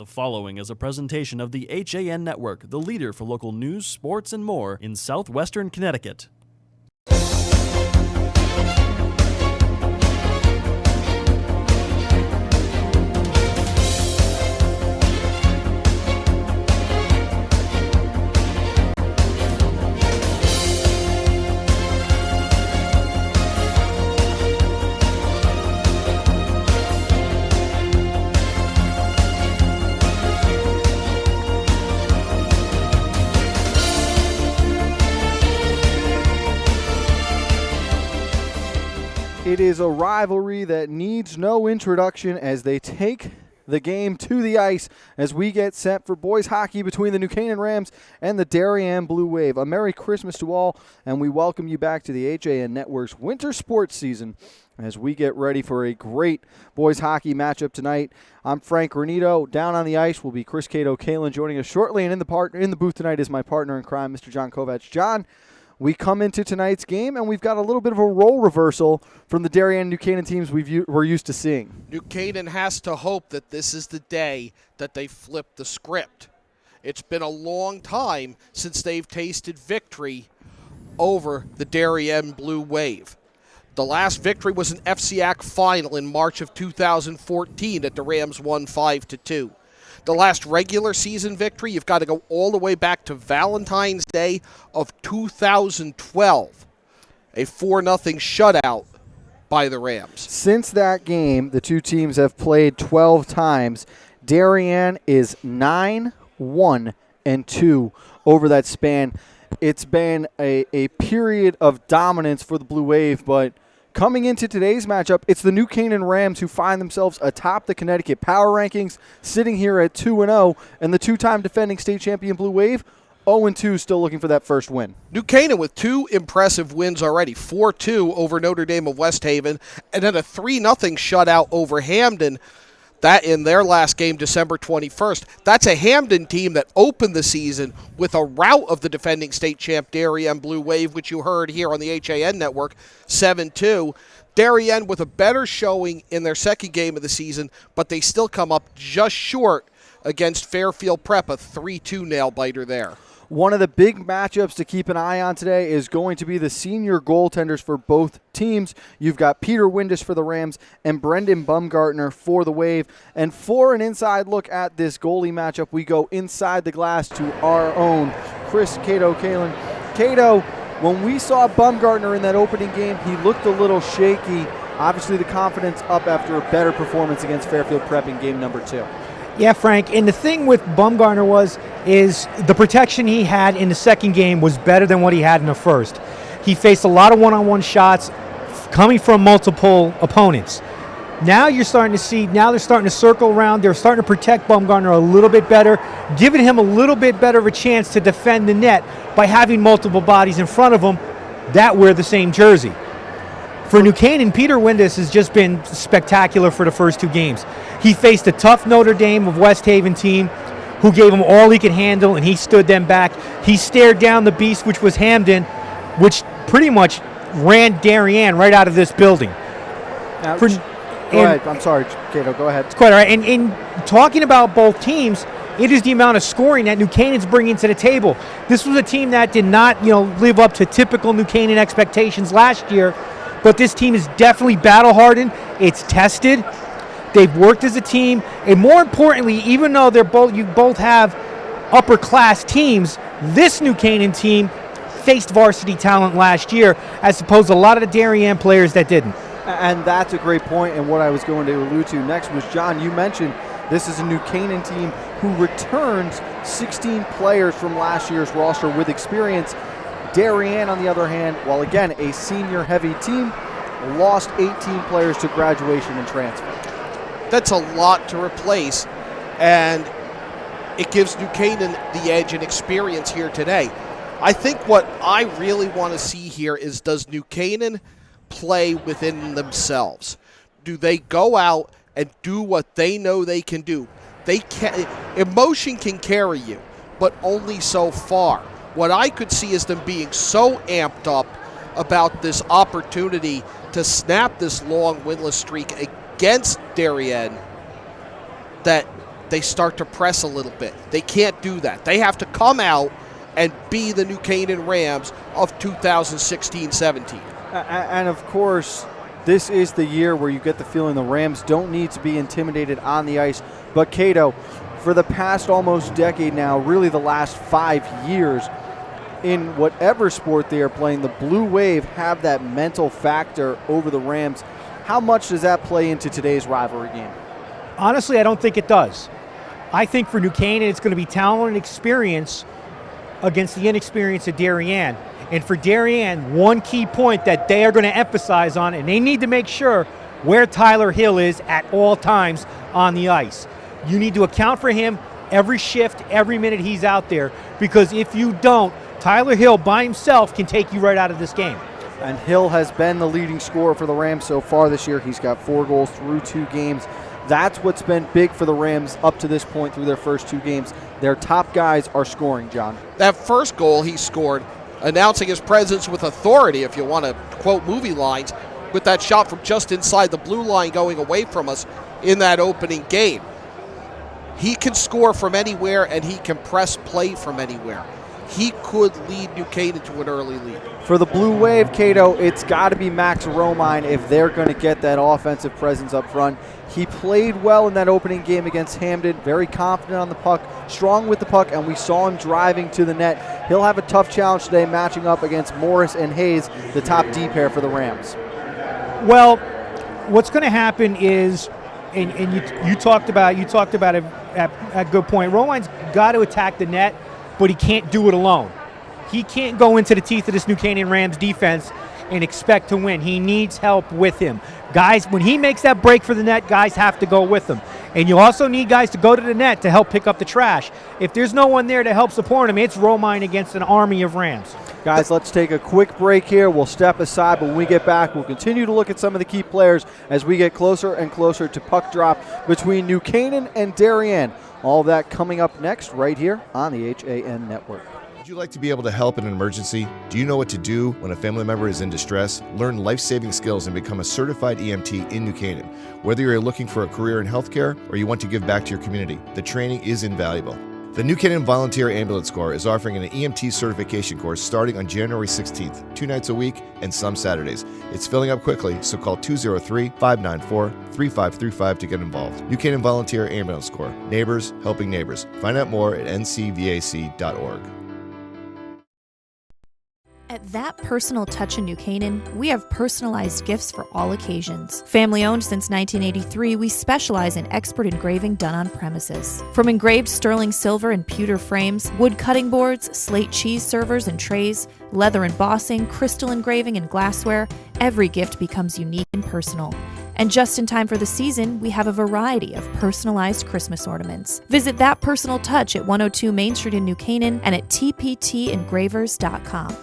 The following is a presentation of the HAN Network, the leader for local news, sports, and more in southwestern Connecticut. It is a rivalry that needs no introduction as they take the game to the ice as we get set for boys hockey between the New Canaan Rams and the Darien Blue Wave. A Merry Christmas to all, and we welcome you back to the HAN Network's winter sports season as we get ready for a great boys hockey matchup tonight. I'm Frank Renito. Down on the ice will be Chris Cato Kalin joining us shortly, and in the booth tonight is my partner in crime, Mr. John Kovacs. John, we come into tonight's game, and we've got a little bit of a role reversal from the Darien and New Canaan teams we're used to seeing. New Canaan has to hope that this is the day that they flip the script. It's been a long time since they've tasted victory over the Darien Blue Wave. The last victory was an FCAC final in March of 2014 that the Rams won 5-2. The last regular season victory, you've got to go all the way back to Valentine's Day of 2012. A 4-0 shutout by the Rams. Since that game, the two teams have played 12 times. Darien is 9-1-2 over that span. It's been a period of dominance for the Blue Wave, but coming into today's matchup, it's the New Canaan Rams who find themselves atop the Connecticut power rankings, sitting here at 2-0, and the two-time defending state champion Blue Wave, 0-2, still looking for that first win. New Canaan with two impressive wins already, 4-2 over Notre Dame of West Haven, and then a 3-0 shutout over Hamden. That in their last game, December 21st. That's a Hamden team that opened the season with a rout of the defending state champ Darien Blue Wave, which you heard here on the HAN Network, 7-2. Darien with a better showing in their second game of the season, but they still come up just short against Fairfield Prep, a 3-2 nail-biter there. One of the big matchups to keep an eye on today is going to be the senior goaltenders for both teams. You've got Peter Windus for the Rams and Brendan Bumgartner for the Wave. And for an inside look at this goalie matchup, we go inside the glass to our own Chris Cato Kalin. Cato, when we saw Bumgartner in that opening game, he looked a little shaky. Obviously the confidence up after a better performance against Fairfield Prep in game number 2. Yeah, Frank, and the thing with Bumgartner is the protection he had in the second game was better than what he had in the first. He faced a lot of one-on-one shots coming from multiple opponents. Now you're starting to see, they're starting to circle around, they're starting to protect Bumgartner a little bit better, giving him a little bit better of a chance to defend the net by having multiple bodies in front of him that wear the same jersey. For New Canaan, Peter Windus has just been spectacular for the first two games. He faced a tough Notre Dame of West Haven team who gave him all he could handle, and he stood them back. He stared down the beast, which was Hamden, which pretty much ran Darien right out of this building. Now, go ahead. I'm sorry, Cato. Go ahead. It's quite all right. And in talking about both teams, it is the amount of scoring that New Canaan's bringing to the table. This was a team that did not, live up to typical New Canaan expectations last year. But this team is definitely battle-hardened. It's tested. They've worked as a team. And more importantly, even though you both have upper-class teams, this New Canaan team faced varsity talent last year as opposed to a lot of the Darien players that didn't. And that's a great point. And what I was going to allude to next was, John, you mentioned this is a New Canaan team who returns 16 players from last year's roster with experience. Darien, on the other hand, while again a senior-heavy team, lost 18 players to graduation and transfer. That's a lot to replace, and it gives New Canaan the edge and experience here today. I think what I really want to see here is, does New Canaan play within themselves? Do they go out and do what they know they can do? Emotion can carry you, but only so far. What I could see is them being so amped up about this opportunity to snap this long winless streak against Darien that they start to press a little bit. They can't do that. They have to come out and be the New Canaan Rams of 2016-17. And of course, this is the year where you get the feeling the Rams don't need to be intimidated on the ice. But Cato, for the past almost decade now, really the last 5 years, in whatever sport they are playing, the Blue Wave have that mental factor over the Rams. How much does that play into today's rivalry game? Honestly, I don't think it does. I think for New Canaan, it's going to be talent and experience against the inexperience of Darien. And for Darien, one key point that they are going to emphasize on, and they need to make sure where Tyler Hill is at all times on the ice. You need to account for him every shift, every minute he's out there, because if you don't, Tyler Hill by himself can take you right out of this game. And Hill has been the leading scorer for the Rams so far this year. He's got 4 goals through 2 games. That's what's been big for the Rams up to this point through their first 2 games. Their top guys are scoring, John. That first goal he scored, announcing his presence with authority, if you want to quote movie lines, with that shot from just inside the blue line going away from us in that opening game. He can score from anywhere, and he can press play from anywhere. He could lead New Canaan to an early lead. For the Blue Wave, Cato, it's got to be Max Romine if they're going to get that offensive presence up front. He played well in that opening game against Hamden, very confident on the puck, strong with the puck, and we saw him driving to the net. He'll have a tough challenge today matching up against Morris and Hayes, the top D pair for the Rams. Well, what's going to happen is, and you talked about it at a good point, Romine's got to attack the net, but he can't do it alone. He can't go into the teeth of this New Canaan Rams defense and expect to win. He needs help with him. Guys, when he makes that break for the net, guys have to go with him. And you also need guys to go to the net to help pick up the trash. If there's no one there to help support him, it's Romine against an army of Rams. Guys, let's take a quick break here. We'll step aside, but when we get back, we'll continue to look at some of the key players as we get closer and closer to puck drop between New Canaan and Darien. All of that coming up next right here on the HAN Network. Would you like to be able to help in an emergency? Do you know what to do when a family member is in distress? Learn life-saving skills and become a certified EMT in New Canaan. Whether you're looking for a career in healthcare or you want to give back to your community, the training is invaluable. The New Canaan Volunteer Ambulance Corps is offering an EMT certification course starting on January 16th, 2 nights a week and some Saturdays. It's filling up quickly, so call 203-594-3535 to get involved. New Canaan Volunteer Ambulance Corps. Neighbors helping neighbors. Find out more at ncvac.org. At That Personal Touch in New Canaan, we have personalized gifts for all occasions. Family owned since 1983, we specialize in expert engraving done on premises. From engraved sterling silver and pewter frames, wood cutting boards, slate cheese servers and trays, leather embossing, crystal engraving, and glassware, every gift becomes unique and personal. And just in time for the season, we have a variety of personalized Christmas ornaments. Visit That Personal Touch at 102 Main Street in New Canaan and at tptengravers.com.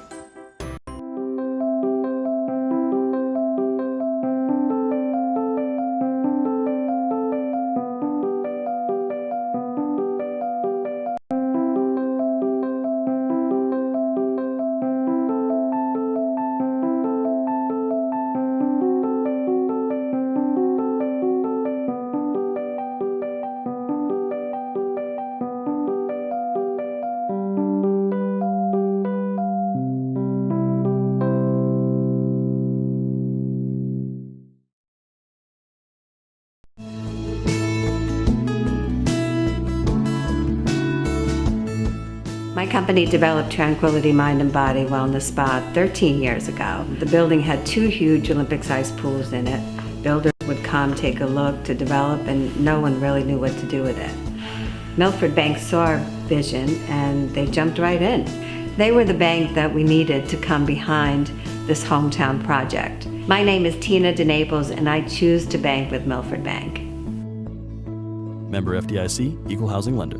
My company developed Tranquility Mind and Body Wellness Spa 13 years ago. The building had 2 huge Olympic-sized pools in it. Builders would come, take a look to develop, and no one really knew what to do with it. Milford Bank saw our vision, and they jumped right in. They were the bank that we needed to come behind this hometown project. My name is Tina DeNaples, and I choose to bank with Milford Bank. Member FDIC, Equal Housing Lender.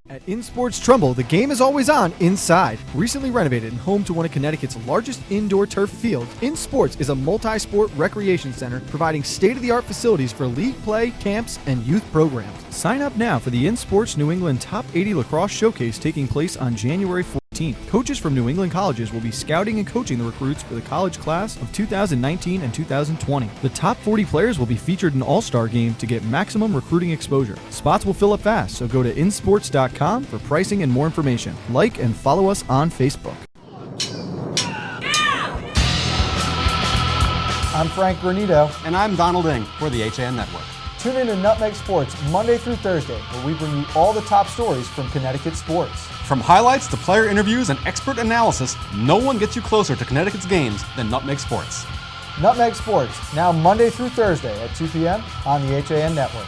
At InSports Trumbull, the game is always on inside. Recently renovated and home to one of Connecticut's largest indoor turf fields, InSports is a multi-sport recreation center providing state-of-the-art facilities for league play, camps, and youth programs. Sign up now for the InSports New England Top 80 Lacrosse Showcase taking place on January 4th. Coaches from New England colleges will be scouting and coaching the recruits for the college class of 2019 and 2020. The top 40 players will be featured in All-Star Game to get maximum recruiting exposure. Spots will fill up fast, so go to insports.com for pricing and more information. Like and follow us on Facebook. I'm Frank Granito. And I'm Donald Ing for the HAN Network. Tune in to Nutmeg Sports Monday through Thursday, where we bring you all the top stories from Connecticut sports. From highlights to player interviews and expert analysis, no one gets you closer to Connecticut's games than Nutmeg Sports. Nutmeg Sports, now Monday through Thursday at 2 p.m. on the HAN Network.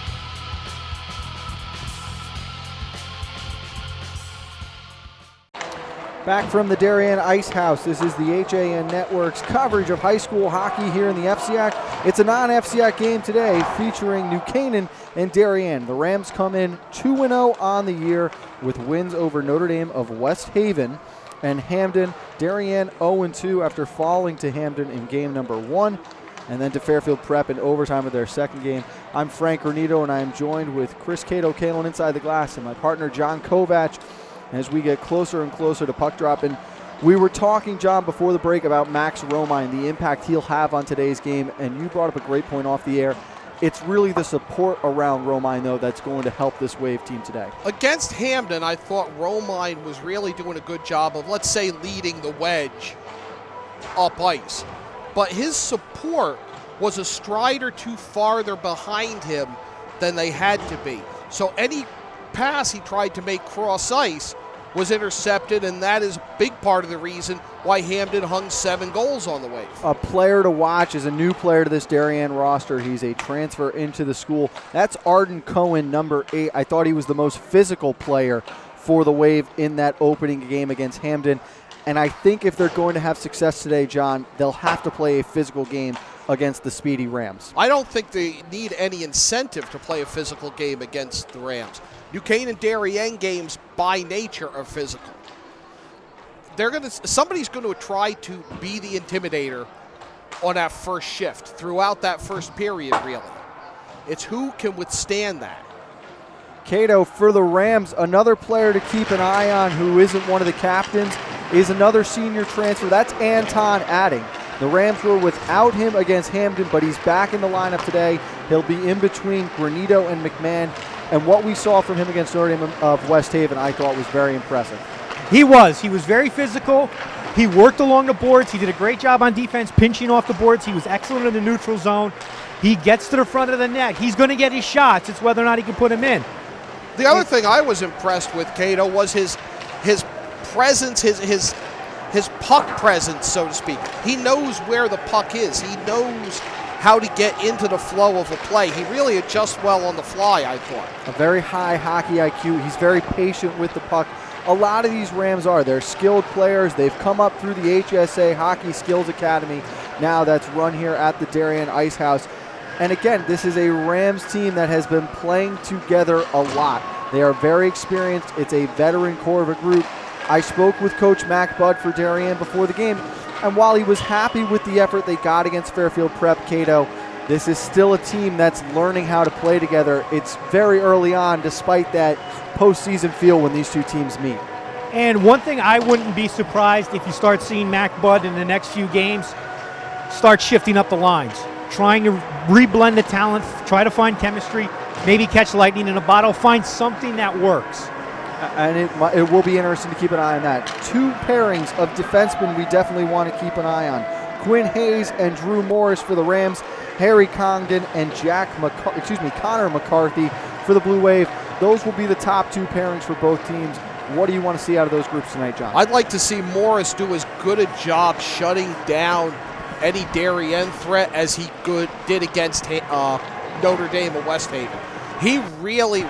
Back from the Darien Ice House, this is the HAN Network's coverage of high school hockey here in the FCIAC. It's a non-FCIAC game today featuring New Canaan and Darien. The Rams come in 2-0 on the year with wins over Notre Dame of West Haven and Hamden. Darien 0-2 after falling to Hamden in game number 1 and then to Fairfield Prep in overtime of their second game. I'm Frank Granito, and I am joined with Chris Cato, Kalen Inside the Glass, and my partner John Kovach as we get closer and closer to puck drop. And we were talking, John, before the break about Max Romine, the impact he'll have on today's game, and you brought up a great point off the air. It's really the support around Romine, though, that's going to help this Wave team today. Against Hamden, I thought Romine was really doing a good job of, let's say, leading the wedge up ice. But his support was a stride or two farther behind him than they had to be. So any pass he tried to make cross ice was intercepted, and that is a big part of the reason why Hamden hung 7 goals on the Wave. A player to watch is a new player to this Darien roster. He's a transfer into the school. That's Arden Cohen, number 8. I thought he was the most physical player for the Wave in that opening game against Hamden. And I think if they're going to have success today, John, they'll have to play a physical game against the speedy Rams. I don't think they need any incentive to play a physical game against the Rams. New Canaan and Darien games by nature are physical. Somebody's going to try to be the intimidator on that first shift throughout that first period, really. It's who can withstand that. Cato, for the Rams, another player to keep an eye on who isn't one of the captains is another senior transfer. That's Anton Adding. The Rams were without him against Hamden, but he's back in the lineup today. He'll be in between Granito and McMahon. And what we saw from him against Notre Dame of West Haven, I thought was very impressive. He was very physical. He worked along the boards. He did a great job on defense, pinching off the boards. He was excellent in the neutral zone. He gets to the front of the net. He's going to get his shots. It's whether or not he can put them in. The other thing I was impressed with, Cato, was his presence, his puck presence, so to speak. He knows where the puck is. He knows how to get into the flow of a play. He really adjusts well on the fly, I thought. A very high hockey IQ. He's very patient with the puck. A lot of these Rams are. They're skilled players. They've come up through the HSA Hockey Skills Academy now that's run here at the Darien Ice House. And again, this is a Rams team that has been playing together a lot. They are very experienced. It's a veteran core of a group. I spoke with Coach Mac Budd for Darien before the game, and while he was happy with the effort they got against Fairfield Prep, Cato, this is still a team that's learning how to play together. It's very early on, despite that postseason feel when these two teams meet. And one thing I wouldn't be surprised if you start seeing Mac Budd in the next few games start shifting up the lines, trying to reblend the talent, try to find chemistry, maybe catch lightning in a bottle, find something that works. And it will be interesting to keep an eye on that. 2 pairings of defensemen we definitely want to keep an eye on. Quinn Hayes and Drew Morris for the Rams, Harry Congdon and Connor McCarthy for the Blue Wave. Those will be the top 2 pairings for both teams. What do you want to see out of those groups tonight, John? I'd like to see Morris do as good a job shutting down any Darien threat as he did against Notre Dame of West Haven. He really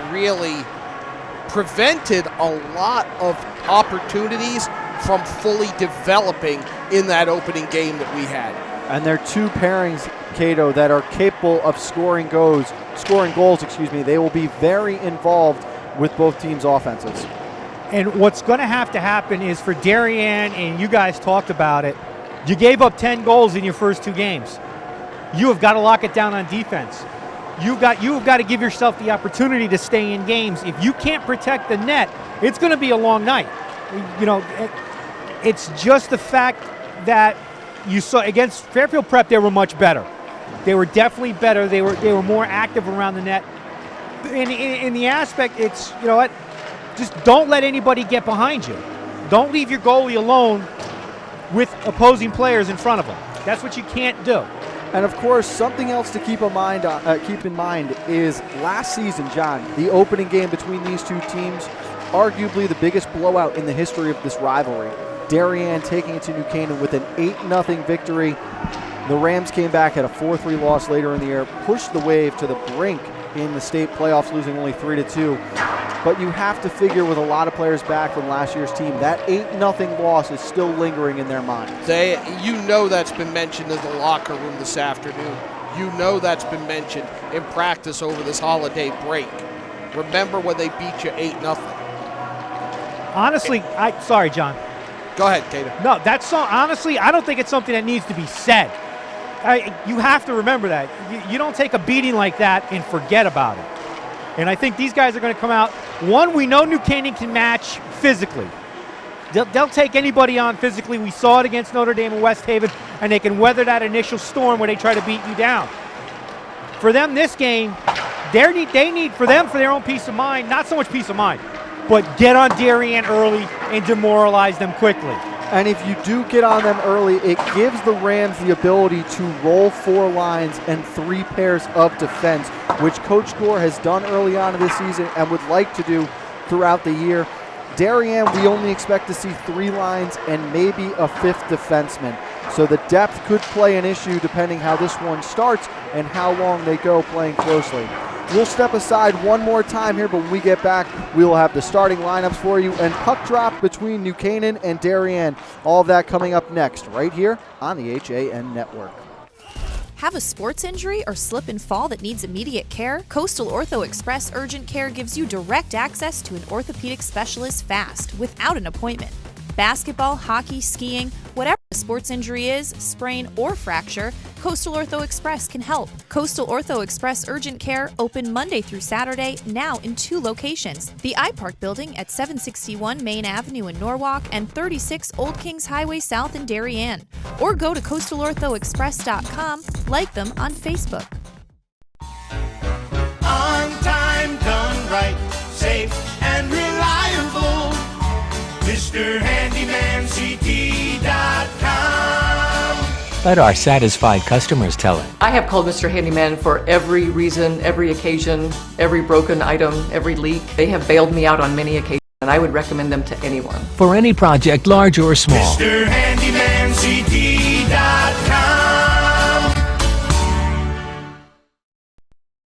prevented a lot of opportunities from fully developing in that opening game that we had. And they're 2 pairings, Cato, that are capable of scoring goals. They will be very involved with both teams' offenses. And what's going to happen is for Darien, and you guys talked about it, you gave up 10 goals in your first 2 games. You have got to lock it down on defense. You've got to give yourself the opportunity to stay in games. If you can't protect the net, it's going to be a long night. You know, It's just the fact that you saw against Fairfield Prep, they were much better. They were definitely better. They were more active around the net. In the aspect, it's, you know what, just don't let anybody get behind you. Don't leave your goalie alone with opposing players in front of him. That's what you can't do. And of course, something else to keep in mind is last season, John, the opening game between these two teams, arguably the biggest blowout in the history of this rivalry. Darien taking it to New Canaan with an 8-0 victory. The Rams came back at a 4-3 loss later in the year, pushed the Wave to the brink in the state playoffs, losing only 3-2. But you have to figure with a lot of players back from last year's team, that 8-0 loss is still lingering in their minds. That's been mentioned in the locker room this afternoon. That's been mentioned in practice over this holiday break. Remember when they beat you 8-0. Honestly, sorry, John. Go ahead, Cato. No, honestly, I don't think it's something that needs to be said. You have to remember that. You don't take a beating like that and forget about it. And I think these guys are going to come out. One, we know New Canaan can match physically. They'll take anybody on physically. We saw it against Notre Dame and West Haven, and they can weather that initial storm where they try to beat you down. For them, this game, they need for their own peace of mind, not so much peace of mind, but get on Darien early and demoralize them quickly. And if you do get on them early, it gives the Rams the ability to roll 4 lines and 3 pairs of defense, which Coach Gore has done early on in this season and would like to do throughout the year. Darien, we only expect to see 3 lines and maybe a 5th defenseman. So the depth could play an issue depending how this one starts and how long they go playing closely. We'll step aside one more time here, but when we get back, we will have the starting lineups for you and puck drop between New Canaan and Darien. All of that coming up next, right here on the HAN Network. Have a sports injury or slip and fall that needs immediate care? Coastal Ortho Express Urgent Care gives you direct access to an orthopedic specialist fast, without an appointment. Basketball, hockey, skiing, whatever the sports injury is, sprain or fracture, Coastal Ortho Express can help. Coastal Ortho Express Urgent Care open Monday through Saturday, now in 2 locations. The iPark building at 761 Main Avenue in Norwalk and 36 Old Kings Highway South in Darien. Or go to coastalorthoexpress.com, like them on Facebook. On time, done right, safe and reliable. MrHandymanCT.com. Let our satisfied customers tell it. I have called Mr. Handyman for every reason, every occasion, every broken item, every leak. They have bailed me out on many occasions, and I would recommend them to anyone. For any project, large or small. MrHandymanCT.com.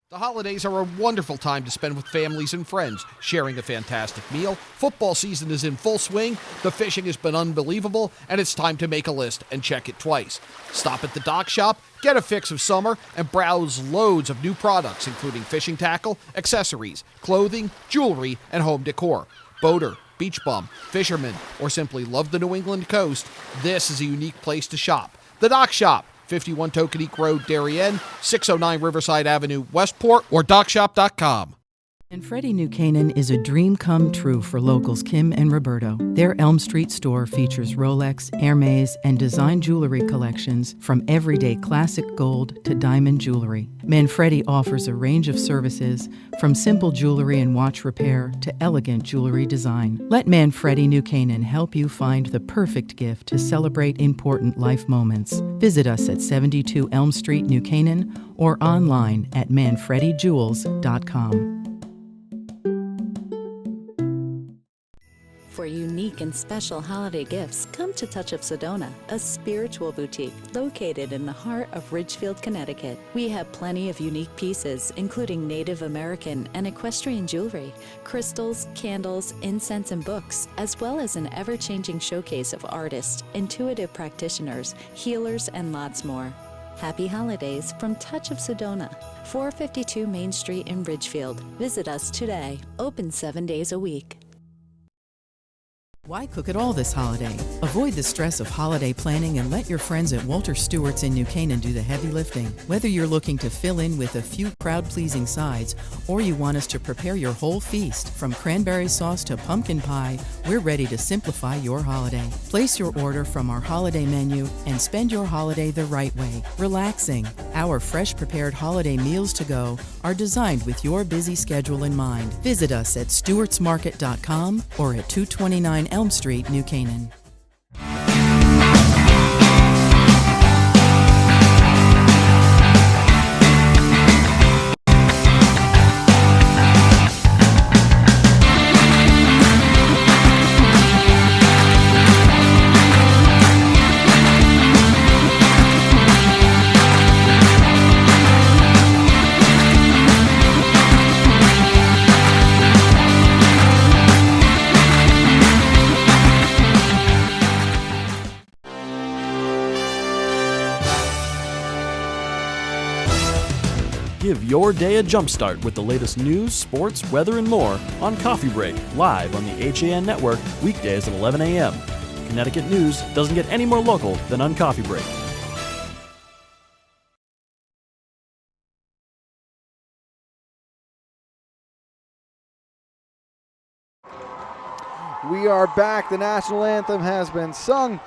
The holidays are a wonderful time to spend with families and friends, sharing a fantastic meal. Football season is in full swing, the fishing has been unbelievable, and it's time to make a list and check it twice. Stop at the Dock Shop, get a fix of summer, and browse loads of new products, including fishing tackle, accessories, clothing, jewelry, and home decor. Boater, beach bum, fisherman, or simply love the New England coast, this is a unique place to shop. The Dock Shop, 51 Tokenique Road, Darien, 609 Riverside Avenue, Westport, or dockshop.com. Manfredi New Canaan is a dream come true for locals Kim and Roberto. Their Elm Street store features Rolex, Hermes, and design jewelry collections from everyday classic gold to diamond jewelry. Manfredi offers a range of services from simple jewelry and watch repair to elegant jewelry design. Let Manfredi New Canaan help you find the perfect gift to celebrate important life moments. Visit us at 72 Elm Street, New Canaan, or online at manfredijewels.com. For unique and special holiday gifts, come to Touch of Sedona, a spiritual boutique located in the heart of Ridgefield, Connecticut. We have plenty of unique pieces, including Native American and equestrian jewelry, crystals, candles, incense, and books, as well as an ever-changing showcase of artists, intuitive practitioners, healers, and lots more. Happy holidays from Touch of Sedona, 452 Main Street in Ridgefield. Visit us today. Open 7 days a week. Why cook it all this holiday? Avoid the stress of holiday planning and let your friends at Walter Stewart's in New Canaan do the heavy lifting. Whether you're looking to fill in with a few crowd-pleasing sides or you want us to prepare your whole feast, from cranberry sauce to pumpkin pie, we're ready to simplify your holiday. Place your order from our holiday menu and spend your holiday the right way, relaxing. Our fresh prepared holiday meals to go are designed with your busy schedule in mind. Visit us at stewartsmarket.com or at 229 Elm Street, New Canaan. Give your day a jumpstart with the latest news, sports, weather, and more on Coffee Break, live on the HAN Network, weekdays at 11 a.m. Connecticut news doesn't get any more local than on Coffee Break. We are back. The national anthem has been sung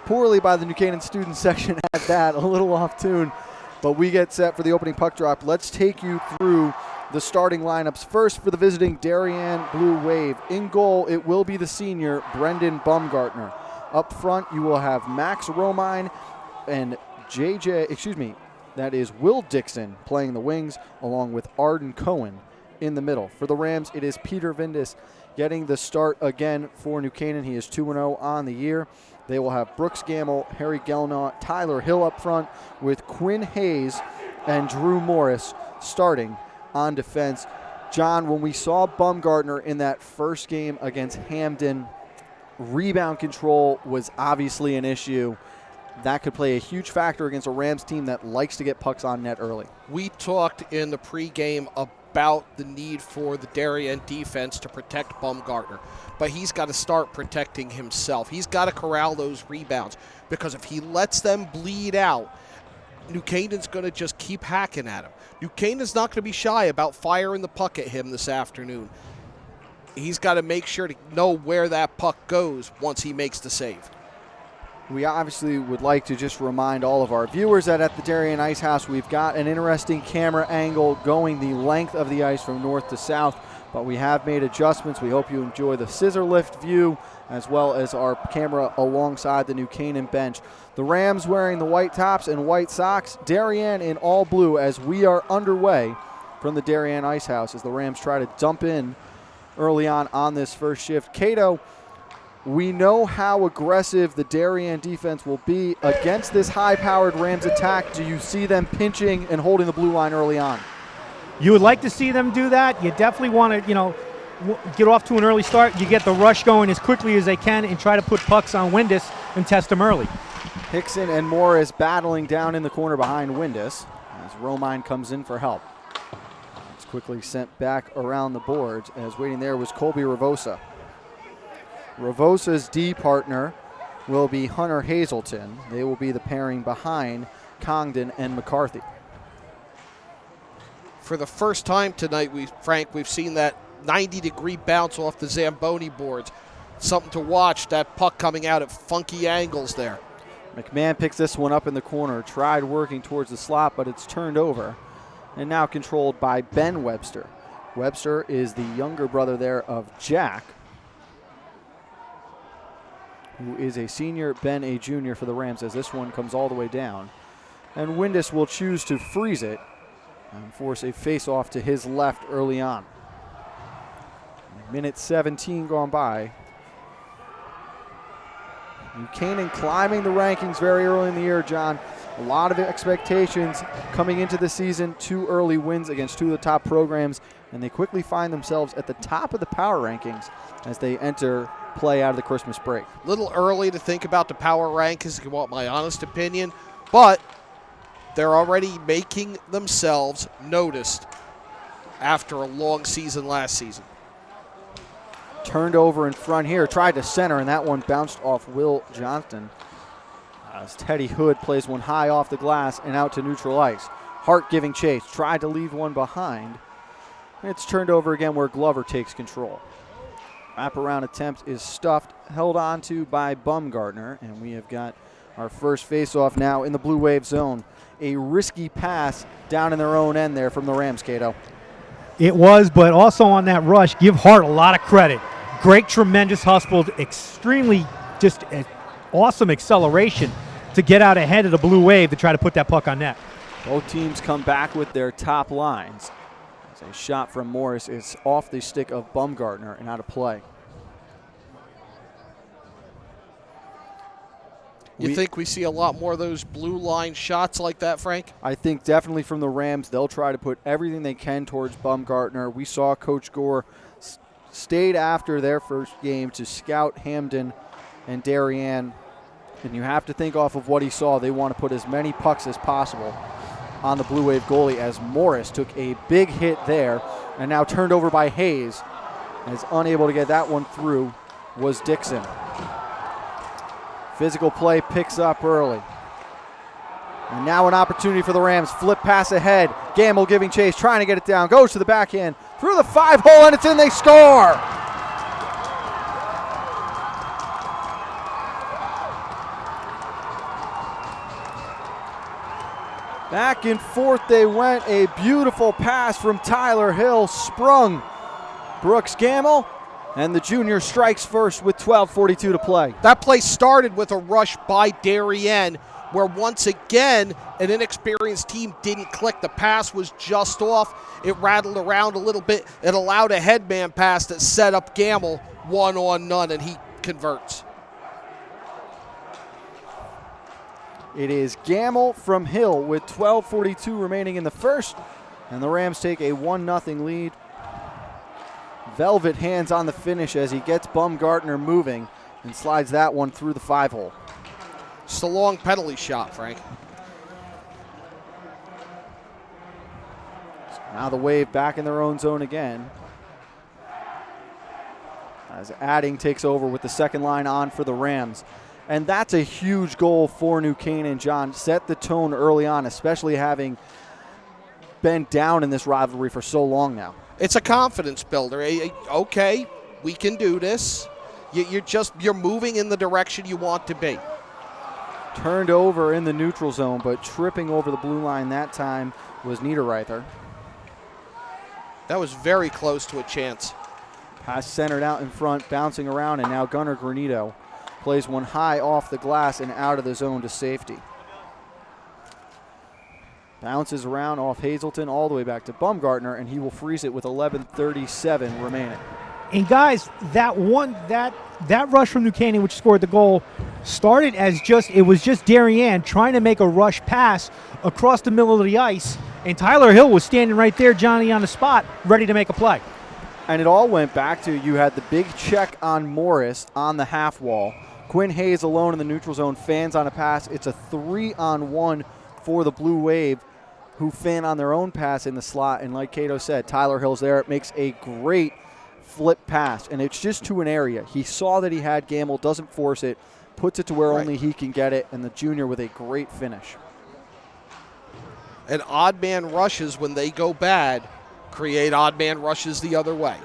poorly by the New Canaan student section at that, a little off tune. But we get set for the opening puck drop. Let's take you through the starting lineups. First, for the visiting Darien Blue Wave. In goal, it will be the senior Brendan Baumgartner. Up front, you will have Max Romine and that is Will Dixon playing the wings, along with Arden Cohen in the middle. For the Rams, it is Peter Vindis getting the start again for New Canaan. He is 2-0 on the year. They will have Brooks Gamble, Harry Gelnaugh, Tyler Hill up front, with Quinn Hayes and Drew Morris starting on defense. John, when we saw Baumgartner in that first game against Hamden, rebound control was obviously an issue. That could play a huge factor against a Rams team that likes to get pucks on net early. We talked in the pregame about the need for the Darien defense to protect Baumgartner, but he's got to start protecting himself. He's got to corral those rebounds, because if he lets them bleed out, New Canaan's going to just keep hacking at him. New Canaan's not going to be shy about firing the puck at him this afternoon. He's got to make sure to know where that puck goes once he makes the save. We obviously would like to just remind all of our viewers that at the Darien Ice House, we've got an interesting camera angle going the length of the ice from north to south, but we have made adjustments. We hope you enjoy the scissor lift view, as well as our camera alongside the New Canaan bench. The Rams wearing the white tops and white socks, Darien in all blue, as we are underway from the Darien Ice House as the Rams try to dump in early on this first shift. Cato, we know how aggressive the Darien defense will be against this high-powered Rams attack. Do you see them pinching and holding the blue line early on? You would like to see them do that. You definitely want to, get off to an early start. You get the rush going as quickly as they can and try to put pucks on Windus and test them early. Hickson and Morris battling down in the corner behind Windus as Romine comes in for help. It's quickly sent back around the boards, as waiting there was Colby Ravosa. Ravosa's D partner will be Hunter Hazelton. They will be the pairing behind Congdon and McCarthy. For the first time tonight, we've seen that 90-degree bounce off the Zamboni boards. Something to watch, that puck coming out at funky angles there. McMahon picks this one up in the corner, tried working towards the slot, but it's turned over, and now controlled by Ben Webster. Webster is the younger brother there of Jack, who is a senior, Ben a junior for the Rams, as this one comes all the way down. And Windus will choose to freeze it and force a face-off to his left early on. Minute 17 gone by. New Canaan climbing the rankings very early in the year, John. A lot of expectations coming into the season. 2 early wins against 2 of the top programs, and they quickly find themselves at the top of the power rankings as they enter play out of the Christmas break. Little early to think about the power rankings, if you want my honest opinion, but they're already making themselves noticed after a long season last season. Turned over in front here, tried to center, and that one bounced off Will Johnston. As Teddy Hood plays one high off the glass and out to neutral ice. Hart giving chase, tried to leave one behind. It's turned over again where Glover takes control. Wraparound attempt is stuffed, held on to by Bumgarner, and we have got our first face-off now in the Blue Wave zone. A risky pass down in their own end there from the Rams, Cato. It was, but also on that rush, give Hart a lot of credit. Great, tremendous hustle, extremely just awesome acceleration to get out ahead of the Blue Wave to try to put that puck on net. Both teams come back with their top lines. As a shot from Morris is off the stick of Bumgarner and out of play. You think we see a lot more of those blue line shots like that, Frank? I think definitely from the Rams, they'll try to put everything they can towards Bumgarner. We saw Coach Gore stayed after their first game to scout Hamden and Darien, and you have to think off of what he saw. They want to put as many pucks as possible on the Blue Wave goalie, as Morris took a big hit there and now turned over by Hayes. As unable to get that one through was Dixon. Physical play picks up early. And now an opportunity for the Rams. Flip pass ahead. Gamble giving chase, trying to get it down. Goes to the backhand, through the 5-hole, and it's in. They score! Back and forth they went. A beautiful pass from Tyler Hill. Sprung Brooks Gamble. And the junior strikes first with 12:42 to play. That play started with a rush by Darien, where once again an inexperienced team didn't click. The pass was just off. It rattled around a little bit. It allowed a headman pass that set up Gamble 1-on-none, and he converts. It is Gamble from Hill with 12:42 remaining in the first, and the Rams take a 1-0 lead. Velvet hands on the finish as he gets Bumgarner moving and slides that one through the 5-hole. It's a long penalty shot, Frank. So now the Wave back in their own zone again, as Adding takes over with the second line on for the Rams. And that's a huge goal for New Canaan, John. Set the tone early on, especially having been down in this rivalry for so long now. It's a confidence builder. Okay, we can do this. You're moving in the direction you want to be. Turned over in the neutral zone, but tripping over the blue line that time was Niederreiter. That was very close to a chance. Pass centered out in front, bouncing around, and now Gunnar Granito plays one high off the glass and out of the zone to safety. Bounces around off Hazelton all the way back to Bumgarner, and he will freeze it with 11:37 remaining. And guys, that rush from New Canaan, which scored the goal, started as it was just Darien trying to make a rush pass across the middle of the ice, and Tyler Hill was standing right there, Johnny, on the spot, ready to make a play. And it all went back to, you had the big check on Morris on the half wall. Quinn Hayes alone in the neutral zone, fans on a pass. It's a 3-on-1 for the Blue Wave, who fan on their own pass in the slot. And like Cato said, Tyler Hill's there. It makes a great flip pass, and it's just to an area. He saw that he had Gamble, doesn't force it, puts it to where only he can get it, and the junior with a great finish. And odd man rushes, when they go bad, create odd man rushes the other way.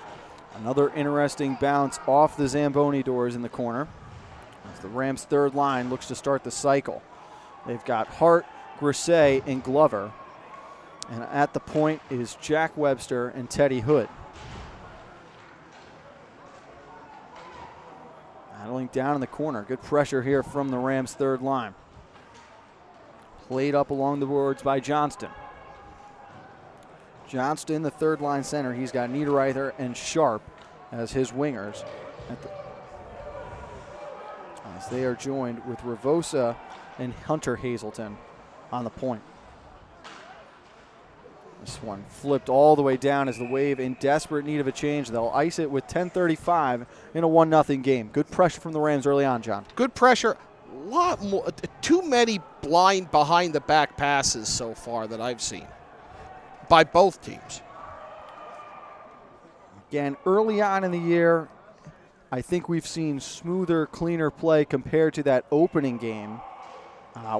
Another interesting bounce off the Zamboni doors in the corner, as the Rams' third line looks to start the cycle. They've got Hart, Grisey, and Glover. And at the point is Jack Webster and Teddy Hood. Battling down in the corner. Good pressure here from the Rams' third line. Played up along the boards by Johnston. Johnston, the third line center. He's got Niederreiter and Sharp as his wingers. As they are joined with Ravosa and Hunter Hazelton on the point. This one flipped all the way down as the Wave in desperate need of a change. They'll ice it with 10:35 in a 1-0 game. Good pressure from the Rams early on, John. Good pressure. A lot more. Too many blind behind the back passes so far that I've seen by both teams. Again, early on in the year, I think we've seen smoother, cleaner play compared to that opening game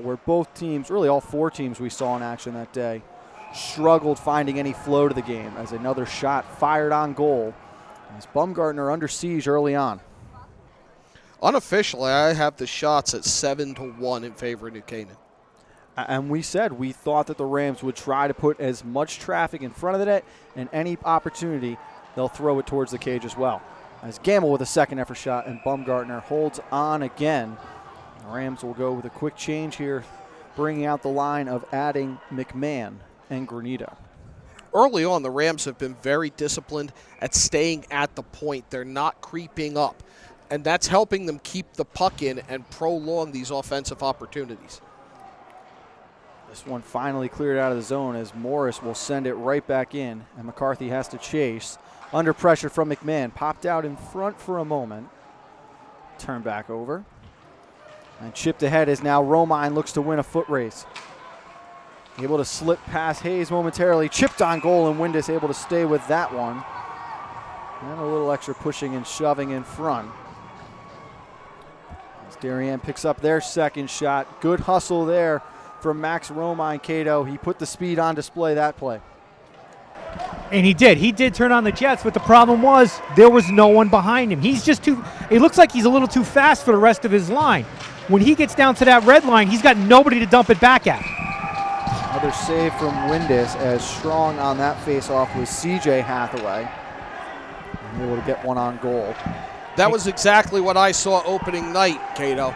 where both teams, really all four teams we saw in action that day, struggled finding any flow to the game as another shot fired on goal as Bumgarner under siege early on. Unofficially, I have the shots at 7-1 in favor of New Canaan. And we said we thought that the Rams would try to put as much traffic in front of the net, and any opportunity, they'll throw it towards the cage as well. As Gamble with a second effort shot, and Bumgarner holds on again. The Rams will go with a quick change here, bringing out the line of adding McMahon and Granito. Early on, the Rams have been very disciplined at staying at the point. They're not creeping up, and that's helping them keep the puck in and prolong these offensive opportunities. This one finally cleared out of the zone as Morris will send it right back in, and McCarthy has to chase. Under pressure from McMahon, popped out in front for a moment. Turn back over. And chipped ahead as now Romine looks to win a foot race. Able to slip past Hayes momentarily. Chipped on goal, and Windus able to stay with that one. And a little extra pushing and shoving in front. As Darien picks up their second shot. Good hustle there from Max Romine, Cato. He put the speed on display that play. And he did turn on the Jets, but the problem was there was no one behind him. He's just it looks like he's a little too fast for the rest of his line. When he gets down to that red line, he's got nobody to dump it back at. Another save from Windus, as strong on that faceoff was C.J. Hathaway. And able to get one on goal. That was exactly what I saw opening night, Cato.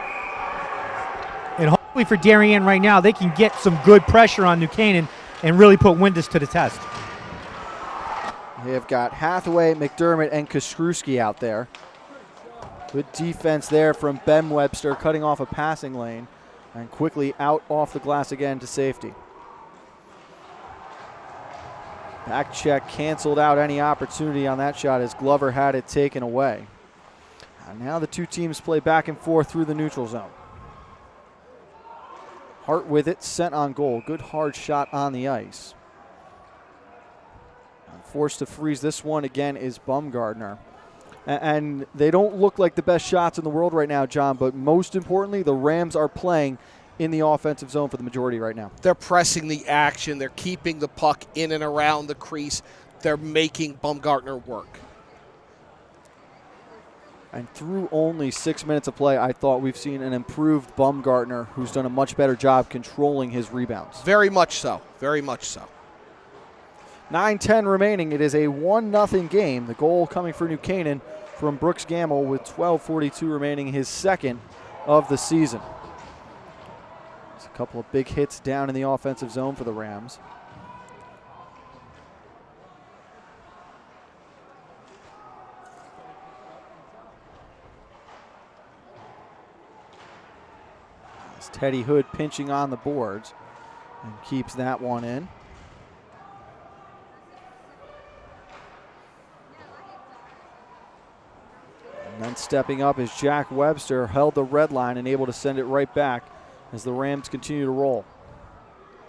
And hopefully for Darien right now, they can get some good pressure on New Canaan and really put Windus to the test. They have got Hathaway, McDermott, and Koskruski out there. Good defense there from Ben Webster, cutting off a passing lane and quickly out off the glass again to safety. Back check canceled out any opportunity on that shot as Glover had it taken away. And now the two teams play back and forth through the neutral zone. Hart with it, sent on goal. Good hard shot on the ice. And forced to freeze this one again is Bumgarner. And they don't look like the best shots in the world right now, John, but most importantly, the Rams are playing in the offensive zone for the majority right now. They're pressing the action. They're keeping the puck in and around the crease. They're making Bumgarner work. And through only 6 minutes of play, I thought we've seen an improved Bumgarner who's done a much better job controlling his rebounds. Very much so. Very much so. 9:10 remaining. It is a 1-0 game. The goal coming for New Canaan from Brooks Gamble with 12:42 remaining, his second of the season. There's a couple of big hits down in the offensive zone for the Rams. As Teddy Hood pinching on the boards and keeps that one in. And then stepping up is Jack Webster, held the red line and able to send it right back as the Rams continue to roll.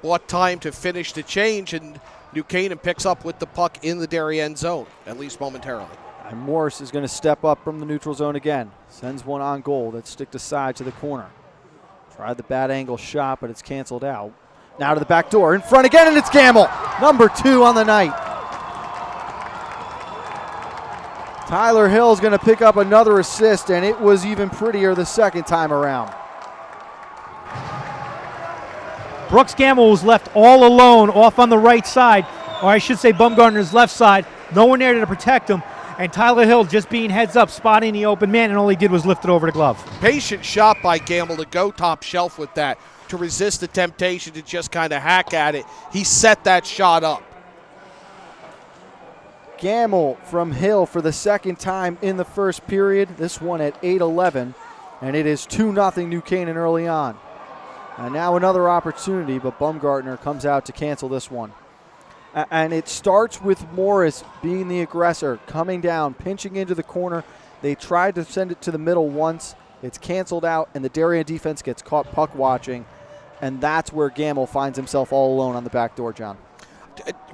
What time to finish the change, and New Canaan picks up with the puck in the Darien zone, at least momentarily. And Morris is going to step up from the neutral zone again. Sends one on goal that's sticked aside to the corner. Tried the bad angle shot, but it's canceled out. Now to the back door, in front again, and it's Gamble. Number 2 on the night. Tyler Hill's going to pick up another assist, and it was even prettier the second time around. Brooks Gamble was left all alone off on the right side, or I should say Bumgarner's left side. No one there to protect him, and Tyler Hill just being heads up, spotting the open man, and all he did was lift it over the glove. Patient shot by Gamble to go top shelf with that, to resist the temptation to just kind of hack at it. He set that shot up. Gamble from Hill for the second time in the first period. This one at 8:11, and it is 2-0 New Canaan early on. And now another opportunity, but Bumgarner comes out to cancel this one. And it starts with Morris being the aggressor, coming down, pinching into the corner. They tried to send it to the middle once. It's canceled out, and the Darien defense gets caught puck watching, and that's where Gamble finds himself all alone on the back door, John.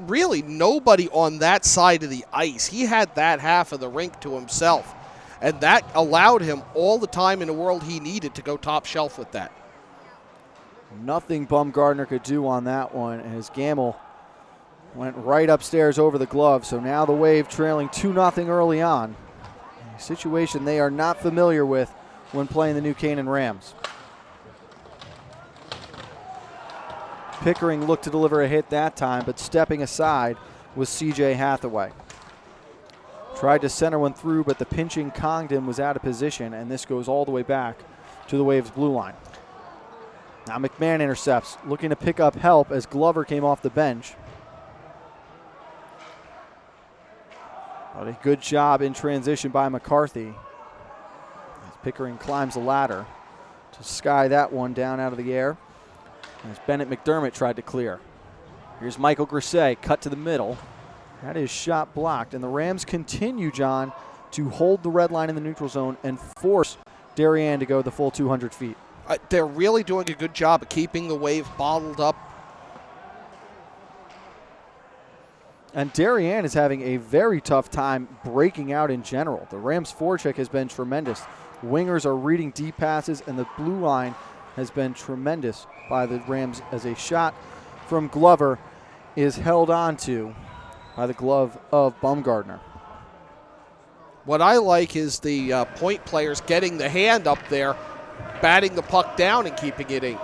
Really nobody on that side of the ice. He had that half of the rink to himself. And that allowed him all the time in the world he needed to go top shelf with that. Nothing Bumgardner could do on that one as Gamble went right upstairs over the glove. So now the Wave trailing 2-0 early on. A situation they are not familiar with when playing the new Canaan Rams. Pickering looked to deliver a hit that time, but stepping aside was C.J. Hathaway. Tried to center one through, but the pinching Congdon was out of position, and this goes all the way back to the Wave's blue line. Now McMahon intercepts, looking to pick up help as Glover came off the bench. But a good job in transition by McCarthy as Pickering climbs the ladder to sky that one down out of the air as Bennett McDermott tried to clear. Here's Michael Grisey, cut to the middle. That is shot blocked, and the Rams continue, John, to hold the red line in the neutral zone and force Darien to go the full 200 feet. They're really doing a good job of keeping the Wave bottled up. And Darien is having a very tough time breaking out in general. The Rams' forecheck has been tremendous. Wingers are reading deep passes, and the blue line has been tremendous by the Rams as a shot from Glover is held on to by the glove of Bumgardner. What I like is the point players getting the hand up there, batting the puck down and keeping it in.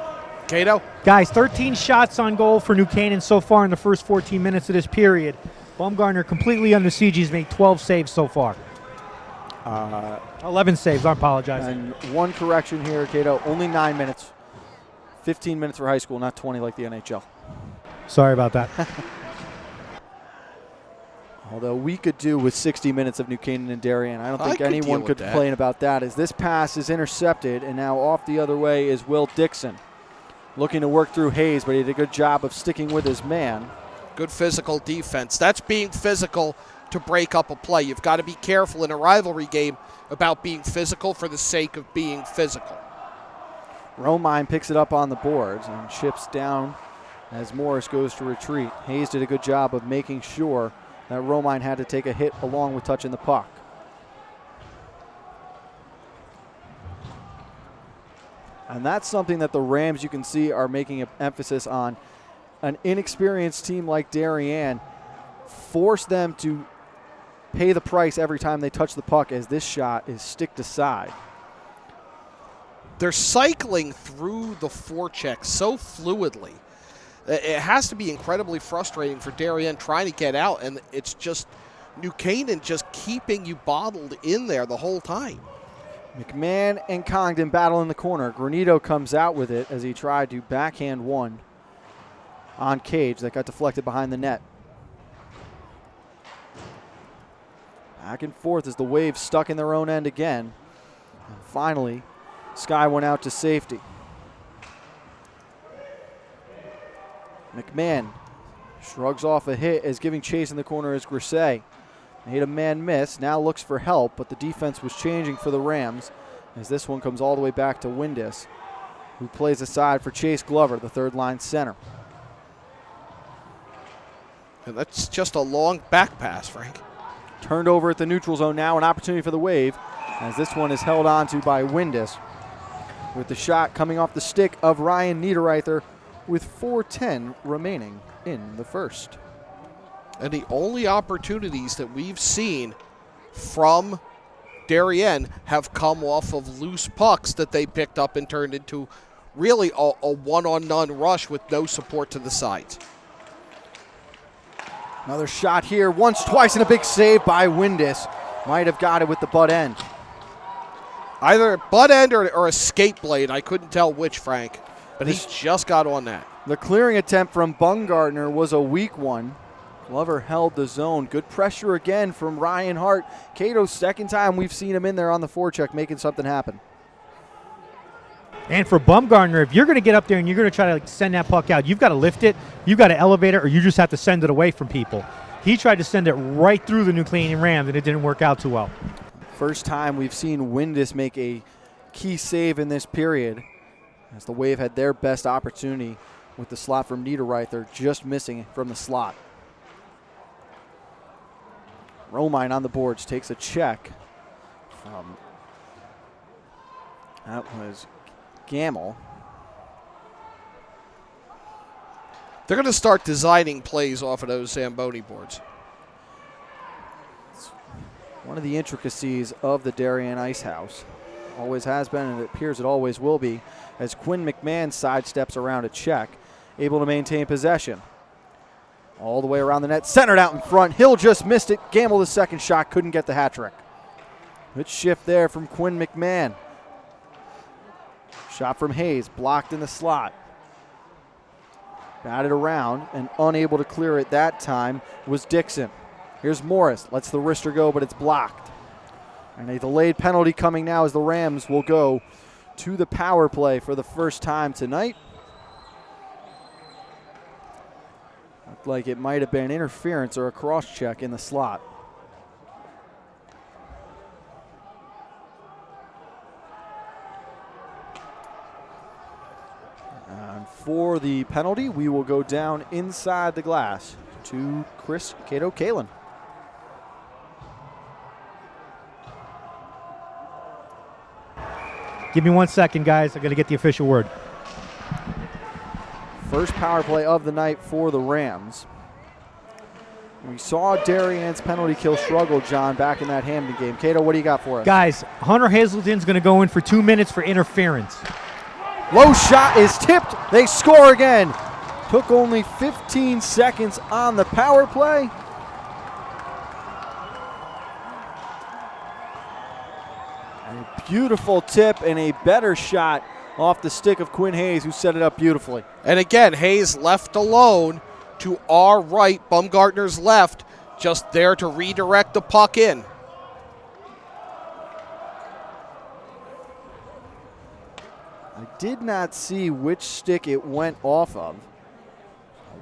Cato? Guys, 13 shots on goal for New Canaan so far in the first 14 minutes of this period. Bumgardner completely under siege. He's made 12 saves so far. 11 saves, I apologize. And one correction here, Cato, only 9 minutes. 15 minutes for high school, not 20 like the NHL. Sorry about that. Although we could do with 60 minutes of New Canaan and Darien. I don't think anyone could complain about that, as this pass is intercepted, and now off the other way is Will Dixon. Looking to work through Hayes, but he did a good job of sticking with his man. Good physical defense. That's being physical to break up a play. You've got to be careful in a rivalry game about being physical for the sake of being physical. Romine picks it up on the boards and chips down as Morris goes to retreat. Hayes did a good job of making sure that Romine had to take a hit along with touching the puck. And that's something that the Rams, you can see, are making an emphasis on. An inexperienced team like Darien, force them to pay the price every time they touch the puck, as this shot is sticked aside. They're cycling through the forecheck so fluidly. It has to be incredibly frustrating for Darien trying to get out, and it's just New Canaan just keeping you bottled in there the whole time. McMahon and Congdon battle in the corner. Granito comes out with it as he tried to backhand one on Cage that got deflected behind the net. Back and forth as the Wave stuck in their own end again. And finally, Sky went out to safety. McMahon shrugs off a hit as giving chase in the corner is Grisey. Made a man miss, now looks for help, but the defense was changing for the Rams as this one comes all the way back to Windus, who plays aside for Chase Glover, the third line center. And that's just a long back pass, Frank. Turned over at the neutral zone now, an opportunity for the Wave as this one is held on to by Windus, with the shot coming off the stick of Ryan Niederreiter with 4:10 remaining in the first. And the only opportunities that we've seen from Darien have come off of loose pucks that they picked up and turned into really a one-on-none rush with no support to the sides. Another shot here, once, twice, and a big save by Windus. Might have got it with the butt end. Either butt end or a skate blade. I couldn't tell which, Frank. But he just got on that. The clearing attempt from Bumgardner was a weak one. Glover held the zone. Good pressure again from Ryan Hart. Cato's second time we've seen him in there on the forecheck making something happen. And for Bumgardner, if you're going to get up there and you're going to try to send that puck out, you've got to lift it, you've got to elevate it, or you just have to send it away from people. He tried to send it right through the New Canaan Rams, and it didn't work out too well. First time we've seen Windus make a key save in this period, as the Wave had their best opportunity with the slot from Niederreiter just missing from the slot. Romine on the boards takes a check That was Gamble. They're going to start designing plays off of those Zamboni boards. It's one of the intricacies of the Darien Ice House. Always has been, and it appears it always will be, as Quinn McMahon sidesteps around a check, able to maintain possession. All the way around the net, centered out in front. Hill just missed it. Gamble the second shot, couldn't get the hat trick. Good shift there from Quinn McMahon. Shot from Hayes, blocked in the slot. Batted around and unable to clear it that time was Dixon. Here's Morris, lets the wrister go, but it's blocked. And a delayed penalty coming now as the Rams will go to the power play for the first time tonight. Looked like it might have been interference or a cross check in the slot. And for the penalty, we will go down inside the glass to Chris Cato Kalin. Give me 1 second, guys. I got to get the official word. First power play of the night for the Rams. We saw Darien's penalty kill struggle, John, back in that Hamden game. Cato, what do you got for us? Guys, Hunter Hazelton's going to go in for 2 minutes for interference. Low shot is tipped. They score again. Took only 15 seconds on the power play. A beautiful tip and a better shot off the stick of Quinn Hayes, who set it up beautifully. And again, Hayes left alone to our right, Bumgartner's left, just there to redirect the puck in. I did not see which stick it went off of.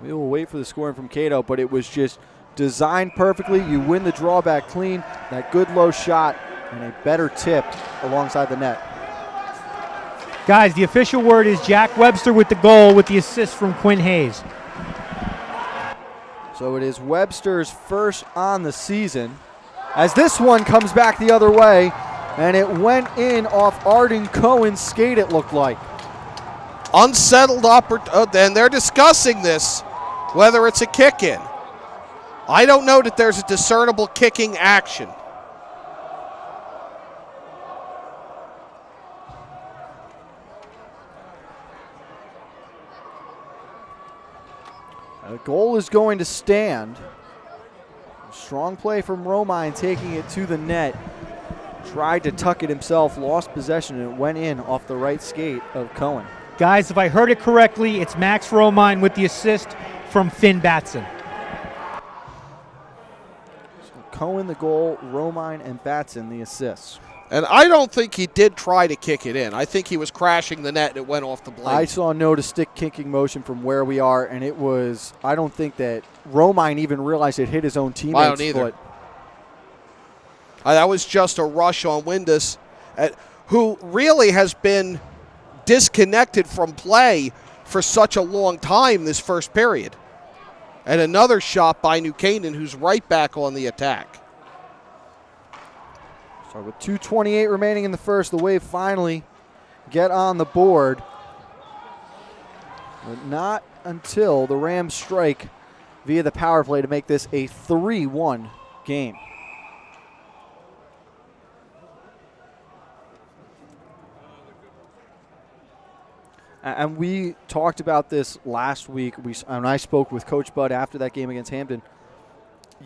We will wait for the scoring from Cato, but it was just designed perfectly. You win the drawback clean, that good low shot, and a better tip alongside the net. Guys, the official word is Jack Webster with the goal with the assist from Quinn Hayes. So it is Webster's first on the season, as this one comes back the other way, and it went in off Arden Cohen's skate, it looked like. Unsettled and they're discussing this, whether it's a kick-in. I don't know that there's a discernible kicking action. The goal is going to stand. Strong play from Romine, taking it to the net. Tried to tuck it himself, lost possession, and it went in off the right skate of Cohen. Guys, if I heard it correctly, it's Max Romine with the assist from Finn Batson. So Cohen the goal, Romine and Batson the assists. And I don't think he did try to kick it in. I think he was crashing the net and it went off the blade. I saw no to stick kicking motion from where we are, and it was, I don't think that Romine even realized it hit his own teammate's I don't either. foot. That was just a rush on Windus, who really has been disconnected from play for such a long time this first period. And another shot by New Canaan, who's right back on the attack. So with 2:28 remaining in the first, the Wave finally get on the board. But not until the Rams strike via the power play to make this a 3-1 game. And we talked about this last week, and I spoke with Coach Bud after that game against Hamden.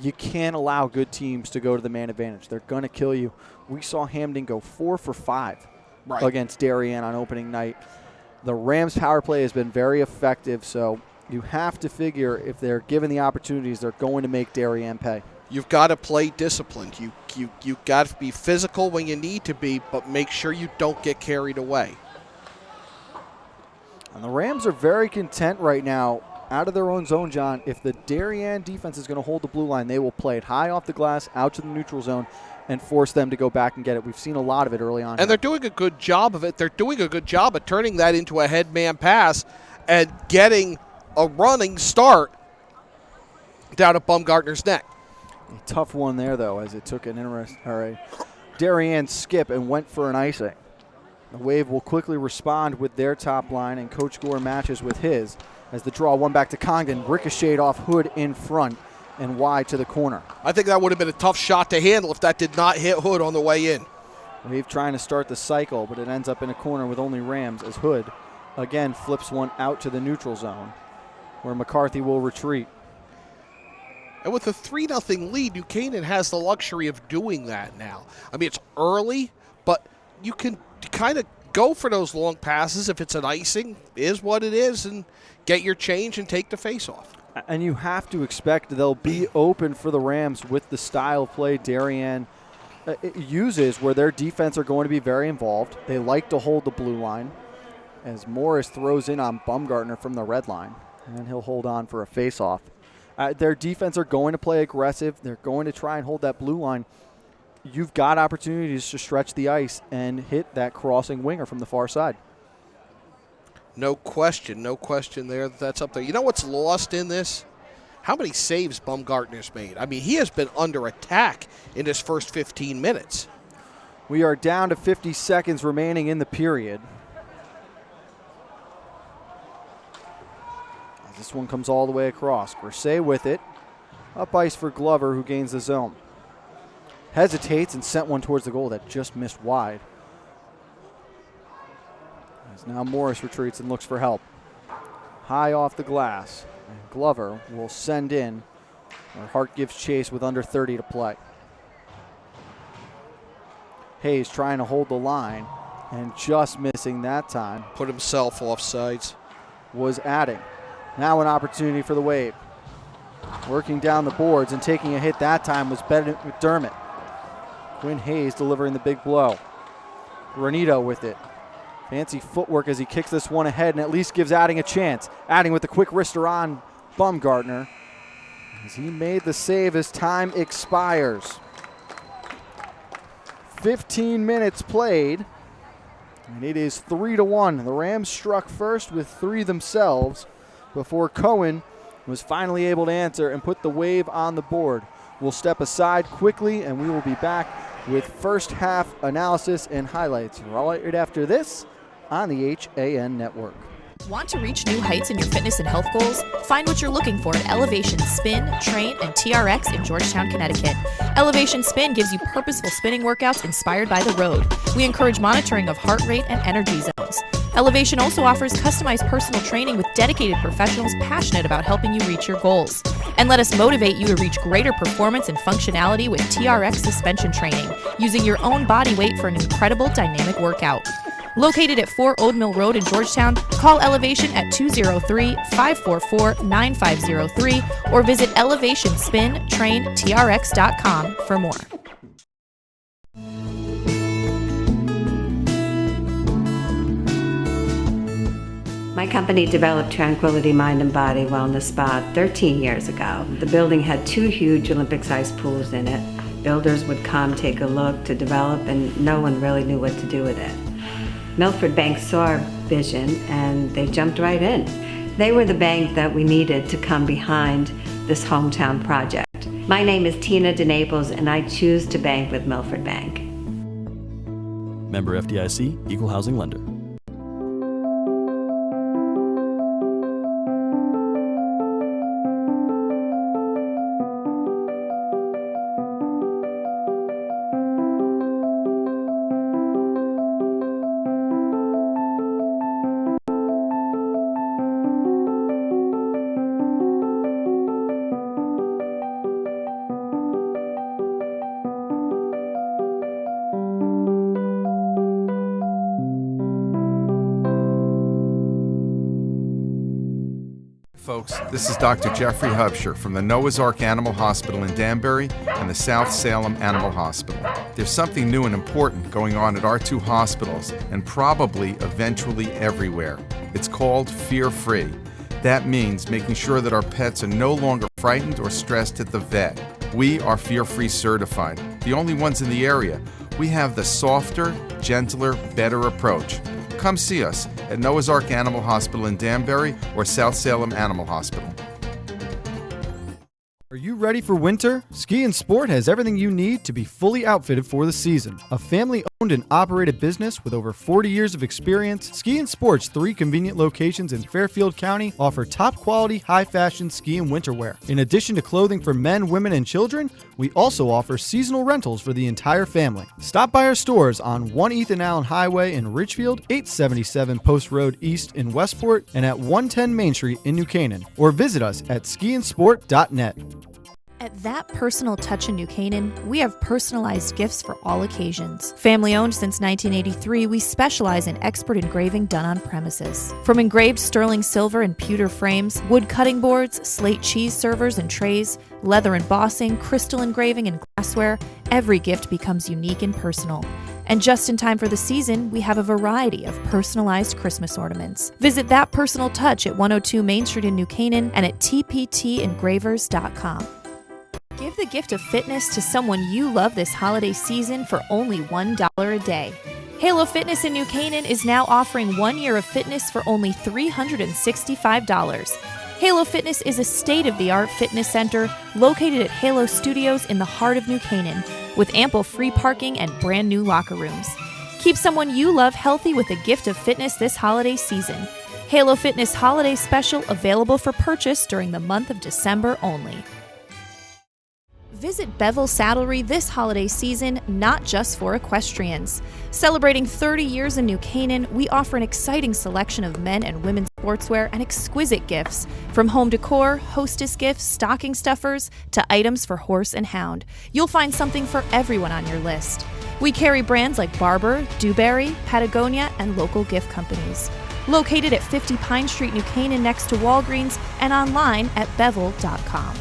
You can't allow good teams to go to the man advantage. They're going to kill you. We saw Hamden go 4 for 5 against Darien on opening night. The Rams' power play has been very effective, so you have to figure if they're given the opportunities, they're going to make Darien pay. You've got to play disciplined. You got to be physical when you need to be, but make sure you don't get carried away. And the Rams are very content right now out of their own zone, John. If the Darien defense is going to hold the blue line, they will play it high off the glass, out to the neutral zone, and force them to go back and get it. We've seen a lot of it early on. And they're doing a good job of it. They're doing a good job of turning that into a head-man pass and getting a running start down at Bumgartner's neck. A tough one there, though, as it took an Darien skip and went for an icing. The Wave will quickly respond with their top line, and Coach Gore matches with his as the draw one back to Congdon, ricocheted off Hood in front and wide to the corner. I think that would have been a tough shot to handle if that did not hit Hood on the way in. Wave trying to start the cycle, but it ends up in a corner with only Rams as Hood again flips one out to the neutral zone where McCarthy will retreat. And with a 3-0 lead, New Canaan has the luxury of doing that now. I mean, it's early, but you can kind of go for those long passes if it's an icing, is what it is, and get your change and take the face-off. And you have to expect they'll be open for the Rams with the style of play Darien uses, where their defense are going to be very involved. They like to hold the blue line as Morris throws in on Bumgarner from the red line, and he'll hold on for a face-off. Their defense are going to play aggressive. They're going to try and hold that blue line. You've got opportunities to stretch the ice and hit that crossing winger from the far side. No question there. That's up there. You know what's lost in this? How many saves Bumgarner's made? I mean, he has been under attack in his first 15 minutes. We are down to 50 seconds remaining in the period. This one comes all the way across. Grisey with it. Up ice for Glover, who gains the zone. Hesitates and sent one towards the goal that just missed wide. As now Morris retreats and looks for help. High off the glass. And Glover will send in, where Hart gives chase with under 30 to play. Hayes trying to hold the line and just missing that time. Put himself off sides. Was adding. Now an opportunity for the Wave. Working down the boards and taking a hit that time was Bennett McDermott. Quinn Hayes delivering the big blow. Granito with it. Fancy footwork as he kicks this one ahead and at least gives Adding a chance. Adding with the quick wrister on Bumgarner as he made the save as time expires. 15 minutes played, and it is 3-1. The Rams struck first with 3 themselves before Cohen was finally able to answer and put the Wave on the board. We'll step aside quickly, and we will be back with first half analysis and highlights right after this on the HAN Network. Want to reach new heights in your fitness and health goals? Find what you're looking for at Elevation Spin, Train, and TRX in Georgetown, Connecticut. Elevation Spin gives you purposeful spinning workouts inspired by the road. We encourage monitoring of heart rate and energy zones. Elevation also offers customized personal training with dedicated professionals passionate about helping you reach your goals. And let us motivate you to reach greater performance and functionality with TRX suspension training, using your own body weight for an incredible dynamic workout. Located at 4 Old Mill Road in Georgetown, call Elevation at 203-544-9503 or visit elevationspintraintrx.com for more. My company developed Tranquility Mind and Body Wellness Spa 13 years ago. The building had 2 huge Olympic-sized pools in it. Builders would come take a look to develop, and no one really knew what to do with it. Milford Bank saw our vision, and they jumped right in. They were the bank that we needed to come behind this hometown project. My name is Tina DeNaples, and I choose to bank with Milford Bank. Member FDIC, Equal Housing Lender. Folks, this is Dr. Jeffrey Hubscher from the Noah's Ark Animal Hospital in Danbury and the South Salem Animal Hospital. There's something new and important going on at our 2 hospitals and probably eventually everywhere. It's called Fear Free. That means making sure that our pets are no longer frightened or stressed at the vet. We are Fear Free certified, the only ones in the area. We have the softer, gentler, better approach. Come see us at Noah's Ark Animal Hospital in Danbury or South Salem Animal Hospital. Are you ready for winter? Ski and Sport has everything you need to be fully outfitted for the season. A family-owned and operated business with over 40 years of experience, Ski and Sport's 3 convenient locations in Fairfield County offer top-quality, high-fashion ski and winter wear. In addition to clothing for men, women, and children, we also offer seasonal rentals for the entire family. Stop by our stores on 1 Ethan Allen Highway in Ridgefield, 877 Post Road East in Westport, and at 110 Main Street in New Canaan, or visit us at skiandsport.net. At That Personal Touch in New Canaan, we have personalized gifts for all occasions. Family owned since 1983, we specialize in expert engraving done on premises. From engraved sterling silver and pewter frames, wood cutting boards, slate cheese servers and trays, leather embossing, crystal engraving, and glassware, every gift becomes unique and personal. And just in time for the season, we have a variety of personalized Christmas ornaments. Visit That Personal Touch at 102 Main Street in New Canaan and at tptengravers.com. Give the gift of fitness to someone you love this holiday season for only $1 a day. Halo Fitness in New Canaan is now offering 1 year of fitness for only $365. Halo Fitness is a state-of-the-art fitness center located at Halo Studios in the heart of New Canaan, with ample free parking and brand new locker rooms. Keep someone you love healthy with a gift of fitness this holiday season. Halo Fitness Holiday Special available for purchase during the month of December only. Visit Bevel Saddlery this holiday season, not just for equestrians. Celebrating 30 years in New Canaan, we offer an exciting selection of men and women's sportswear and exquisite gifts, from home decor, hostess gifts, stocking stuffers, to items for horse and hound. You'll find something for everyone on your list. We carry brands like Barber, Dewberry, Patagonia, and local gift companies. Located at 50 Pine Street, New Canaan, next to Walgreens, and online at bevel.com.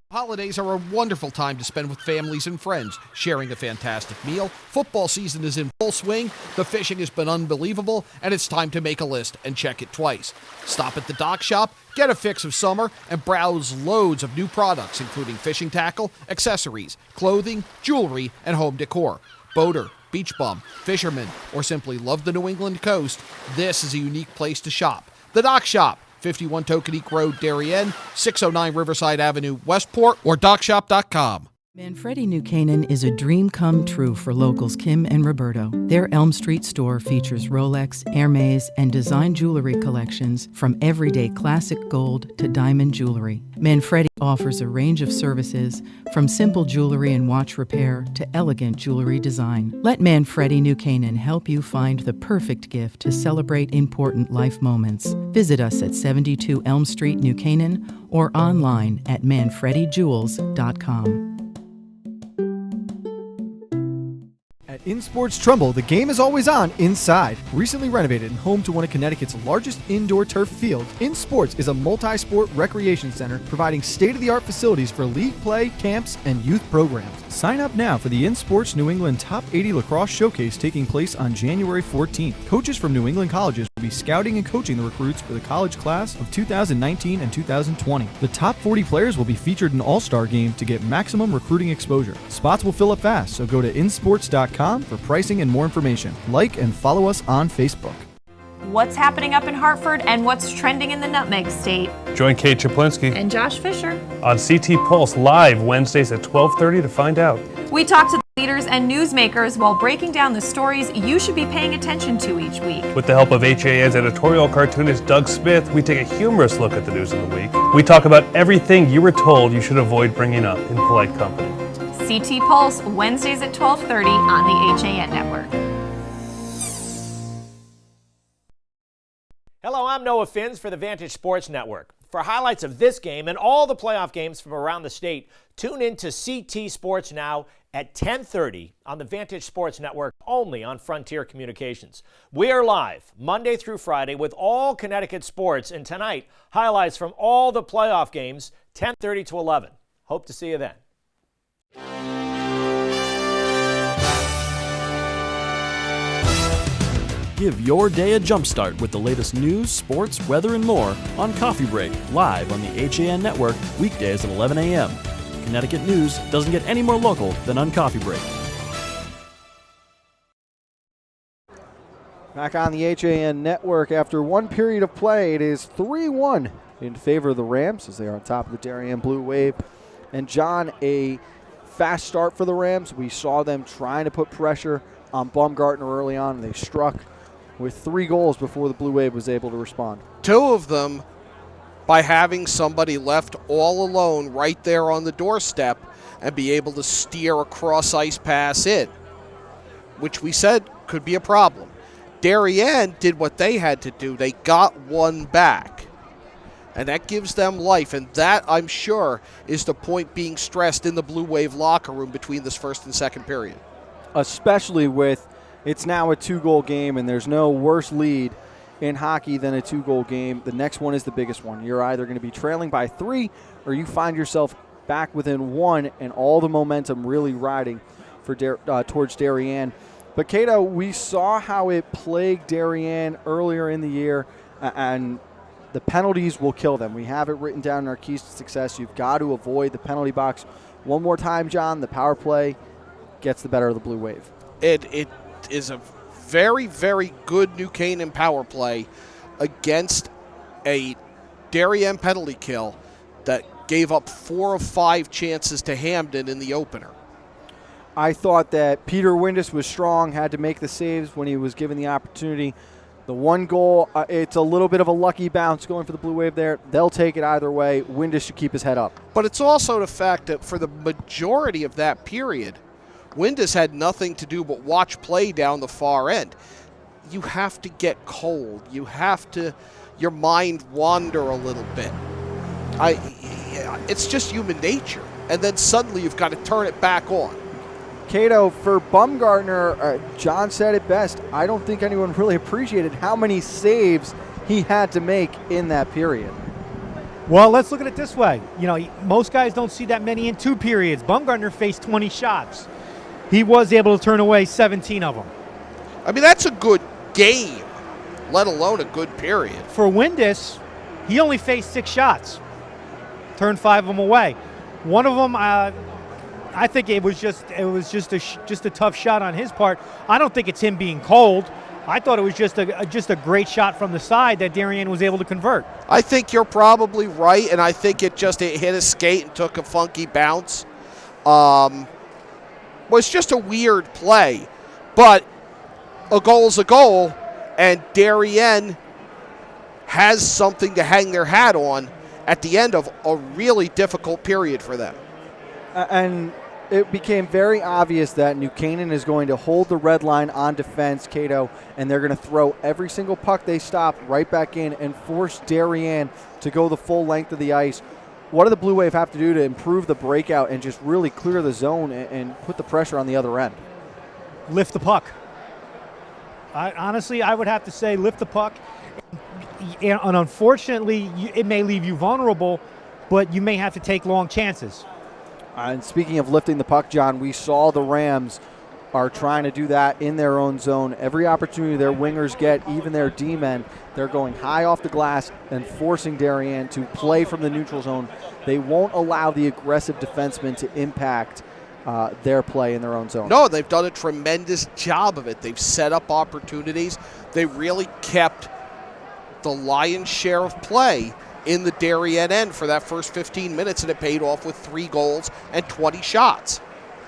Holidays are a wonderful time to spend with families and friends, sharing a fantastic meal. Football season is in full swing, the fishing has been unbelievable, and it's time to make a list and check it twice. Stop at the Dock Shop, get a fix of summer, and browse loads of new products, including fishing tackle, accessories, clothing, jewelry, and home decor. Boater, beach bum, fisherman, or simply love the New England coast, this is a unique place to shop. The Dock Shop, 51 Tokenique Road, Darien, 609 Riverside Avenue, Westport, or dockshop.com. Manfredi New Canaan is a dream come true for locals Kim and Roberto. Their Elm Street store features Rolex, Hermes, and design jewelry collections from everyday classic gold to diamond jewelry. Manfredi offers a range of services from simple jewelry and watch repair to elegant jewelry design. Let Manfredi New Canaan help you find the perfect gift to celebrate important life moments. Visit us at 72 Elm Street, New Canaan, or online at manfredijewels.com. At In Sports Trumbull, the game is always on inside. Recently renovated and home to one of Connecticut's largest indoor turf fields, In Sports is a multi-sport recreation center providing state-of-the-art facilities for league play, camps, and youth programs. Sign up now for the In Sports New England Top 80 Lacrosse Showcase taking place on January 14th. Coaches from New England colleges will be scouting and coaching the recruits for the college class of 2019 and 2020. The top 40 players will be featured in All-Star Game to get maximum recruiting exposure. Spots will fill up fast, so go to insports.com for pricing and more information. Like and follow us on Facebook. What's happening up in Hartford and what's trending in the Nutmeg State? Join Kate Chaplinsky And Josh Fisher on CT Pulse live Wednesdays at 12:30 to find out. We talk to Leaders and newsmakers while breaking down the stories you should be paying attention to each week. With the help of HAN's editorial cartoonist Doug Smith, we take a humorous look at the news of the week. We talk about everything you were told you should avoid bringing up in polite company. CT Pulse, Wednesdays at 12:30 on the HAN Network. Hello, I'm Noah Finns for the Vantage Sports Network. For highlights of this game and all the playoff games from around the state, tune in to CT Sports Now at 10:30 on the Vantage Sports Network, only on Frontier Communications. We are live Monday through Friday with all Connecticut sports, and tonight, highlights from all the playoff games, 10:30 to 11. Hope to see you then. Give your day a jumpstart with the latest news, sports, weather, and more on Coffee Break, live on the HAN Network, weekdays at 11 a.m. Connecticut news doesn't get any more local than on Coffee Break. Back on the HAN Network after one period of play, it is 3-1 in favor of the Rams as they are on top of the Darien Blue Wave. And John, a fast start for the Rams. We saw them trying to put pressure on Baumgartner early on, and they struck with 3 goals before the Blue Wave was able to respond. 2 of them by having somebody left all alone right there on the doorstep and be able to steer a cross-ice pass in, which we said could be a problem. Darien did what they had to do. They got one back, and that gives them life, and that, I'm sure, is the point being stressed in the Blue Wave locker room between this first and second period. Especially with it's now a 2-goal game, and there's no worse lead in hockey than a 2-goal game. The next one is the biggest one. You're either going to be trailing by 3 or you find yourself back within 1 and all the momentum really riding for towards Darien. But, Cato, we saw how it plagued Darien earlier in the year, and the penalties will kill them. We have it written down in our keys to success. You've got to avoid the penalty box. One more time, John, the power play gets the better of the Blue Wave. It is a very, very good New Canaan power play against a Darien penalty kill that gave up 4 of 5 chances to Hamden in the opener. I thought that Peter Windus was strong, had to make the saves when he was given the opportunity. The one goal, it's a little bit of a lucky bounce going for the Blue Wave there. They'll take it either way. Windus should keep his head up. But it's also the fact that for the majority of that period, Windus had nothing to do but watch play down the far end. You have to get cold. You have to, your mind wander a little bit. It's just human nature. And then suddenly you've got to turn it back on. Cato, for Baumgartner, John said it best. I don't think anyone really appreciated how many saves he had to make in that period. Well, let's look at it this way. You know, most guys don't see that many in 2 periods. Baumgartner faced 20 shots. He was able to turn away 17 of them. I mean, that's a good game, let alone a good period. For Windus, he only faced 6 shots, turned 5 of them away. One of them, I think it was just a tough shot on his part. I don't think it's him being cold. I thought it was just a great shot from the side that Darien was able to convert. I think you're probably right, and I think it hit a skate and took a funky bounce. Was just a weird play, but a goal's a goal, and Darien has something to hang their hat on at the end of a really difficult period for them. And it became very obvious that New Canaan is going to hold the red line on defense, Cato, and they're going to throw every single puck they stop right back in and force Darien to go the full length of the ice. What do the Blue Wave have to do to improve the breakout and just really clear the zone and put the pressure on the other end? Lift the puck. Honestly, I would have to say lift the puck. And unfortunately, it may leave you vulnerable, but you may have to take long chances. And speaking of lifting the puck, John, we saw the Rams are trying to do that in their own zone. Every opportunity their wingers get, even their D-men, they're going high off the glass and forcing Darien to play from the neutral zone. They won't allow the aggressive defensemen to impact their play in their own zone. No, they've done a tremendous job of it. They've set up opportunities. They really kept the lion's share of play in the Darien end for that first 15 minutes, and it paid off with 3 goals and 20 shots.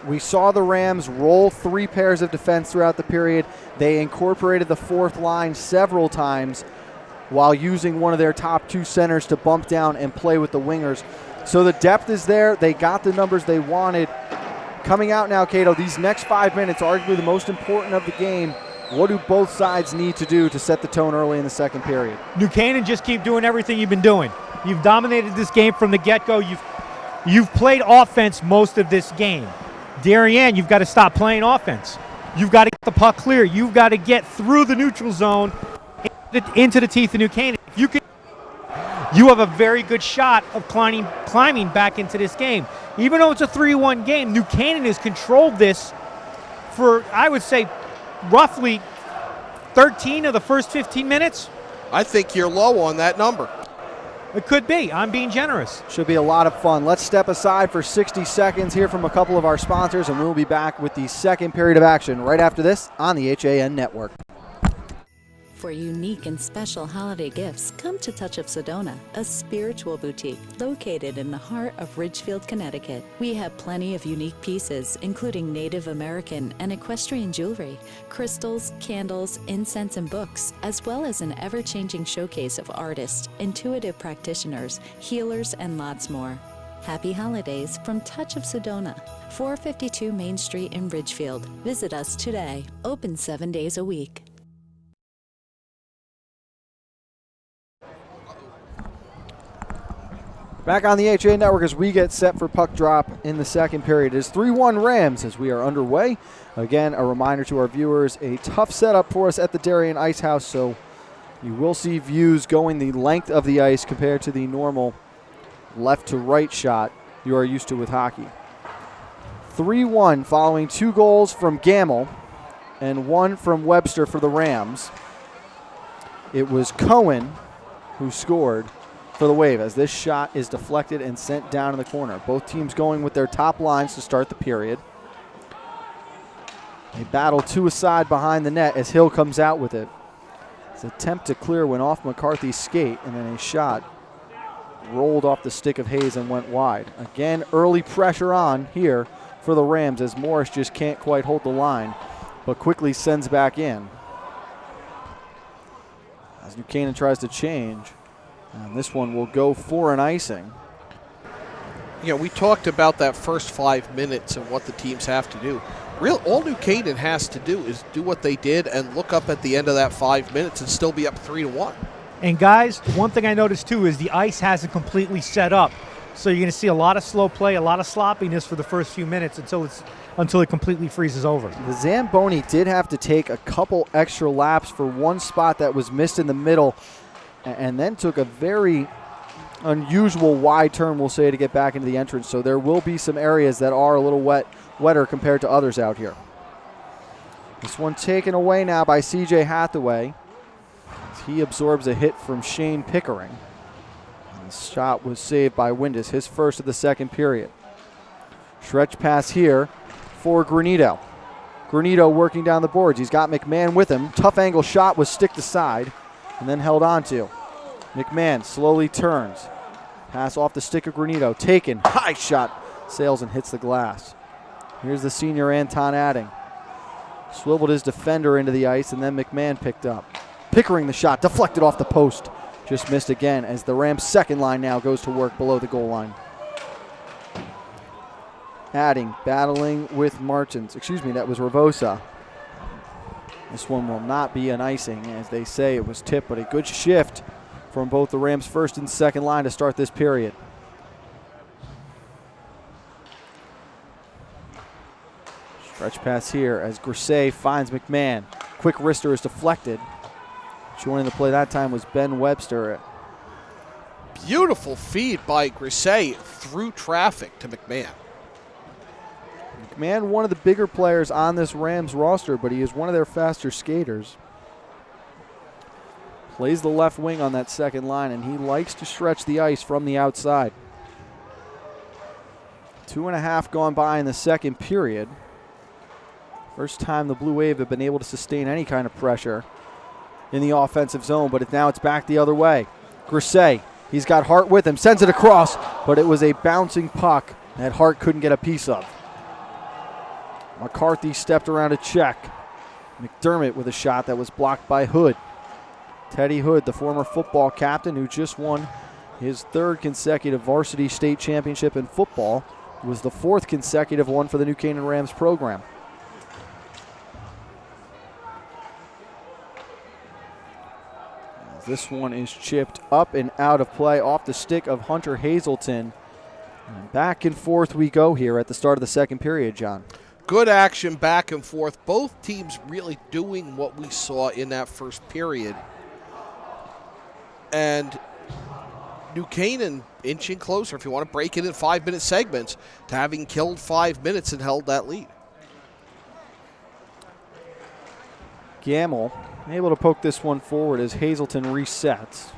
We saw the Rams roll 3 pairs of defense throughout the period. They incorporated the 4th line several times while using one of their top 2 centers to bump down and play with the wingers. So the depth is there. They got the numbers they wanted. Coming out now, Cato, these next 5 minutes, arguably the most important of the game. What do both sides need to do to set the tone early in the second period? New Canaan, just keep doing everything you've been doing. You've dominated this game from the get-go. You've played offense most of this game. Darien, you've got to stop playing offense. You've got to get the puck clear. You've got to get through the neutral zone into the teeth of New Canaan. You have a very good shot of climbing back into this game. Even though it's a 3-1 game, New Canaan has controlled this for, I would say, roughly 13 of the first 15 minutes. I think you're low on that number. It could be. I'm being generous. Should be a lot of fun. Let's step aside for 60 seconds, hear from a couple of our sponsors, and we'll be back with the second period of action right after this on the HAN Network. For unique and special holiday gifts, come to Touch of Sedona, a spiritual boutique located in the heart of Ridgefield, Connecticut. We have plenty of unique pieces, including Native American and equestrian jewelry, crystals, candles, incense, and books, as well as an ever-changing showcase of artists, intuitive practitioners, healers, and lots more. Happy holidays from Touch of Sedona, 452 Main Street in Ridgefield. Visit us today. Open 7 days a week. Back on the HA Network as we get set for puck drop in the second period. It is 3-1 Rams as we are underway. Again, a reminder to our viewers, a tough setup for us at the Darien Ice House, so you will see views going the length of the ice compared to the normal left to right shot you are used to with hockey. 3-1 following 2 goals from Gamble and 1 from Webster for the Rams. It was Cohen who scored for the Wave as this shot is deflected and sent down in the corner. Both teams going with their top lines to start the period. A battle to a side behind the net as Hill comes out with it. His attempt to clear went off McCarthy's skate, and then a shot rolled off the stick of Hayes and went wide. Again, early pressure on here for the Rams as Morris just can't quite hold the line, but quickly sends back in. As New Canaan tries to change. And this one will go for an icing. You know, we talked about that first 5 minutes and what the teams have to do. All New Canaan has to do is do what they did and look up at the end of that 5 minutes and still be up 3-1. And guys, one thing I noticed too is the ice hasn't completely set up. So you're going to see a lot of slow play, a lot of sloppiness for the first few minutes until it completely freezes over. The Zamboni did have to take a couple extra laps for one spot that was missed in the middle, and then took a very unusual wide turn, we'll say, to get back into the entrance. So there will be some areas that are a little wetter compared to others out here. This one taken away now by C.J. Hathaway. He absorbs a hit from Shane Pickering. And the shot was saved by Windus, his first of the second period. Stretch pass here for Granito. Granito working down the boards. He's got McMahon with him. Tough angle shot was stick to side and then held on to. McMahon slowly turns. Pass off the stick of Granito. Taken. High shot. Sails and hits the glass. Here's the senior Anton Adding. Swiveled his defender into the ice, and then McMahon picked up. Pickering the shot. Deflected off the post. Just missed again as the Rams' second line now goes to work below the goal line. Adding. Battling with Martins. Excuse me, that was Ravosa. This one will not be an icing. As they say, it was tipped, but a good shift from both the Rams' first and second line to start this period. Stretch pass here as Grisey finds McMahon. Quick wrister is deflected. Joining the play that time was Ben Webster. Beautiful feed by Grisey through traffic to McMahon. McMahon, one of the bigger players on this Rams roster, but he is one of their faster skaters. Plays the left wing on that second line, and he likes to stretch the ice from the outside. 2.5 gone by in the second period. First time the Blue Wave have been able to sustain any kind of pressure in the offensive zone, but now it's back the other way. Grisey, he's got Hart with him, sends it across, but it was a bouncing puck that Hart couldn't get a piece of. McCarthy stepped around to check. McDermott with a shot that was blocked by Hood. Teddy Hood, the former football captain who just won his 3rd consecutive varsity state championship in football, was the 4th consecutive one for the New Canaan Rams program. This one is chipped up and out of play off the stick of Hunter Hazelton. And back and forth we go here at the start of the second period, John. Good action back and forth. Both teams really doing what we saw in that first period. And New Canaan inching closer, if you want to break it in 5-minute segments, to having killed 5 minutes and held that lead. Gamble able to poke this one forward as Hazelton resets.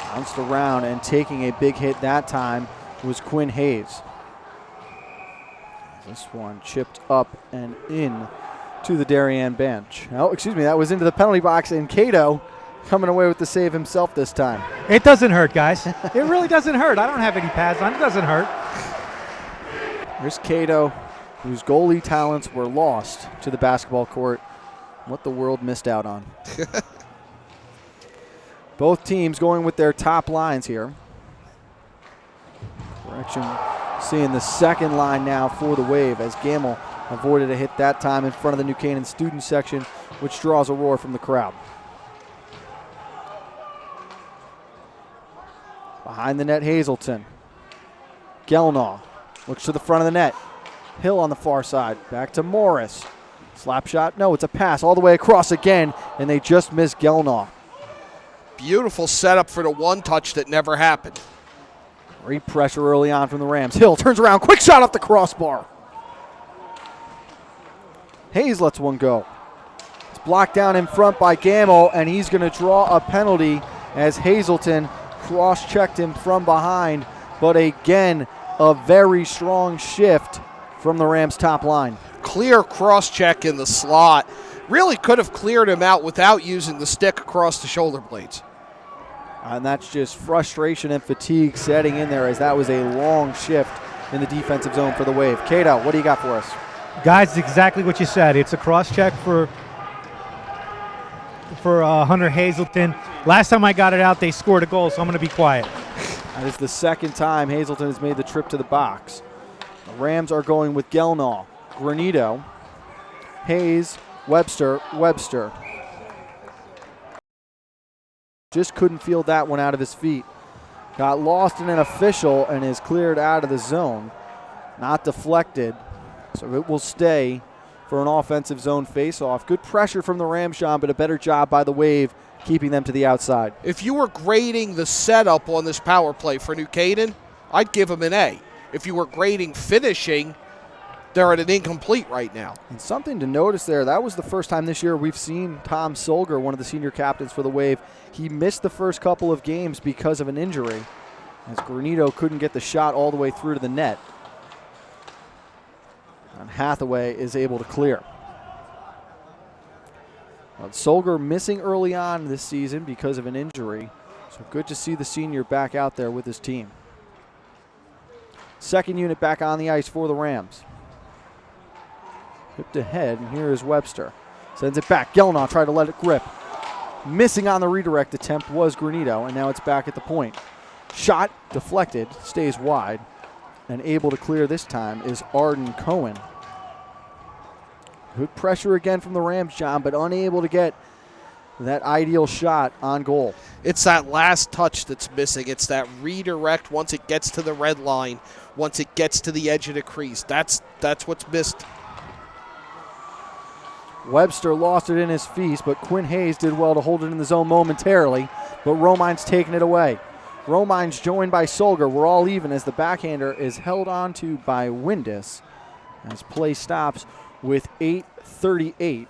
Bounced around and taking a big hit that time was Quinn Hayes. This one chipped up and in to the Darien bench. Oh, excuse me, that was into the penalty box, and Cato coming away with the save himself this time. It doesn't hurt, guys. It really doesn't hurt. I don't have any pads on. It doesn't hurt. There's Cato, whose goalie talents were lost to the basketball court. What the world missed out on. Both teams going with their top lines here. Correction, seeing the second line now for the Wave as Gamble avoided a hit that time in front of the New Canaan student section, which draws a roar from the crowd. Behind the net, Hazelton. Gelnaw looks to the front of the net. Hill on the far side. Back to Morris. Slap shot. No, it's a pass all the way across again, and they just missed Gelnaw. Beautiful setup for the one touch that never happened. Great pressure early on from the Rams. Hill turns around. Quick shot off the crossbar. Hayes lets one go. It's blocked down in front by Gamble, and he's going to draw a penalty as Hazelton cross-checked him from behind. But again, a very strong shift from the Rams' top line. Clear cross-check in the slot. Really could have cleared him out without using the stick across the shoulder blades. And that's just frustration and fatigue setting in there as that was a long shift in the defensive zone for the Wave. Cato, what do you got for us? Guys, exactly what you said. It's a cross-check for Hunter Hazelton. Last time I got it out, they scored a goal, so I'm going to be quiet. That is the second time Hazelton has made the trip to the box. The Rams are going with Gelnaw, Granito, Hayes, Webster. Just couldn't feel that one out of his feet. Got lost in an official and is cleared out of the zone. Not deflected, so it will stay for an offensive zone faceoff. Good pressure from the Rams, John, but a better job by the Wave keeping them to the outside. If you were grading the setup on this power play for New Canaan, I'd give them an A. If you were grading finishing, they're at an incomplete right now. And something to notice there, that was the first time this year we've seen Tom Solger, one of the senior captains for the Wave. He missed the first couple of games because of an injury, as Granito couldn't get the shot all the way through to the net. And Hathaway is able to clear. But Solger missing early on this season because of an injury, so good to see the senior back out there with his team. Second unit back on the ice for the Rams. Hipped ahead, and here is Webster. Sends it back. Gelnaw tried to let it grip. Missing on the redirect attempt was Granito, and now it's back at the point. Shot deflected, stays wide, and able to clear this time is Arden Cohen. Good pressure again from the Rams, John, but unable to get that ideal shot on goal. It's that last touch that's missing. It's that redirect once it gets to the red line, once it gets to the edge of the crease. That's what's missed. Webster lost it in his feast, but Quinn Hayes did well to hold it in the zone momentarily, but Romine's taking it away. Romine's joined by Solger. We're all even as the backhander is held onto by Windus as play stops with 8:38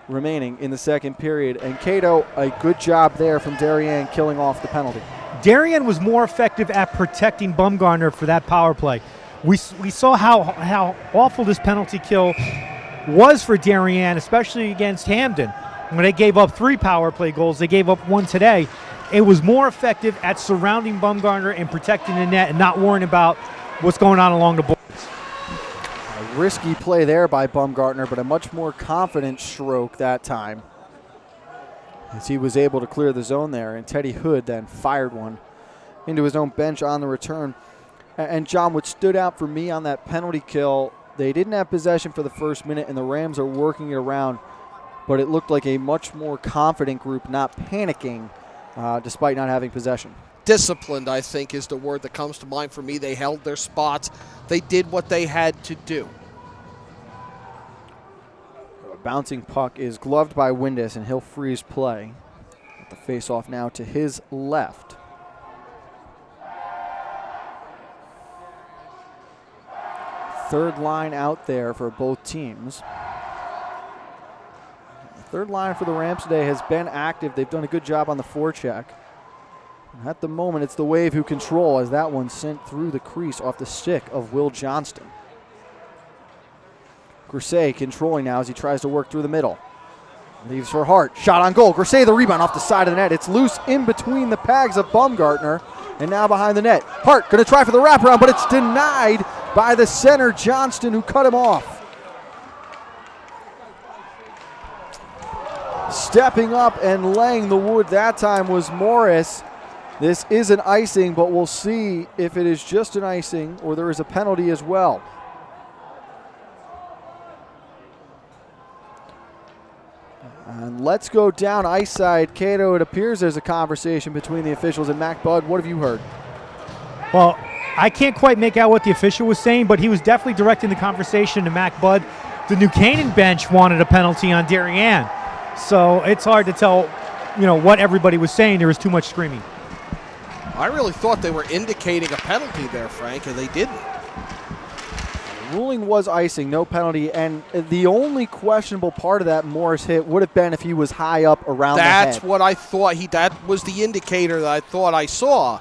remaining in the second period. And Cato, a good job there from Darien killing off the penalty. Darien was more effective at protecting Bumgarner for that power play. We saw how awful this penalty kill was for Darien, especially against Hamden. When they gave up 3 power play goals, they gave up 1 today. It was more effective at surrounding Bumgarner and protecting the net and not worrying about what's going on along the boards. Risky play there by Bumgarner, but a much more confident stroke that time, as he was able to clear the zone there, and Teddy Hood then fired one into his own bench on the return. And John, what stood out for me on that penalty kill, they didn't have possession for the first minute, and the Rams are working it around, but it looked like a much more confident group, not panicking despite not having possession. Disciplined, I think, is the word that comes to mind for me. They held their spots. They did what they had to do. A bouncing puck is gloved by Windus, and he'll freeze play. The face-off now to his left. Third line out there for both teams. The third line for the Rams today has been active. They've done a good job on the forecheck. At the moment, it's the Wave who control, as that one sent through the crease off the stick of Will Johnston. Grisey controlling now as he tries to work through the middle. Leaves for Hart. Shot on goal. Grisey the rebound off the side of the net. It's loose in between the pegs of Bumgarner, and now behind the net. Hart going to try for the wraparound, but it's denied by the center, Johnston, who cut him off. Stepping up and laying the wood that time was Morris. This is an icing, but we'll see if it is just an icing or there is a penalty as well. And let's go down ice side. Cato, it appears there's a conversation between the officials and Mac Budd. What have you heard? Well, I can't quite make out what the official was saying, but he was definitely directing the conversation to Mac Budd. The New Canaan bench wanted a penalty on Darien. So it's hard to tell, what everybody was saying. There was too much screaming. I really thought they were indicating a penalty there, Frank, and they didn't. The ruling was icing, no penalty, and the only questionable part of that Morris hit would have been if he was high up around the head. That's what I thought. That was the indicator that I thought I saw,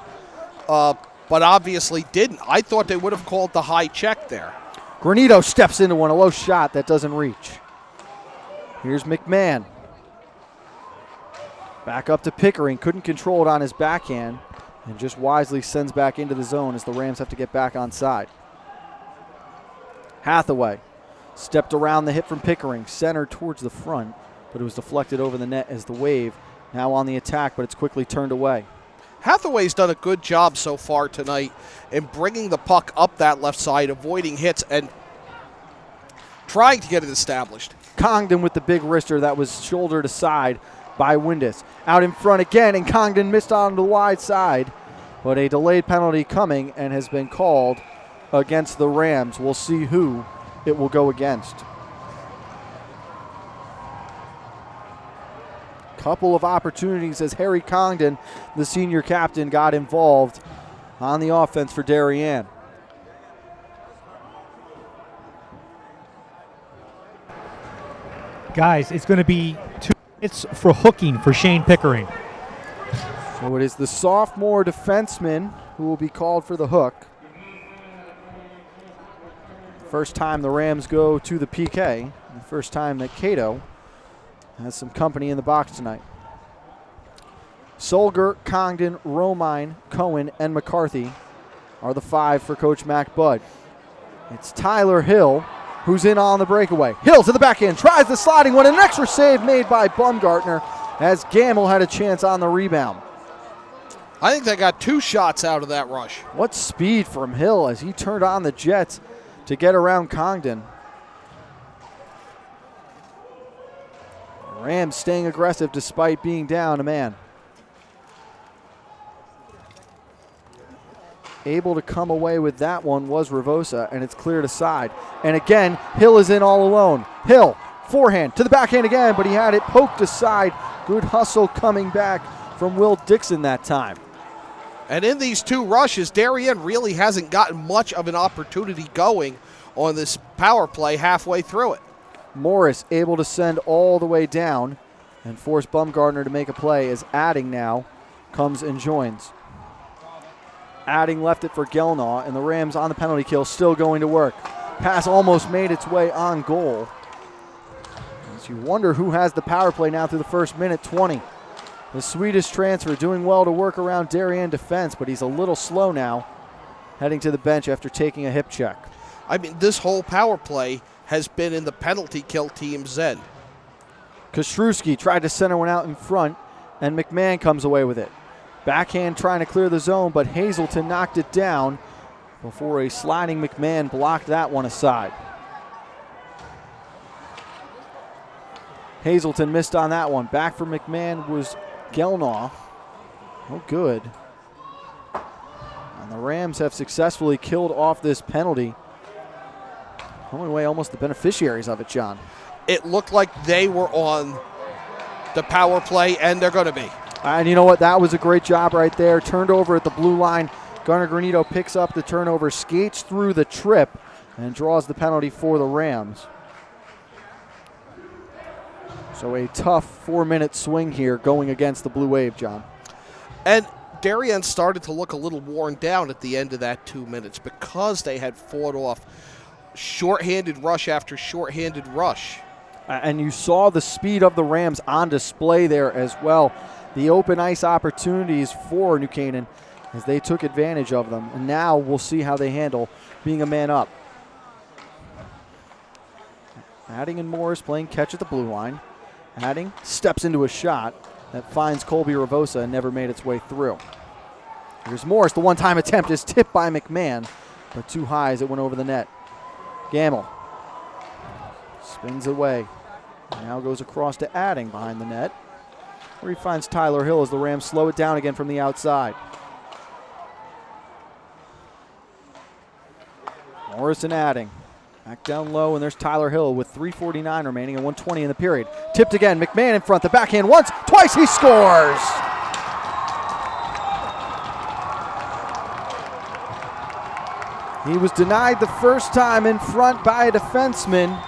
but obviously didn't. I thought they would have called the high check there. Granito steps into one, a low shot that doesn't reach. Here's McMahon. Back up to Pickering, couldn't control it on his backhand, and just wisely sends back into the zone as the Rams have to get back on side. Hathaway stepped around the hit from Pickering, centered towards the front, but it was deflected over the net as the Wave now on the attack, but it's quickly turned away. Hathaway's done a good job so far tonight in bringing the puck up that left side, avoiding hits, and trying to get it established. Congdon with the big wrister that was shouldered aside by Windus. Out in front again, and Congdon missed on the wide side, but a delayed penalty coming and has been called against the Rams. We'll see who it will go against. Couple of opportunities as Harry Congdon, the senior captain, got involved on the offense for Darien. Guys, it's going to be 2 minutes for hooking for Shane Pickering. So it is the sophomore defenseman who will be called for the hook. First time the Rams go to the PK. The first time that Cato has some company in the box tonight. Solger, Congdon, Romine, Cohen, and McCarthy are the 5 for Coach Mac Budd. It's Tyler Hill who's in on the breakaway. Hill to the backhand, tries the sliding one, an extra save made by Bumgarner as Gamble had a chance on the rebound. I think they got 2 shots out of that rush. What speed from Hill as he turned on the jets to get around Congdon. Rams staying aggressive despite being down a man. Able to come away with that one was Ravosa, and it's cleared aside. And again, Hill is in all alone. Hill, forehand to the backhand again, but he had it poked aside. Good hustle coming back from Will Dixon that time. And in these 2 rushes, Darien really hasn't gotten much of an opportunity going on this power play halfway through it. Morris able to send all the way down and force Bumgarner to make a play as Adding now comes and joins. Adding left it for Gelnaw, and the Rams on the penalty kill still going to work. Pass almost made its way on goal. As you wonder who has the power play now through the first minute 20. The Swedish transfer doing well to work around Darien defense, but he's a little slow now, heading to the bench after taking a hip check. I mean, this whole power play has been in the penalty kill team's end. Kostrewski tried to center one out in front, and McMahon comes away with it. Backhand trying to clear the zone, but Hazelton knocked it down before a sliding McMahon blocked that one aside. Hazelton missed on that one. Back for McMahon was Gelnaw. Oh, good. And the Rams have successfully killed off this penalty. Going away almost the beneficiaries of it, John. It looked like they were on the power play, and they're going to be. And you know what? That was a great job right there. Turned over at the blue line. Garner Granito picks up the turnover, skates through the trip, and draws the penalty for the Rams. So a tough 4-minute swing here going against the Blue Wave, John. And Darien started to look a little worn down at the end of that 2 minutes because they had fought off shorthanded rush after shorthanded rush. And you saw the speed of the Rams on display there as well. The open ice opportunities for New Canaan as they took advantage of them. And now we'll see how they handle being a man up. Adding and Morris playing catch at the blue line. Adding steps into a shot that finds Colby Ravosa and never made its way through. Here's Morris. The one-time attempt is tipped by McMahon, but too high as it went over the net. Gamble spins away. Now goes across to Adding behind the net, where he finds Tyler Hill as the Rams slow it down again from the outside. Morris and Adding. Back down low, and there's Tyler Hill with 3:49 remaining and 1:20 in the period. Tipped again, McMahon in front, the backhand once, twice, he scores! He was denied the first time in front by a defenseman,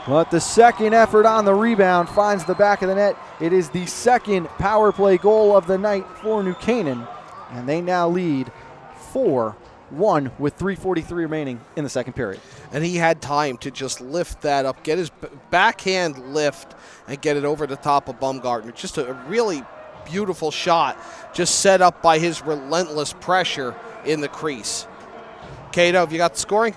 but the second effort on the rebound finds the back of the net. It is the second power play goal of the night for New Canaan, and they now lead 4-1 with 3:43 remaining in the second period. And he had time to just lift that up, get his backhand lift, and get it over the top of Bumgarner. Just a really beautiful shot, just set up by his relentless pressure in the crease. Cato, have you got the scoring?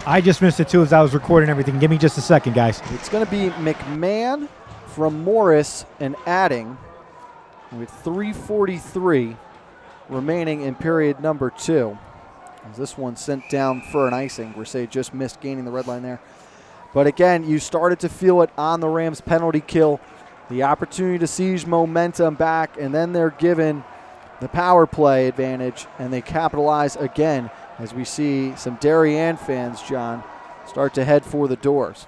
I just missed it too as I was recording everything. Give me just a second, guys. It's going to be McMahon from Morris and Adding with 3:43 remaining in period number 2. As this one sent down for an icing. Grisey just missed gaining the red line there. But again, you started to feel it on the Rams penalty kill. The opportunity to siege momentum back, and then they're given the power play advantage, and they capitalize again as we see some Darien fans, John, start to head for the doors.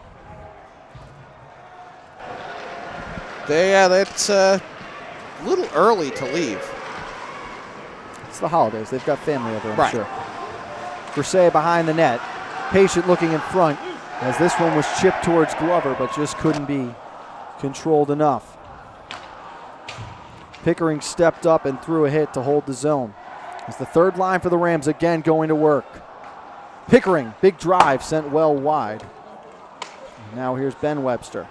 Yeah, that's a little early to leave. It's the holidays. They've got family over, I'm right. sure. Grisey behind the net, patient looking in front as this one was chipped towards Glover, but just couldn't be controlled enough. Pickering stepped up and threw a hit to hold the zone. As the third line for the Rams again going to work. Pickering, big drive, sent well wide. And now here's Ben Webster.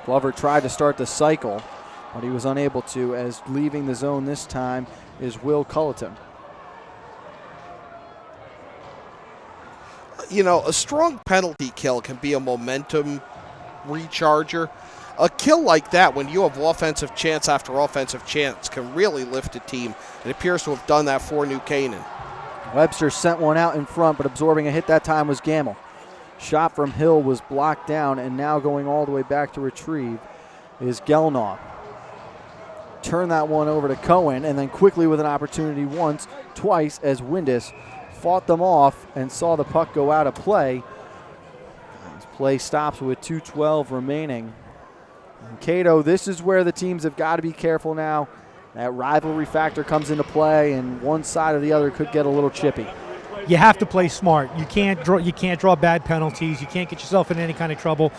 Glover tried to start the cycle, but he was unable to, as leaving the zone this time is Will Culleton. You know, a strong penalty kill can be a momentum recharger. A kill like that, when you have offensive chance after offensive chance, can really lift a team. It appears to have done that for New Canaan. Webster sent one out in front, but absorbing a hit that time was Gamble. Shot from Hill was blocked down, and now going all the way back to retrieve is Gelnaw. Turn that one over to Cohen, and then quickly with an opportunity once, twice, as Windus fought them off and saw the puck go out of play. This play stops with 2:12 remaining. And Cato, this is where the teams have got to be careful now. That rivalry factor comes into play, and one side or the other could get a little chippy. You have to play smart. You can't draw bad penalties. You can't get yourself in any kind of trouble.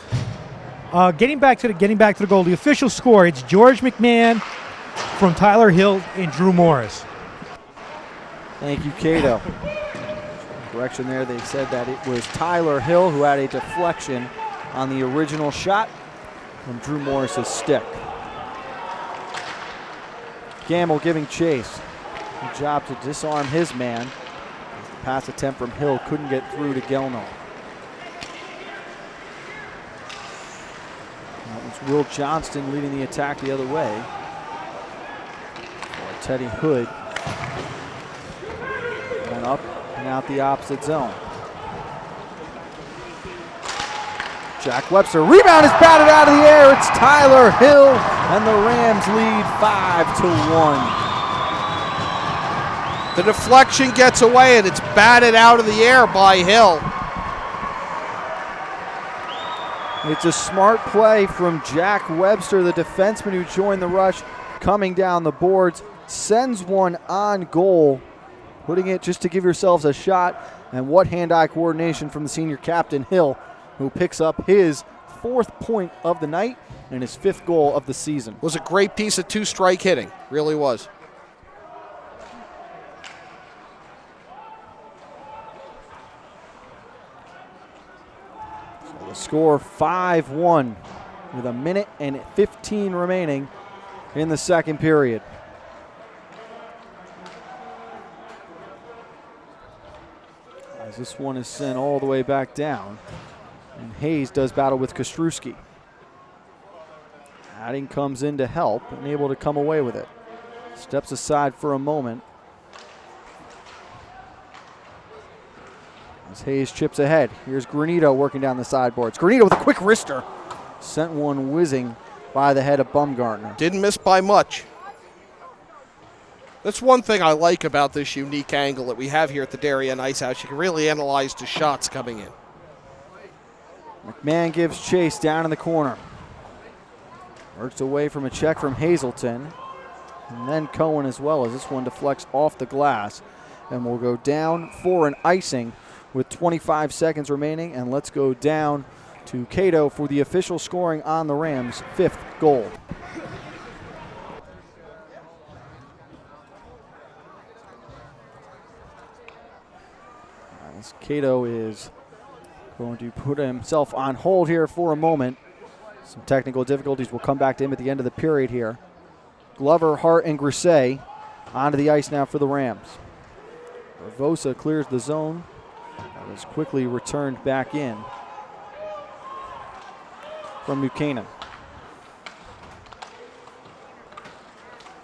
Getting back to the goal, the official score, it's George McMahon from Tyler Hill and Drew Morris. Thank you, Cato. Correction there, they said that it was Tyler Hill who had a deflection on the original shot from Drew Morris's stick. Gamble giving chase. Good job to disarm his man. The pass attempt from Hill couldn't get through to Gelno. That was Will Johnston leading the attack the other way. For Teddy Hood. And up and out the opposite zone. Jack Webster, rebound is batted out of the air. It's Tyler Hill, and the Rams lead 5-1. The deflection gets away, and it's batted out of the air by Hill. It's a smart play from Jack Webster, the defenseman who joined the rush, coming down the boards, sends one on goal, putting it just to give yourselves a shot. And what hand-eye coordination from the senior captain, Hill, who picks up his 4th point of the night and his 5th goal of the season. Was a great piece of two-strike hitting, really was. So the score 5-1 with a minute and 15 remaining in the second period. As this one is sent all the way back down. And Hayes does battle with Kostrowski. Adding comes in to help and able to come away with it. Steps aside for a moment. As Hayes chips ahead. Here's Granito working down the sideboards. Granito with a quick wrister. Sent one whizzing by the head of Bumgarner. Didn't miss by much. That's one thing I like about this unique angle that we have here at the Darien Ice House. You can really analyze the shots coming in. McMahon gives chase down in the corner. Works away from a check from Hazelton. And then Cohen as well, as this one deflects off the glass. And will go down for an icing with 25 seconds remaining. And let's go down to Cato for the official scoring on the Rams' 5th goal. As Cato is going to put himself on hold here for a moment. Some technical difficulties will come back to him at the end of the period here. Glover, Hart, and Grisey onto the ice now for the Rams. Barbosa clears the zone. That is quickly returned back in from Buchanan.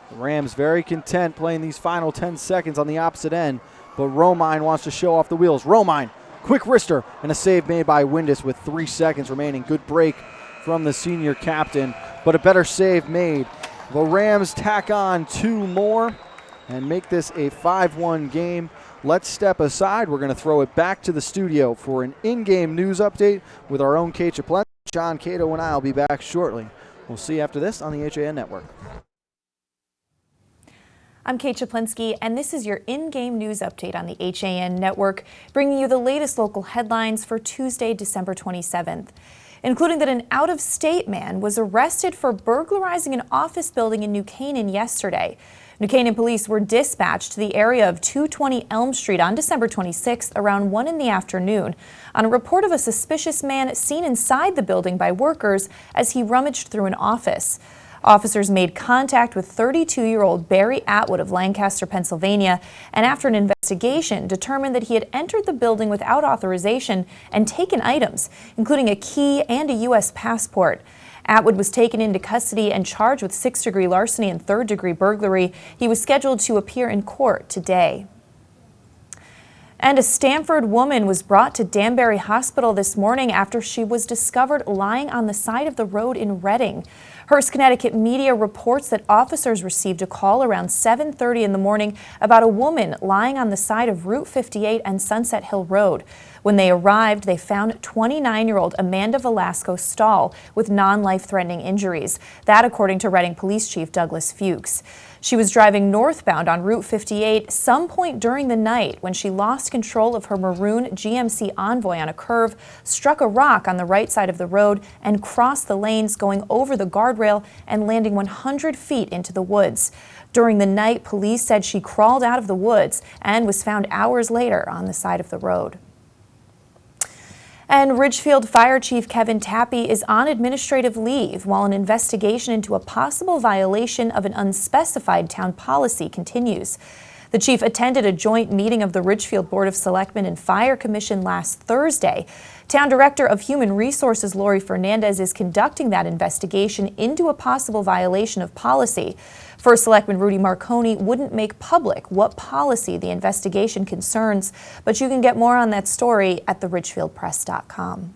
The Rams very content playing these final 10 seconds on the opposite end, but Romine wants to show off the wheels. Romine, quick wrister, and a save made by Windus with 3 seconds remaining. Good break from the senior captain, but a better save made. The Rams tack on 2 more and make this a 5-1 game. Let's step aside. We're going to throw it back to the studio for an in-game news update with our own Kate Chaplin. John Cato and I will be back shortly. We'll see you after this on the HAN Network. I'm Kate Chaplinsky, and this is your in-game news update on the HAN Network, bringing you the latest local headlines for Tuesday, December 27th, including that an out-of-state man was arrested for burglarizing an office building in New Canaan yesterday. New Canaan police were dispatched to the area of 220 Elm Street on December 26th around 1 in the afternoon on a report of a suspicious man seen inside the building by workers as he rummaged through an office. Officers made contact with 32-year-old Barry Atwood of Lancaster, Pennsylvania, and after an investigation determined that he had entered the building without authorization and taken items, including a key and a U.S. passport. Atwood was taken into custody and charged with 6th-degree larceny and 3rd-degree burglary. He was scheduled to appear in court today. And a Stamford woman was brought to Danbury Hospital this morning after she was discovered lying on the side of the road in Reading. Hearst, Connecticut media reports that officers received a call around 7:30 in the morning about a woman lying on the side of Route 58 and Sunset Hill Road. When they arrived, they found 29-year-old Amanda Velasco Stahl with non-life-threatening injuries. That, according to Reading Police Chief Douglas Fuchs. She was driving northbound on Route 58 some point during the night when she lost control of her maroon GMC Envoy on a curve, struck a rock on the right side of the road, and crossed the lanes, going over the guardrail and landing 100 feet into the woods. During the night, police said she crawled out of the woods and was found hours later on the side of the road. And Ridgefield Fire Chief Kevin Tappy is on administrative leave while an investigation into a possible violation of an unspecified town policy continues. The chief attended a joint meeting of the Ridgefield Board of Selectmen and Fire Commission last Thursday. Town Director of Human Resources Lori Fernandez is conducting that investigation into a possible violation of policy. First Selectman Rudy Marconi wouldn't make public what policy the investigation concerns, but you can get more on that story at theridgefieldpress.com.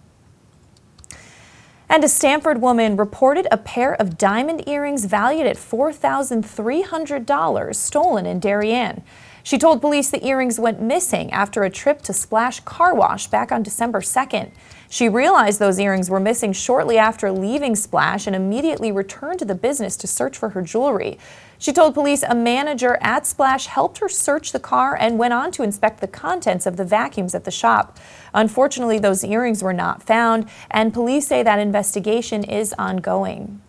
And a Stamford woman reported a pair of diamond earrings valued at $4,300 stolen in Darien. She told police the earrings went missing after a trip to Splash Car Wash back on December 2nd. She realized those earrings were missing shortly after leaving Splash and immediately returned to the business to search for her jewelry. She told police a manager at Splash helped her search the car and went on to inspect the contents of the vacuums at the shop. Unfortunately, those earrings were not found, and police say that investigation is ongoing.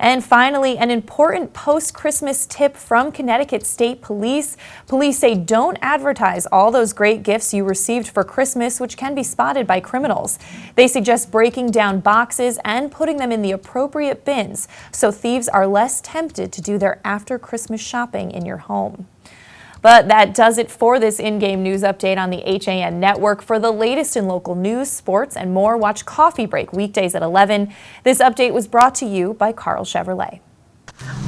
And finally, an important post-Christmas tip from Connecticut State Police. Police say don't advertise all those great gifts you received for Christmas, which can be spotted by criminals. They suggest breaking down boxes and putting them in the appropriate bins so thieves are less tempted to do their after-Christmas shopping in your home. But that does it for this in-game news update on the HAN network. For the latest in local news, sports, and more, watch Coffee Break weekdays at 11. This update was brought to you by Carl Chevrolet.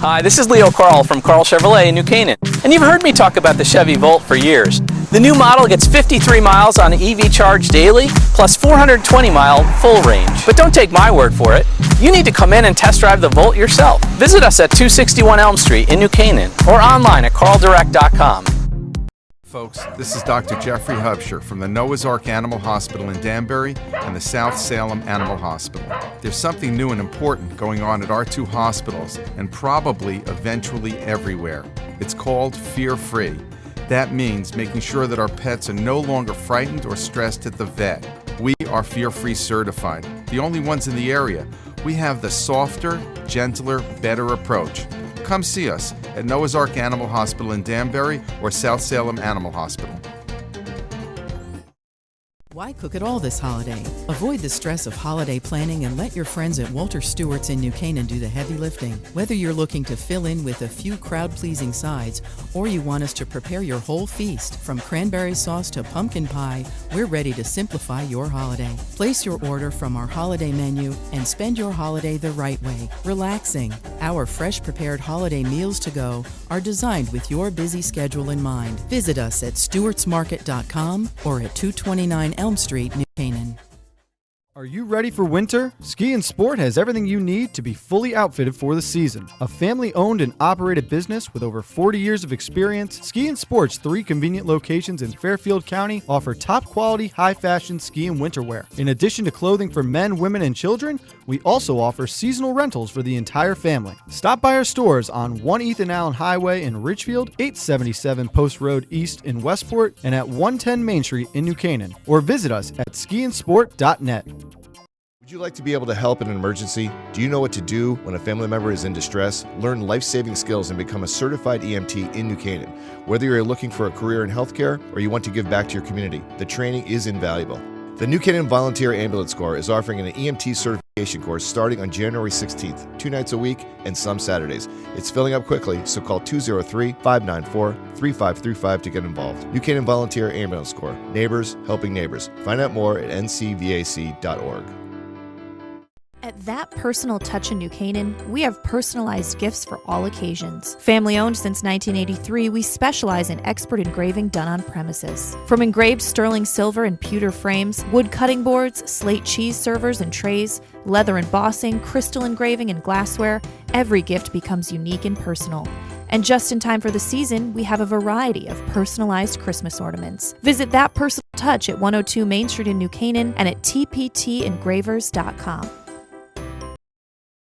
Hi, this is Leo Carl from Carl Chevrolet in New Canaan. And you've heard me talk about the Chevy Volt for years. The new model gets 53 miles on EV charge daily, plus 420-mile full range. But don't take my word for it. You need to come in and test drive the Volt yourself. Visit us at 261 Elm Street in New Canaan or online at carldirect.com. Folks, this is Dr. Jeffrey Hubsher from the Noah's Ark Animal Hospital in Danbury and the South Salem Animal Hospital. There's something new and important going on at our two hospitals and probably eventually everywhere. It's called Fear Free. That means making sure that our pets are no longer frightened or stressed at the vet. We are Fear Free certified, the only ones in the area. We have the softer, gentler, better approach. Come see us at Noah's Ark Animal Hospital in Danbury or South Salem Animal Hospital. Why cook it all this holiday? Avoid the stress of holiday planning and let your friends at Walter Stewart's in New Canaan do the heavy lifting. Whether you're looking to fill in with a few crowd-pleasing sides or you want us to prepare your whole feast, from cranberry sauce to pumpkin pie, we're ready to simplify your holiday. Place your order from our holiday menu and spend your holiday the right way, relaxing. Our fresh prepared holiday meals to go are designed with your busy schedule in mind. Visit us at stewartsmarket.com or at 229 Elm Street, New Canaan. Are you ready for winter? Ski and Sport has everything you need to be fully outfitted for the season. A family-owned and operated business with over 40 years of experience, Ski and Sport's 3 convenient locations in Fairfield County offer top-quality, high-fashion ski and winter wear. In addition to clothing for men, women, and children, we also offer seasonal rentals for the entire family. Stop by our stores on 1 Ethan Allen Highway in Ridgefield, 877 Post Road East in Westport, and at 110 Main Street in New Canaan, or visit us at skiandsport.net. Would you like to be able to help in an emergency? Do you know what to do when a family member is in distress? Learn life-saving skills and become a certified EMT in New Canaan. Whether you're looking for a career in healthcare or you want to give back to your community, the training is invaluable. The New Canaan Volunteer Ambulance Corps is offering an EMT certification course starting on January 16th, 2 nights a week and some Saturdays. It's filling up quickly, so call 203-594-3535 to get involved. New Canaan Volunteer Ambulance Corps. Neighbors helping neighbors. Find out more at ncvac.org. At That Personal Touch in New Canaan, we have personalized gifts for all occasions. Family owned since 1983, we specialize in expert engraving done on premises. From engraved sterling silver and pewter frames, wood cutting boards, slate cheese servers and trays, leather embossing, crystal engraving, and glassware, every gift becomes unique and personal. And just in time for the season, we have a variety of personalized Christmas ornaments. Visit That Personal Touch at 102 Main Street in New Canaan and at tptengravers.com.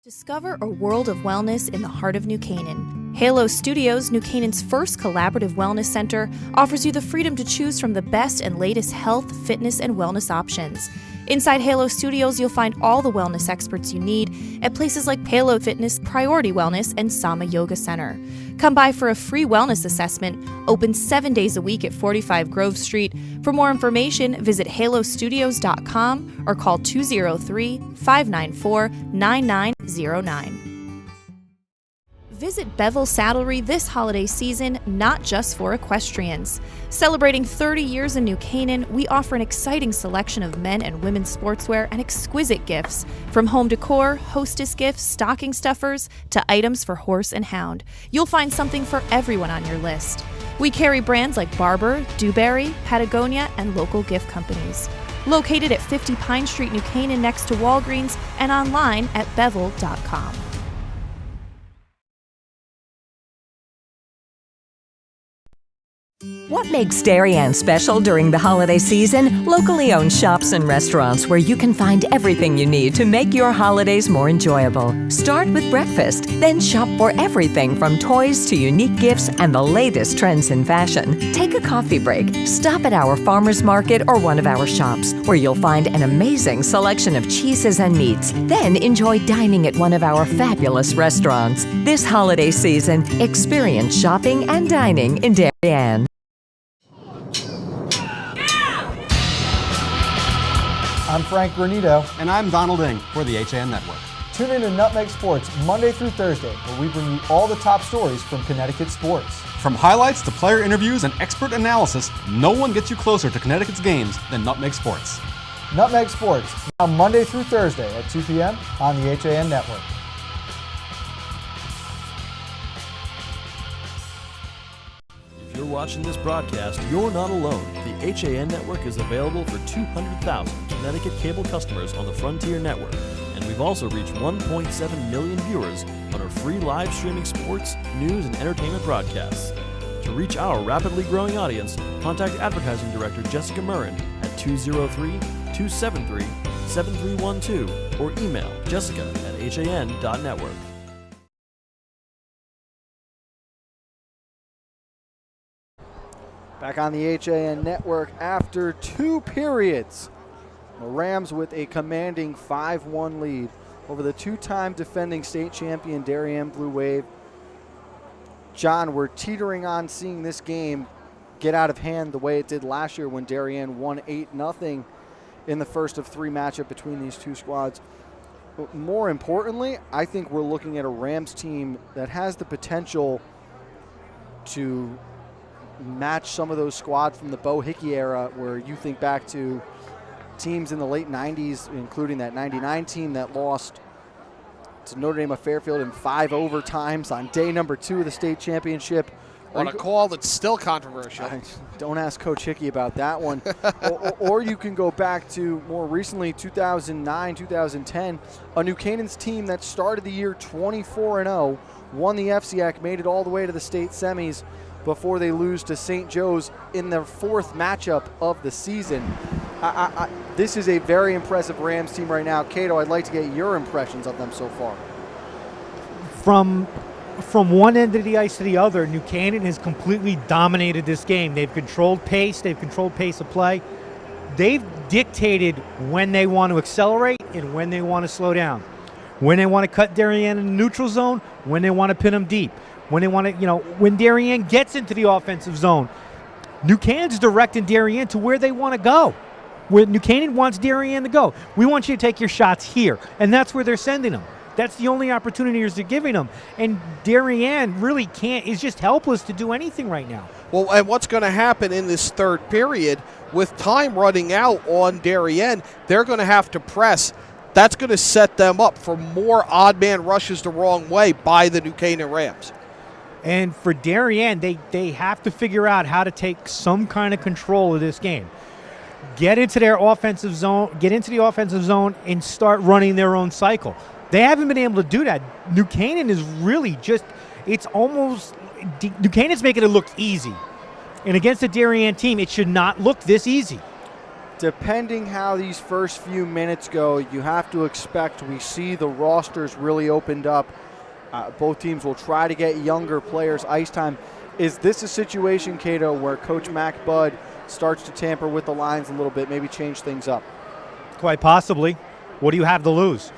Discover a world of wellness in the heart of New Canaan. Halo Studios, New Canaan's first collaborative wellness center, offers you the freedom to choose from the best and latest health, fitness, and wellness options. Inside Halo Studios, you'll find all the wellness experts you need at places like Palo Fitness, Priority Wellness, and Sama Yoga Center. Come by for a free wellness assessment, open 7 days a week at 45 Grove Street. For more information, visit halostudios.com or call 203-594-9909. Visit Bevel Saddlery this holiday season, not just for equestrians. Celebrating 30 years in New Canaan, we offer an exciting selection of men and women's sportswear and exquisite gifts, from home decor, hostess gifts, stocking stuffers, to items for horse and hound. You'll find something for everyone on your list. We carry brands like Barber, Dewberry, Patagonia, and local gift companies. Located at 50 Pine Street, New Canaan, next to Walgreens, and online at bevel.com. What makes Darien special during the holiday season? Locally owned shops and restaurants where you can find everything you need to make your holidays more enjoyable. Start with breakfast, then shop for everything from toys to unique gifts and the latest trends in fashion. Take a coffee break. Stop at our farmers market or one of our shops, where you'll find an amazing selection of cheeses and meats. Then enjoy dining at one of our fabulous restaurants. This holiday season, experience shopping and dining in Darien. I'm Frank Granito. And I'm Donald Ing for the HAN Network. Tune in to Nutmeg Sports Monday through Thursday, where we bring you all the top stories from Connecticut sports. From highlights to player interviews and expert analysis, no one gets you closer to Connecticut's games than Nutmeg Sports. Nutmeg Sports, now Monday through Thursday at 2 p.m. on the HAN Network. If you're watching this broadcast, you're not alone. The HAN Network is available for 200,000 Connecticut cable customers on the Frontier Network, and we've also reached 1.7 million viewers on our free live streaming sports, news, and entertainment broadcasts. To reach our rapidly growing audience, contact Advertising Director Jessica Murrin at 203-273-7312 or email jessica@han.network. Back on the HAN Network after 2 periods. The Rams with a commanding 5-1 lead over the 2-time defending state champion Darien Blue Wave. John, we're teetering on seeing this game get out of hand the way it did last year when Darien won 8-0 in the first of 3 matchup between these two squads. But more importantly, I think we're looking at a Rams team that has the potential to match some of those squads from the Bo Hickey era, where you think back to teams in the late 90s, including that 99 team that lost to Notre Dame of Fairfield in 5 overtimes on day number 2 of the state championship. On a call that's still controversial. Don't ask Coach Hickey about that one. or you can go back to more recently, 2009, 2010, a New Canaan's team that started the year 24-0, won the FCIAC, made it all the way to the state semis before they lose to St. Joe's in their 4th matchup of the season. This is a very impressive Rams team right now. Cato, I'd like to get your impressions of them so far. From one end of the ice to the other, New Canaan has completely dominated this game. They've controlled pace. They've controlled pace of play. They've dictated when they want to accelerate and when they want to slow down. When they want to cut Darien in the neutral zone, when they want to pin them deep. When they want to, when Darien gets into the offensive zone, New Canaan's directing Darien to where they want to go. Where New Canaan wants Darien to go. We want you to take your shots here. And that's where they're sending them. That's the only opportunities they're giving them. And Darien really is just helpless to do anything right now. Well, and what's going to happen in this 3rd period, with time running out on Darien, they're going to have to press. That's going to set them up for more odd man rushes the wrong way by the New Canaan Rams. And for Darien, they have to figure out how to take some kind of control of this game. Get into the offensive zone and start running their own cycle. They haven't been able to do that. New Canaan is really New Canaan's making it look easy. And against the Darien team, it should not look this easy. Depending how these first few minutes go, you have to expect we see the rosters really opened up. Both teams will try to get younger players ice time. Is this a situation, Cato, where Coach Mac Budd starts to tamper with the lines a little bit, maybe change things up? Quite possibly. What do you have to lose?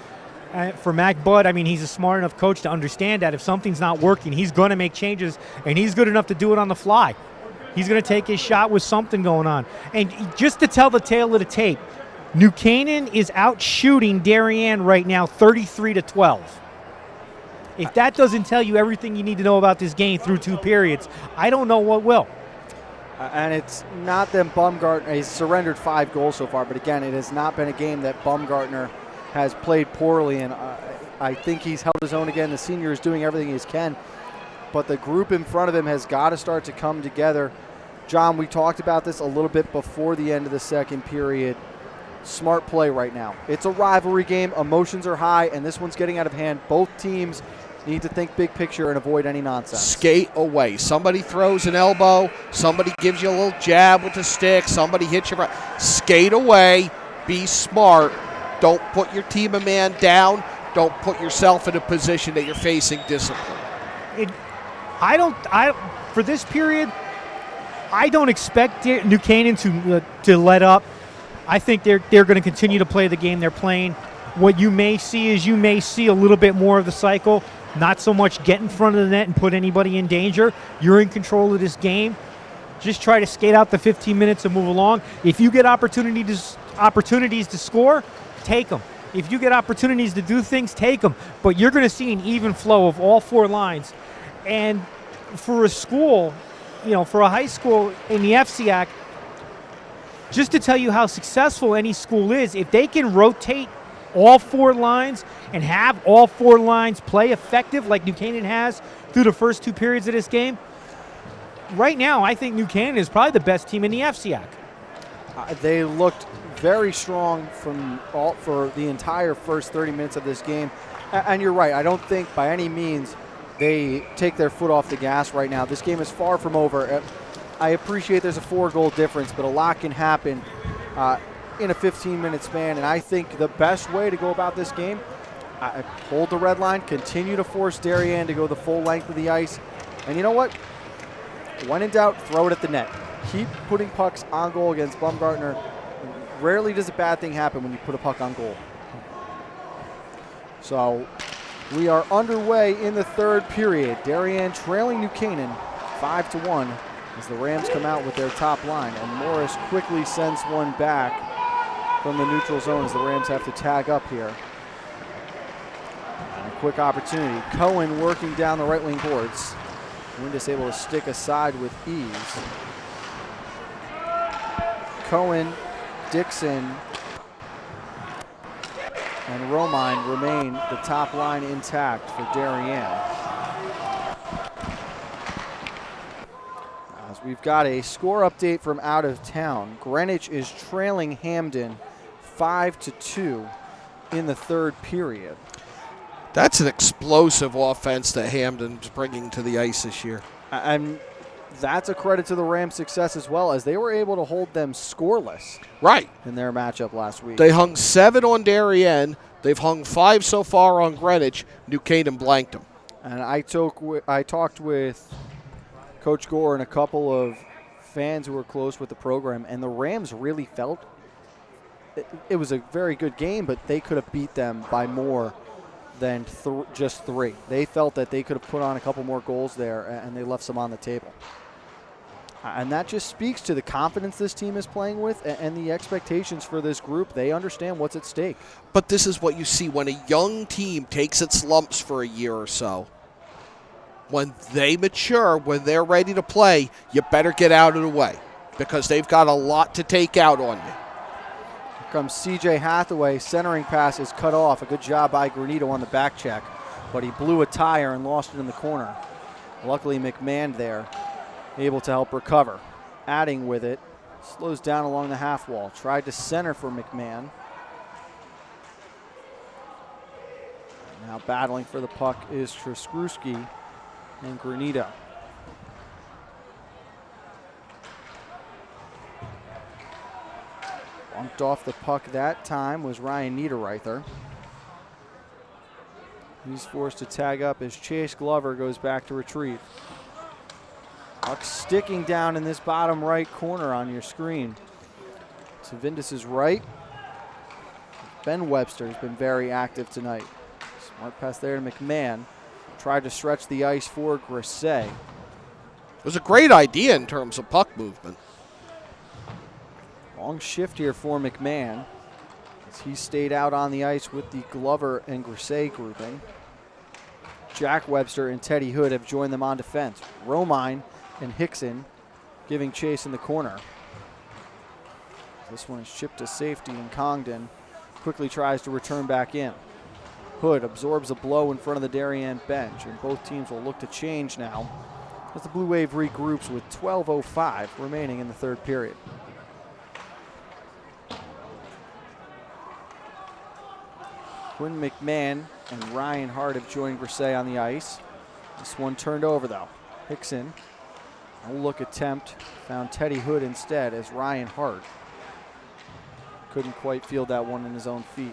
For Mac Budd, I mean, he's a smart enough coach to understand that if something's not working, he's going to make changes, and he's good enough to do it on the fly. He's going to take his shot with something going on. And just to tell the tale of the tape, New Canaan is out shooting Darien right now 33-12. If that doesn't tell you everything you need to know about this game through 2 periods, I don't know what will. And it's not that Baumgartner has surrendered 5 goals so far, but again, it has not been a game that Baumgartner has played poorly, and I think he's held his own again. The senior is doing everything he can, but the group in front of him has got to start to come together. John, we talked about this a little bit before the end of the second period. Smart play right now. It's a rivalry game. Emotions are high, and this one's getting out of hand. Both teams need to think big picture and avoid any nonsense. Skate away. Somebody throws an elbow. Somebody gives you a little jab with the stick. Somebody hits you right. Skate away. Be smart. Don't put your team a man down. Don't put yourself in a position that you're facing discipline. For this period, I don't expect New Canaan to let up. I think they're going to continue to play the game they're playing. What you may see is a little bit more of the cycle. Not so much get in front of the net and put anybody in danger. You're in control of this game. Just try to skate out the 15 minutes and move along. If you get opportunities to score, take them. If you get opportunities to do things, take them. But you're going to see an even flow of all 4 lines. And for a school, for a high school in the FCAC, just to tell you how successful any school is, if they can rotate all 4 lines and have all 4 lines play effective like New Canaan has through the first 2 periods of this game, right now I think New Canaan is probably the best team in the FCAC. They looked very strong for the entire first 30 minutes of this game. And you're right, I don't think by any means they take their foot off the gas right now. This game is far from over. I appreciate there's a 4-goal difference, but a lot can happen in a 15-minute span. And I think the best way to go about this game, hold the red line, continue to force Darien to go the full length of the ice. And you know what? When in doubt, throw it at the net. Keep putting pucks on goal against Baumgartner. Rarely does a bad thing happen when you put a puck on goal. So we are underway in the third period. Darien trailing New Canaan 5-1 as the Rams come out with their top line. And Morris quickly sends one back from the neutral zone as the Rams have to tag up here. And a quick opportunity. Cohen working down the right wing boards. Windus able to stick aside with ease. Cohen, Dixon, and Romine remain the top line intact for Darien. As we've got a score update from out of town. Greenwich is trailing Hamden 5-2 in the third period. That's an explosive offense that Hamden's bringing to the ice this year. And that's a credit to the Rams' success as well, as they were able to hold them scoreless. Right. In their matchup last week. They hung 7 on Darien. They've hung 5 so far on Greenwich. New Canaan blanked them. And I talked with Coach Gore and a couple of fans who were close with the program, and the Rams really felt it was a very good game, but they could have beat them by more than just 3. They felt that they could have put on a couple more goals there, and they left some on the table. And that just speaks to the confidence this team is playing with and the expectations for this group. They understand what's at stake. But this is what you see when a young team takes its lumps for a year or so. When they mature, when they're ready to play, you better get out of the way because they've got a lot to take out on you. Here comes C.J. Hathaway. Centering pass is cut off. A good job by Granito on the back check, but he blew a tire and lost it in the corner. Luckily, McMahon there, able to help recover. Adding with it, slows down along the half wall. Tried to center for McMahon. Now battling for the puck is Trzaskowski and Granito. Bumped off the puck that time was Ryan Niederreiter. He's forced to tag up as Chase Glover goes back to retrieve. Puck sticking down in this bottom right corner on your screen. To Vindis' right. Ben Webster's been very active tonight. Smart pass there to McMahon. Tried to stretch the ice for Grisey. It was a great idea in terms of puck movement. Long shift here for McMahon as he stayed out on the ice with the Glover and Grisey grouping. Jack Webster and Teddy Hood have joined them on defense. Romine and Hickson giving chase in the corner. This one is chipped to safety, and Congdon quickly tries to return back in. Hood absorbs a blow in front of the Darien bench, and both teams will look to change now as the Blue Wave regroups with 12:05 remaining in the third period. Quinn McMahon and Ryan Hart have joined Grisey on the ice. This one turned over though. Hickson, no look attempt, found Teddy Hood instead as Ryan Hart couldn't quite field that one in his own feet.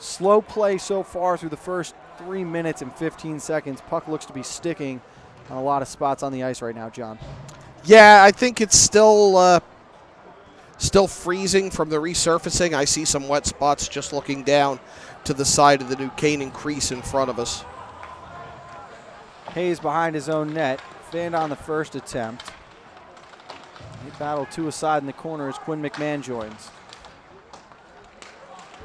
Slow play so far through the first 3 minutes and 15 seconds. Puck looks to be sticking on a lot of spots on the ice right now, John. Yeah, I think it's still freezing from the resurfacing. I see some wet spots just looking down to the side of the New Canaan crease in front of us. Hayes behind his own net. Fanned on the first attempt. He battled two aside in the corner as Quinn McMahon joins.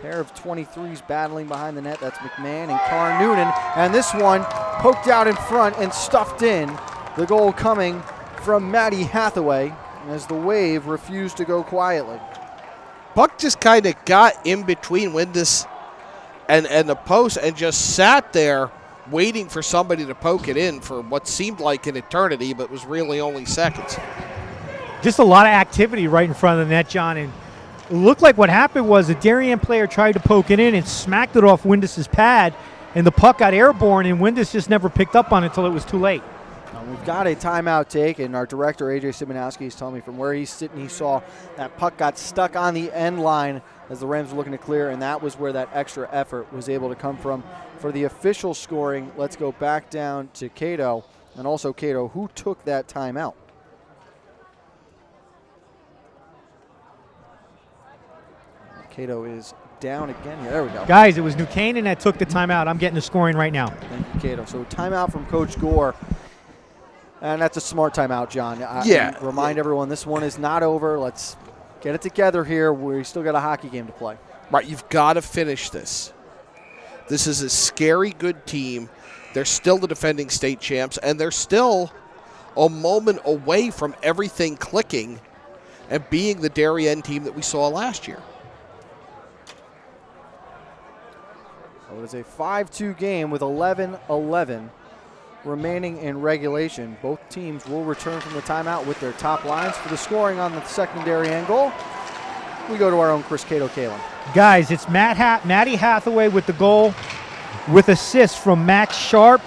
Pair of 23s battling behind the net. That's McMahon and Carr Noonan. And this one poked out in front and stuffed in. The goal coming from Matty Hathaway as the Wave refused to go quietly. Puck just kind of got in between Windus and the post and just sat there waiting for somebody to poke it in for what seemed like an eternity, but was really only seconds. Just a lot of activity right in front of the net, John. And it looked like what happened was a Darien player tried to poke it in and smacked it off Windus's pad, and the puck got airborne, and Windus just never picked up on it until it was too late. We've got a timeout taken. Our director, AJ Simonowski, is telling me from where he's sitting, he saw that puck got stuck on the end line as the Rams were looking to clear, and that was where that extra effort was able to come from. For the official scoring, let's go back down to Cato, and also Cato, who took that timeout? Cato is down again here. There we go. Guys, it was New Canaan that took the timeout. I'm getting the scoring right now. Thank you, Cato. So timeout from Coach Gore. And that's a smart timeout, John. Yeah. Remind everyone, this one is not over. Let's get it together here. We still got a hockey game to play. Right, you've got to finish this. This is a scary good team. They're still the defending state champs, and they're still a moment away from everything clicking and being the Darien team that we saw last year. So it is a 5-2 game with 11-11 remaining in regulation. Both teams will return from the timeout with their top lines. For the scoring on the secondary angle, we go to our own Chris Cato Kalen. Guys, it's Matty Hathaway with the goal, with assists from Max Sharp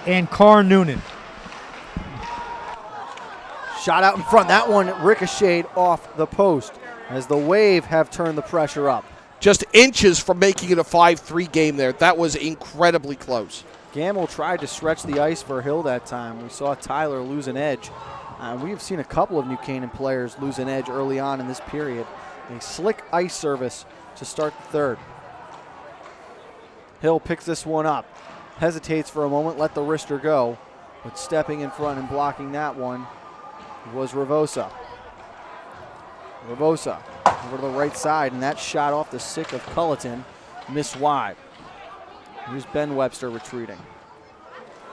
and Carr Noonan. Shot out in front. That one ricocheted off the post as the Wave have turned the pressure up. Just inches from making it a 5-3 game there. That was incredibly close. Gamble tried to stretch the ice for Hill that time. We saw Tyler lose an edge. We have seen a couple of New Canaan players lose an edge early on in this period. A slick ice service to start the third. Hill picks this one up. Hesitates for a moment, let the wrister go. But stepping in front and blocking that one was Ravosa. Ravosa over to the right side, and that shot off the stick of Culleton missed wide. Here's Ben Webster retreating.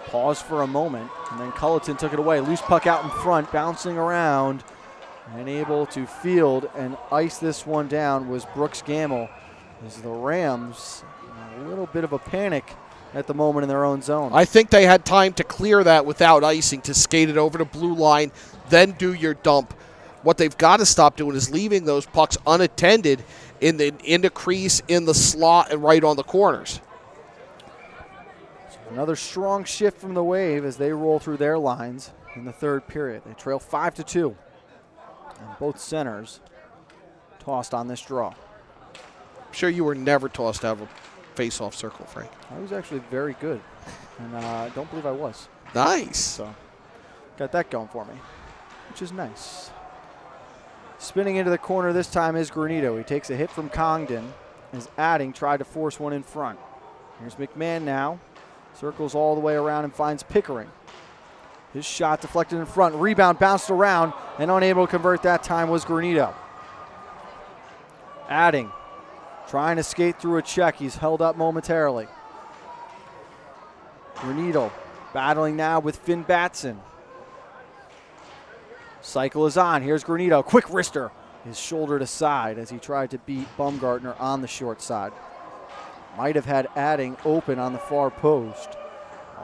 Pause for a moment, and then Culleton took it away. Loose puck out in front, bouncing around, and able to field and ice this one down was Brooks Gamble. As the Rams, a little bit of a panic at the moment in their own zone. I think they had time to clear that without icing, to skate it over the blue line, then do your dump. What they've got to stop doing is leaving those pucks unattended in the crease, in the slot, and right on the corners. Another strong shift from the Wave as they roll through their lines in the third period. They trail 5-2. And both centers tossed on this draw. I'm sure you were never tossed out of a face-off circle, Frank. I was actually very good, and I don't believe I was. Nice. So got that going for me, which is nice. Spinning into the corner this time is Granito. He takes a hit from Congdon as Adding tried to force one in front. Here's McMahon now. Circles all the way around and finds Pickering. His shot deflected in front. Rebound bounced around and unable to convert that time was Granito. Adding trying to skate through a check. He's held up momentarily. Granito battling now with Finn Batson. Cycle is on. Here's Granito. Quick wrister. His shoulder to side as he tried to beat Bumgarner on the short side. Might have had Adding open on the far post.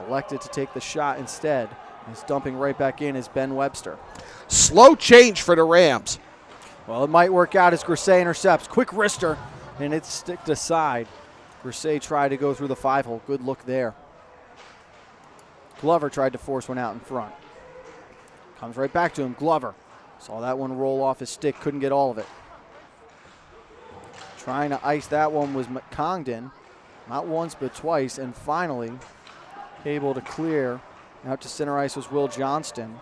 Elected to take the shot instead. He's dumping right back in is Ben Webster. Slow change for the Rams. Well, it might work out as Grisey intercepts. Quick wrister, and it's sticked aside. Grisey tried to go through the 5-hole. Good look there. Glover tried to force one out in front. Comes right back to him. Glover saw that one roll off his stick. Couldn't get all of it. Trying to ice that one was Congdon. Not once, but twice. And finally, able to clear out to center ice was Will Johnston.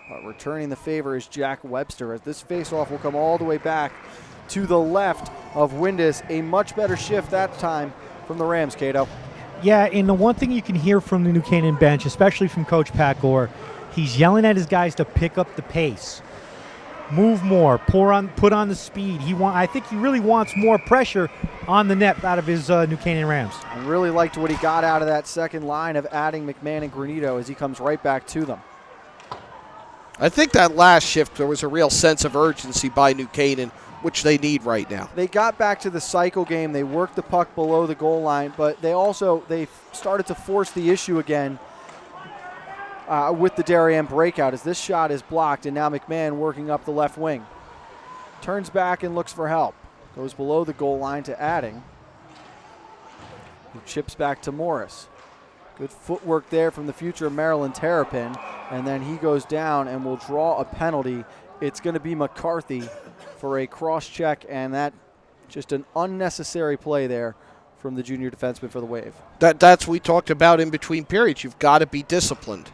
But returning the favor is Jack Webster as this faceoff will come all the way back to the left of Windus. A much better shift that time from the Rams, Cato. Yeah, and the one thing you can hear from the New Canaan bench, especially from Coach Pat Gore, he's yelling at his guys to pick up the pace. Move more, put on the speed. I think he really wants more pressure on the net out of his New Canaan Rams. I really liked what he got out of that second line of Adding McMahon and Granito as he comes right back to them. I think that last shift, there was a real sense of urgency by New Canaan, which they need right now. They got back to the cycle game. They worked the puck below the goal line, but they started to force the issue again with the Darien breakout as this shot is blocked, and now McMahon working up the left wing. Turns back and looks for help. Goes below the goal line to Adding, who chips back to Morris. Good footwork there from the future Maryland Terrapin, and then he goes down and will draw a penalty. It's going to be McCarthy for a cross check, and that just an unnecessary play there from the junior defenseman for the Wave. That's what we talked about in between periods. You've got to be disciplined.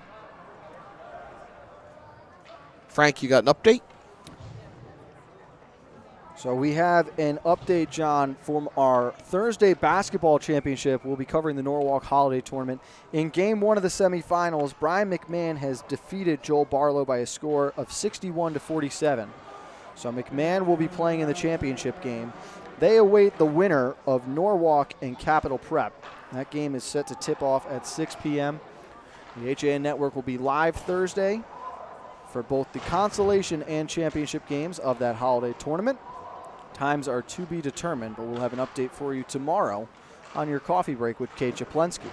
Frank, you got an update? So we have an update, John, from our Thursday basketball championship. We'll be covering the Norwalk Holiday Tournament. In Game 1 of the semifinals, Brian McMahon has defeated Joel Barlow by a score of 61-47. So McMahon will be playing in the championship game. They await the winner of Norwalk and Capital Prep. That game is set to tip off at 6 p.m. The HAN Network will be live Thursday for both the consolation and championship games of that holiday tournament. Times are to be determined, but we'll have an update for you tomorrow on your coffee break with Kate Japlensky.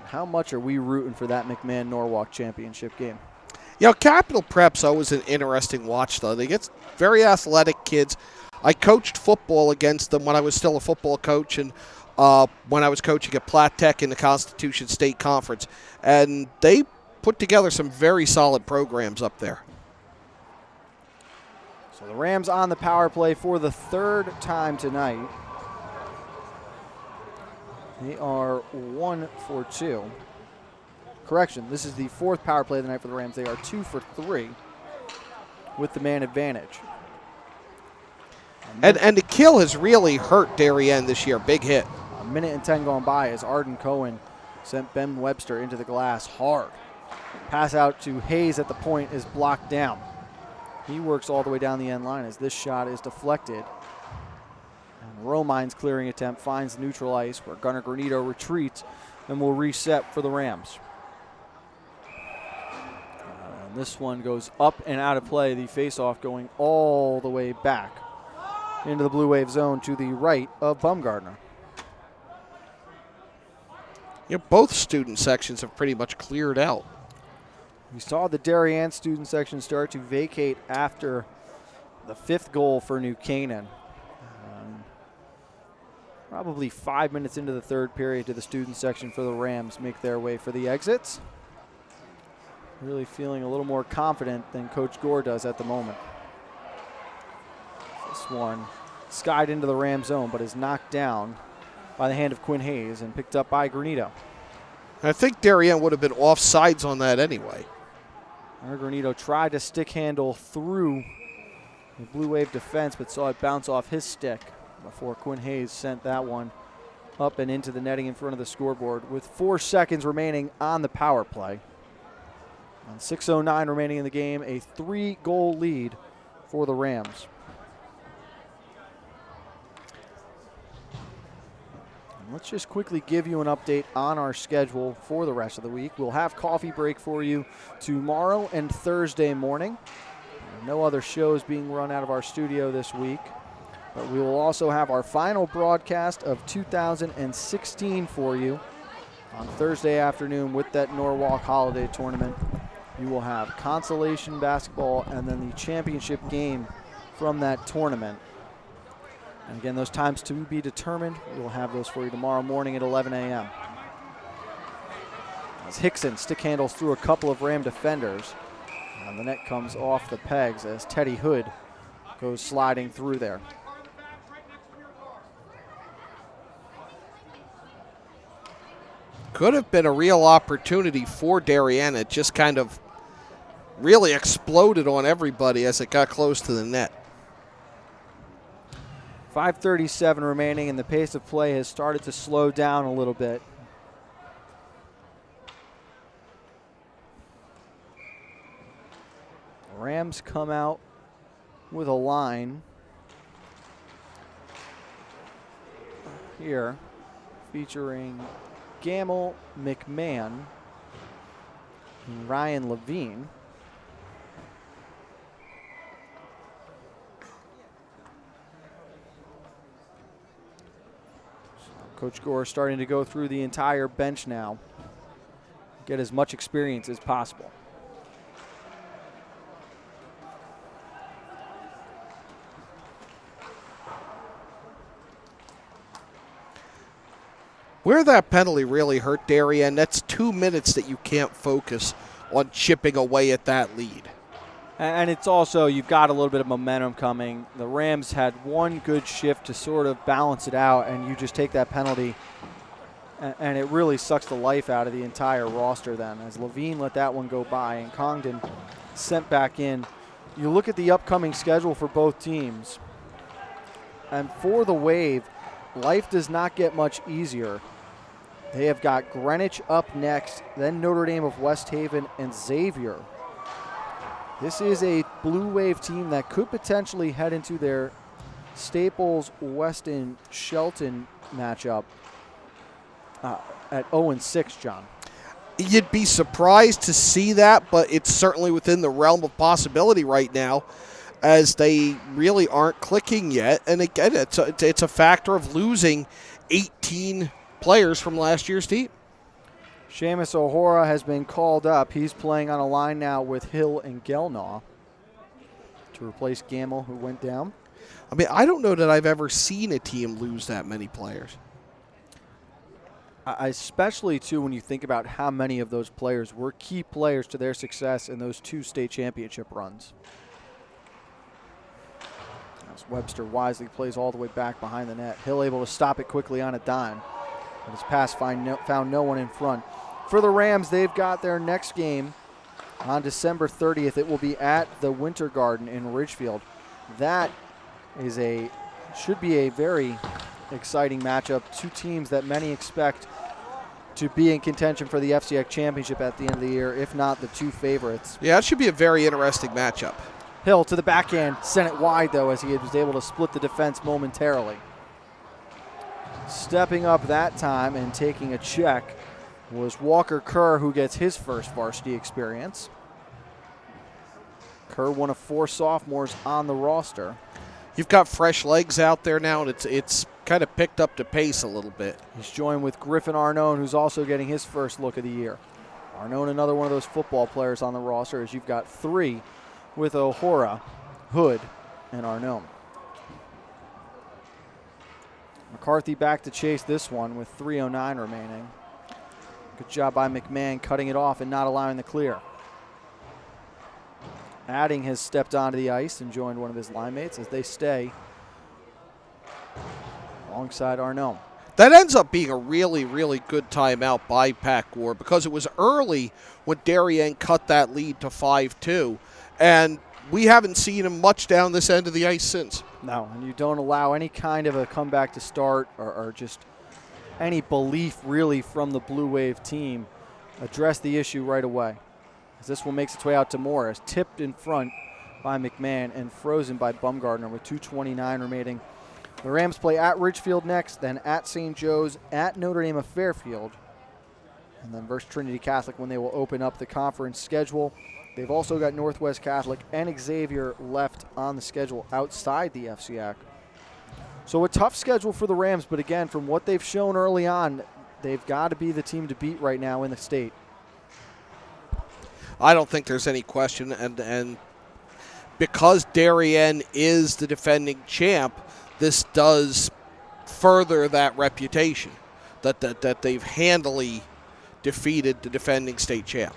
How much are we rooting for that McMahon-Norwalk championship game? You know, Capital Prep's always an interesting watch, though. They get very athletic kids. I coached football against them when I was still a football coach, and when I was coaching at Platt Tech in the Constitution State Conference. And they put together some very solid programs up there. So the Rams on the power play for the third time tonight. They are 1 for 2. Correction, this is the fourth power play of the night for the Rams. They are 2 for 3 with the man advantage. And the kill has really hurt Darien this year. Big hit. A minute and 10 going by as Arden Cohen sent Ben Webster into the glass hard. Pass out to Hayes at the point is blocked down. He works all the way down the end line as this shot is deflected. And Romine's clearing attempt finds neutral ice where Gunnar Granito retreats and will reset for the Rams. And this one goes up and out of play. The faceoff going all the way back into the Blue Wave zone to the right of Bumgarner. You know, both student sections have pretty much cleared out. We saw the Darien student section start to vacate after the fifth goal for New Canaan. Probably 5 minutes into the third period to the student section for the Rams make their way for the exits. Really feeling a little more confident than Coach Gore does at the moment. This one skied into the Ram zone but is knocked down by the hand of Quinn Hayes and picked up by Granito. I think Darien would have been offsides on that anyway. Argranito tried to stick handle through the Blue Wave defense, but saw it bounce off his stick before Quinn Hayes sent that one up and into the netting in front of the scoreboard with 4 seconds remaining on the power play. And 6:09 remaining in the game, a 3-goal lead for the Rams. And let's just quickly give you an update on our schedule for the rest of the week. We'll have coffee break for you tomorrow and Thursday morning. No other shows being run out of our studio this week. But we will also have our final broadcast of 2016 for you on Thursday afternoon with that Norwalk Holiday Tournament. You will have consolation basketball and then the championship game from that tournament. And again, those times to be determined. We will have those for you tomorrow morning at 11 a.m. As Hickson stick handles through a couple of Ram defenders. And the net comes off the pegs as Teddy Hood goes sliding through there. Could have been a real opportunity for Darien. It just kind of really exploded on everybody as it got close to the net. 5:37 remaining, and the pace of play has started to slow down a little bit. The Rams come out with a line here featuring Gamble, McMahon, and Ryan Levine. Coach Gore starting to go through the entire bench now. Get as much experience as possible. Where that penalty really hurt Darien, that's 2 minutes that you can't focus on chipping away at that lead. And it's also, you've got a little bit of momentum coming. The Rams had one good shift to sort of balance it out, and you just take that penalty, and it really sucks the life out of the entire roster then. As Levine let that one go by, and Congdon sent back in. You look at the upcoming schedule for both teams, and for the Wave, life does not get much easier. They have got Greenwich up next, then Notre Dame of West Haven and Xavier. This is a Blue Wave team that could potentially head into their Staples-Weston-Shelton matchup at 0-6, John. You'd be surprised to see that, but it's certainly within the realm of possibility right now, as they really aren't clicking yet. And again, it's a factor of losing 18 players from last year's team. Seamus O'Hora has been called up. He's playing on a line now with Hill and Gelnaw to replace Gamble, who went down. I mean, I don't know that I've ever seen a team lose that many players. Especially, too, when you think about how many of those players were key players to their success in those 2 state championship runs. As Webster wisely plays all the way back behind the net. Hill able to stop it quickly on a dime. But his pass found no one in front. For the Rams, they've got their next game on December 30th. It will be at the Winter Garden in Ridgefield. That should be a very exciting matchup. 2 teams that many expect to be in contention for the FCX championship at the end of the year, if not the 2 favorites. Yeah, it should be a very interesting matchup. Hill to the backhand, sent it wide though, as he was able to split the defense momentarily. Stepping up that time and taking a check was Walker Kerr, who gets his first varsity experience. Kerr, one of 4 sophomores on the roster. You've got fresh legs out there now, and it's kind of picked up the pace a little bit. He's joined with Griffin Arnone, who's also getting his first look of the year. Arnone, another one of those football players on the roster, as you've got 3 with O'Hora, Hood, and Arnone. McCarthy back to chase this one with 3:09 remaining. Good job by McMahon cutting it off and not allowing the clear. Adding has stepped onto the ice and joined one of his line mates as they stay alongside Arnone. That ends up being a really, really good timeout by Pat Gore because it was early when Darien cut that lead to 5-2, and we haven't seen him much down this end of the ice since. No, and you don't allow any kind of a comeback to start or just any belief really from the Blue Wave team. Address the issue right away. As this one makes its way out to Morris, tipped in front by McMahon and frozen by Bumgardner with 2:29 remaining. The Rams play at Ridgefield next, then at St. Joe's, at Notre Dame of Fairfield, and then versus Trinity Catholic when they will open up the conference schedule. They've also got Northwest Catholic and Xavier left on the schedule outside the FCAC. So a tough schedule for the Rams, but again, from what they've shown early on, they've got to be the team to beat right now in the state. I don't think there's any question, and because Darien is the defending champ, this does further that reputation that they've handily defeated the defending state champ.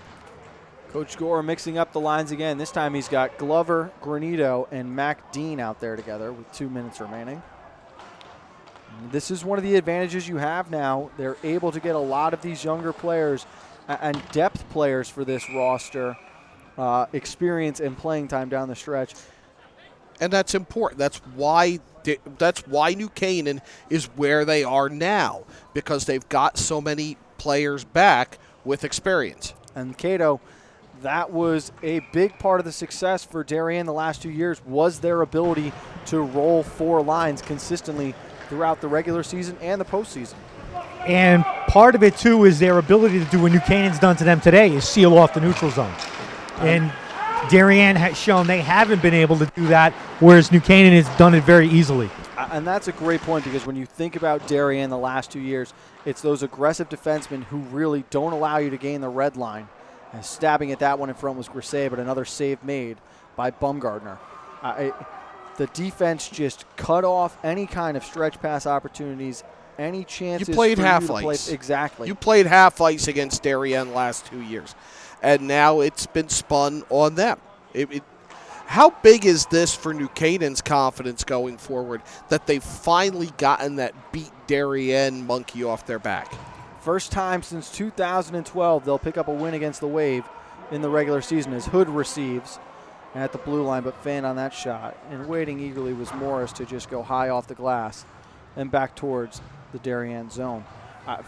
Coach Gore mixing up the lines again. This time he's got Glover, Granito, and Mac Dean out there together with 2 minutes remaining. This is one of the advantages you have now. They're able to get a lot of these younger players and depth players for this roster, experience and playing time down the stretch. And that's important. That's why New Canaan is where they are now, because they've got so many players back with experience. And Cato, that was a big part of the success for Darien the last 2 years, was their ability to roll 4 lines consistently throughout the regular season and the postseason. And part of it, too, is their ability to do what New Canaan's done to them today, is seal off the neutral zone. And Darien has shown they haven't been able to do that, whereas New Canaan has done it very easily. And that's a great point, because when you think about Darien the last 2 years, it's those aggressive defensemen who really don't allow you to gain the red line. And stabbing at that one in front was Grisey, but another save made by Bumgardner. The defense just cut off any kind of stretch pass opportunities, any chances. You played for half you to ice. Exactly. You played half ice against Darien the last 2 years, and now it's been spun on them. How big is this for New Canaan's confidence going forward that they've finally gotten that beat Darien monkey off their back? First time since 2012 they'll pick up a win against the Wave in the regular season as Hood receives at the blue line, but fanned on that shot. And waiting eagerly was Morris to just go high off the glass and back towards the Darien zone.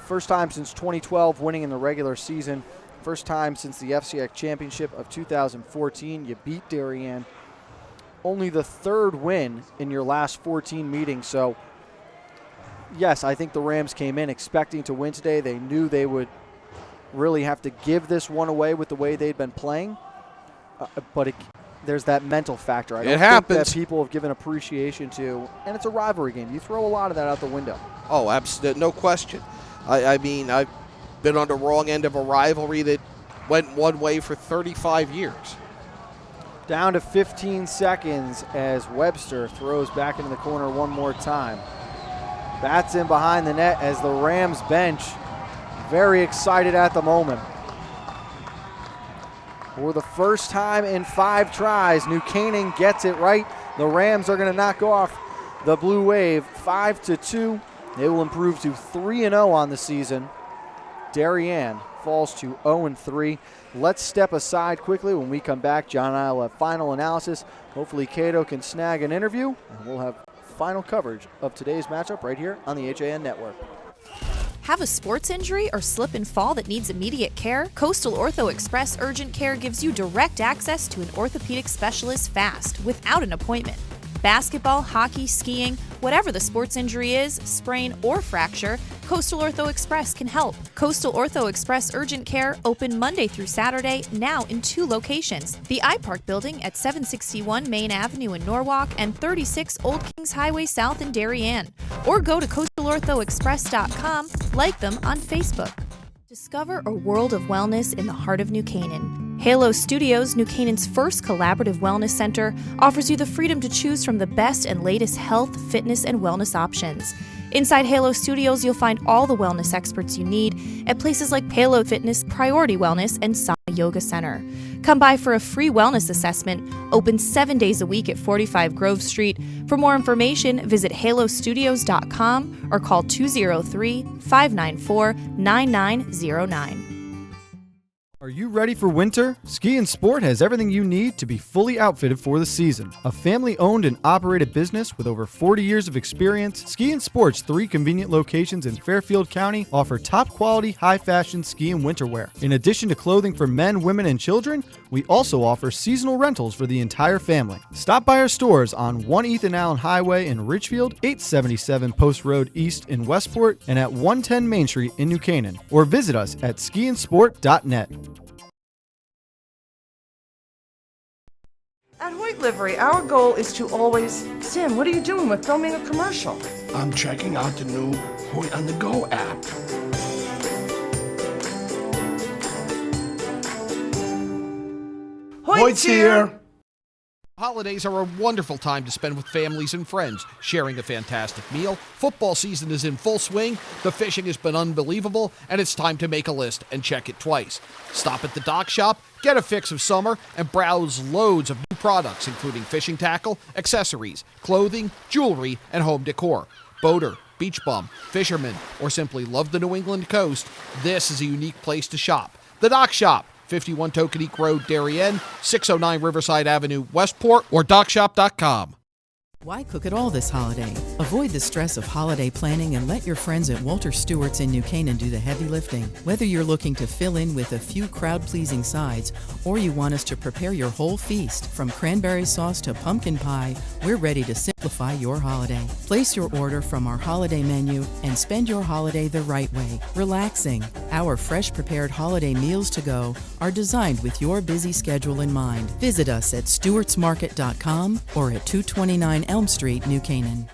First time since 2012 winning in the regular season. First time since the FCX championship of 2014. You beat Darien. Only the 3rd win in your last 14 meetings. So, yes, I think the Rams came in expecting to win today. They knew they would really have to give this one away with the way they'd been playing. But there's that mental factor. I don't think that people have given appreciation to, and it's a rivalry game. You throw a lot of that out the window. Oh, absolutely, no question. I mean, I've been on the wrong end of a rivalry that went one way for 35 years. Down to 15 seconds as Webster throws back into the corner one more time. Bats in behind the net as the Rams bench very excited at the moment. For the first time in 5 tries, New Canaan gets it right. The Rams are going to knock off the Blue Wave 5-2. They will improve to 3-0 on the season. Darien falls to 0-3. Let's step aside quickly. When we come back, John and I will have final analysis. Hopefully Cato can snag an interview, and we'll have final coverage of today's matchup right here on the HAN Network. Have a sports injury or slip and fall that needs immediate care? Coastal Ortho Express Urgent Care gives you direct access to an orthopedic specialist fast, without an appointment. Basketball, hockey, skiing, whatever the sports injury is, sprain or fracture, Coastal Ortho Express can help. Coastal Ortho Express Urgent Care open Monday through Saturday, now in 2 locations. The iPark building at 761 Main Avenue in Norwalk and 36 Old Kings Highway South in Darien. Or go to coastalorthoexpress.com, like them on Facebook. Discover a world of wellness in the heart of New Canaan. Halo Studios, New Canaan's first collaborative wellness center, offers you the freedom to choose from the best and latest health, fitness, and wellness options. Inside Halo Studios, you'll find all the wellness experts you need at places like Halo Fitness, Priority Wellness, and Sana Yoga Center. Come by for a free wellness assessment, open 7 days a week at 45 Grove Street. For more information, visit halostudios.com or call 203-594-9909. Are you ready for winter? Ski and Sport has everything you need to be fully outfitted for the season. A family-owned and operated business with over 40 years of experience, Ski and Sport's 3 convenient locations in Fairfield County offer top-quality, high-fashion ski and winter wear. In addition to clothing for men, women, and children, we also offer seasonal rentals for the entire family. Stop by our stores on 1 Ethan Allen Highway in Ridgefield, 877 Post Road East in Westport, and at 110 Main Street in New Canaan, or visit us at skiandsport.net. At Hoyt Livery, our goal is to always... Tim, what are you doing? We're filming a commercial. I'm checking out the new Hoyt on the Go app. Hoyt's here! Holidays are a wonderful time to spend with families and friends, sharing a fantastic meal. Football season is in full swing, the fishing has been unbelievable, and it's time to make a list and check it twice. Stop at the Dock Shop, get a fix of summer, and browse loads of new products, including fishing tackle, accessories, clothing, jewelry, and home decor. Boater, beach bum, fisherman, or simply love the New England coast, this is a unique place to shop. The Dock Shop, 51 Tokenique Road, Darien, 609 Riverside Avenue, Westport, or dockshop.com. Why cook it all this holiday? Avoid the stress of holiday planning and let your friends at Walter Stewart's in New Canaan do the heavy lifting. Whether you're looking to fill in with a few crowd-pleasing sides or you want us to prepare your whole feast, from cranberry sauce to pumpkin pie, we're ready to simplify your holiday. Place your order from our holiday menu and spend your holiday the right way, relaxing. Our fresh prepared holiday meals to go are designed with your busy schedule in mind. Visit us at stewartsmarket.com or at 229 Elm Street, New Canaan.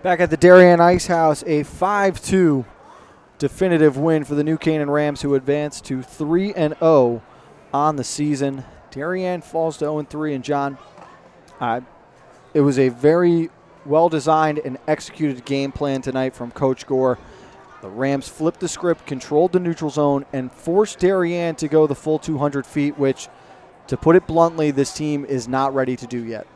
Back at the Darien Ice House, a 5-2 definitive win for the New Canaan Rams, who advance to 3-0 on the season. Darien falls to 0-3, and John, it was a very well-designed and executed game plan tonight from Coach Gore. The Rams flipped the script, controlled the neutral zone, and forced Darien to go the full 200 feet, which, to put it bluntly, this team is not ready to do yet.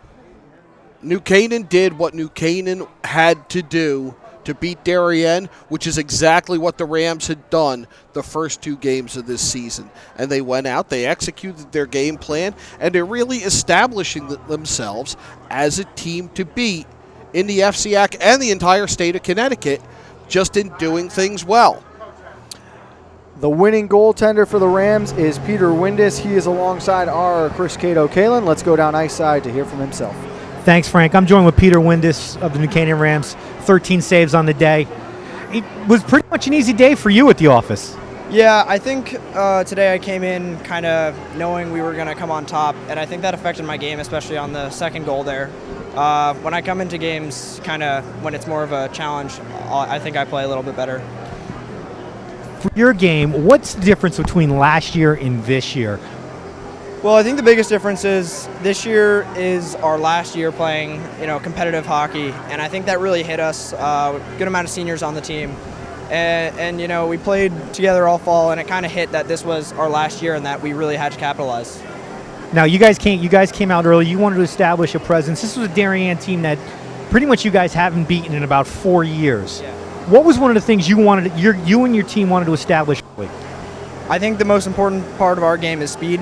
New Canaan did what New Canaan had to do to beat Darien, which is exactly what the Rams had done the first 2 games of this season. And they went out, they executed their game plan, and they're really establishing themselves as a team to beat in the FCIAC and the entire state of Connecticut, just in doing things well. The winning goaltender for the Rams is Peter Windis. He is alongside our Chris Cato-Kalin. Let's go down ice side to hear from himself. Thanks, Frank. I'm joined with Peter Windis of the New Canaan Rams, 13 saves on the day. It was pretty much an easy day for you at the office. Yeah, I think today I came in kind of knowing we were going to come on top, and I think that affected my game, especially on the second goal there. When I come into games, kind of when it's more of a challenge, I think I play a little bit better. For your game, what's the difference between last year and this year? Well, I think the biggest difference is this year is our last year playing, competitive hockey, and I think that really hit us. Good amount of seniors on the team, and we played together all fall, and it kind of hit that this was our last year and that we really had to capitalize. Now, you guys came out early. You wanted to establish a presence. This was a Darien team that pretty much you guys haven't beaten in about 4 years. Yeah. What was one of the things you and your team wanted to establish? I think the most important part of our game is speed.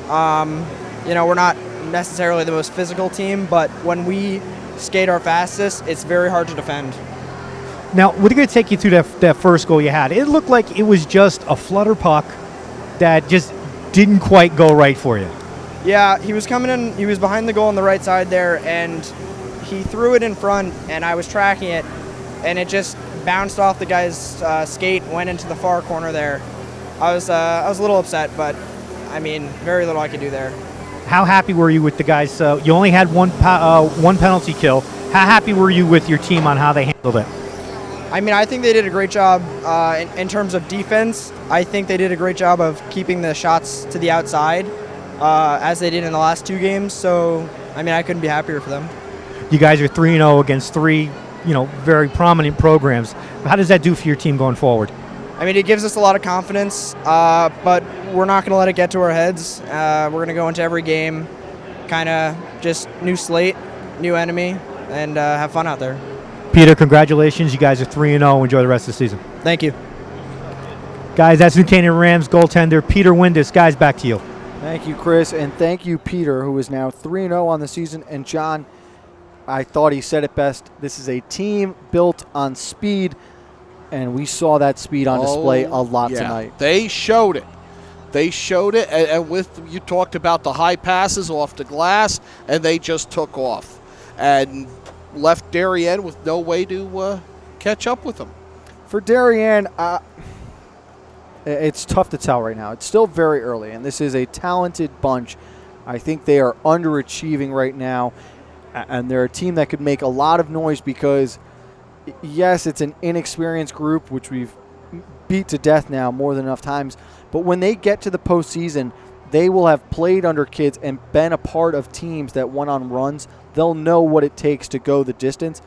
We're not necessarily the most physical team, but when we skate our fastest, it's very hard to defend. Now, we're going to take you through that first goal you had. It looked like it was just a flutter puck that just didn't quite go right for you. Yeah, he was coming in. He was behind the goal on the right side there, and he threw it in front, and I was tracking it, and it just bounced off the guy's skate, went into the far corner there. I was a little upset, but I mean, very little I could do there. How happy were you with the guys? You only had one penalty kill. How happy were you with your team on how they handled it? I mean, I think they did a great job in terms of defense. I think they did a great job of keeping the shots to the outside, as they did in the last 2 games. So, I mean, I couldn't be happier for them. You guys are 3-0 against 3, very prominent programs. How does that do for your team going forward? I mean, it gives us a lot of confidence, but we're not going to let it get to our heads. We're going to go into every game kind of just new slate, new enemy, and have fun out there. Peter, congratulations. You guys are 3-0. Enjoy the rest of the season. Thank you. Guys, that's New Canaan Rams goaltender Peter Windus. Guys, back to you. Thank you, Chris, and thank you, Peter, who is now 3-0 on the season. And John, I thought he said it best. This is a team built on speed, and we saw that speed on display a lot tonight. They showed it. They showed it, and you talked about the high passes off the glass, and they just took off and left Darien with no way to catch up with them. For Darien, it's tough to tell right now. It's still very early, and this is a talented bunch. I think they are underachieving right now, and they're a team that could make a lot of noise because, yes, it's an inexperienced group, which we've beat to death now more than enough times, but when they get to the postseason, they will have played under kids and been a part of teams that went on runs. They'll know what it takes to go the distance.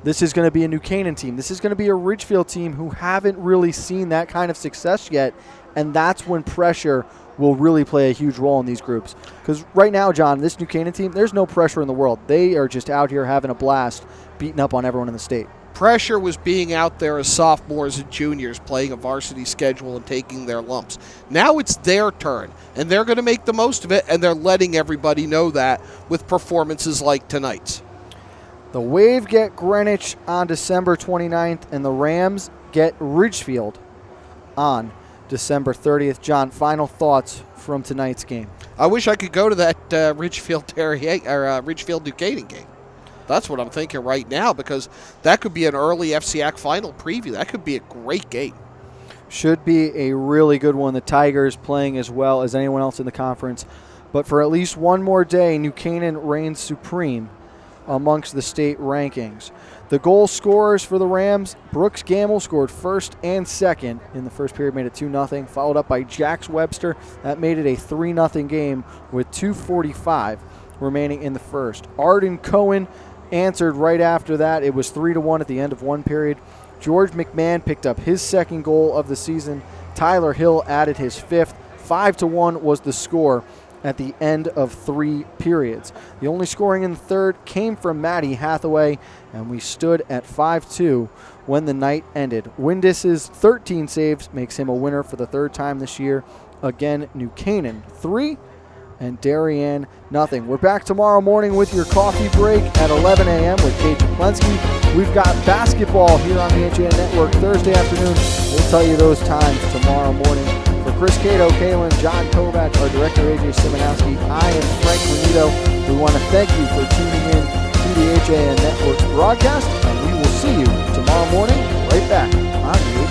This is going to be a New Canaan team. This is going to be a Ridgefield team who haven't really seen that kind of success yet, and that's when pressure will really play a huge role in these groups. Because right now, John, this New Canaan team, there's no pressure in the world. They are just out here having a blast, beating up on everyone in the state. Pressure was being out there as sophomores and juniors playing a varsity schedule and taking their lumps. Now it's their turn, and they're going to make the most of it, and they're letting everybody know that with performances like tonight's. The Wave get Greenwich on December 29th, and the Rams get Ridgefield on December 30th. John, final thoughts from tonight's game? I wish I could go to that Ridgefield New Canaan game. That's what I'm thinking right now, because that could be an early FCAC final preview. That could be a great game. Should be a really good one. The Tigers playing as well as anyone else in the conference. But for at least one more day, New Canaan reigns supreme amongst the state rankings. The goal scorers for the Rams, Brooks Gamble scored first and second in the first period, made it 2-0, followed up by Jax Webster. That made it a 3-0 game with 2:45 remaining in the first. Arden Cohen answered right after that. It was 3-1 at the end of one period. George McMahon picked up his second goal of the season. Tyler Hill added his fifth. 5-1 was the score at the end of 3 periods. The only scoring in the third came from Matty Hathaway, and we stood at 5-2 when the night ended. Windus's 13 saves makes him a winner for the third time this year. Again, New Canaan 3 and Darien 0. We're back tomorrow morning with your coffee break at 11 a.m. with Kate Chaplensky. We've got basketball here on the HAN Network Thursday afternoon. We'll tell you those times tomorrow morning. For Chris Cato, Kalen, John Kovac, our director AJ Simonowski, I am Frank Renito. We want to thank you for tuning in to the HAN Network's broadcast, and we will see you tomorrow morning right back on the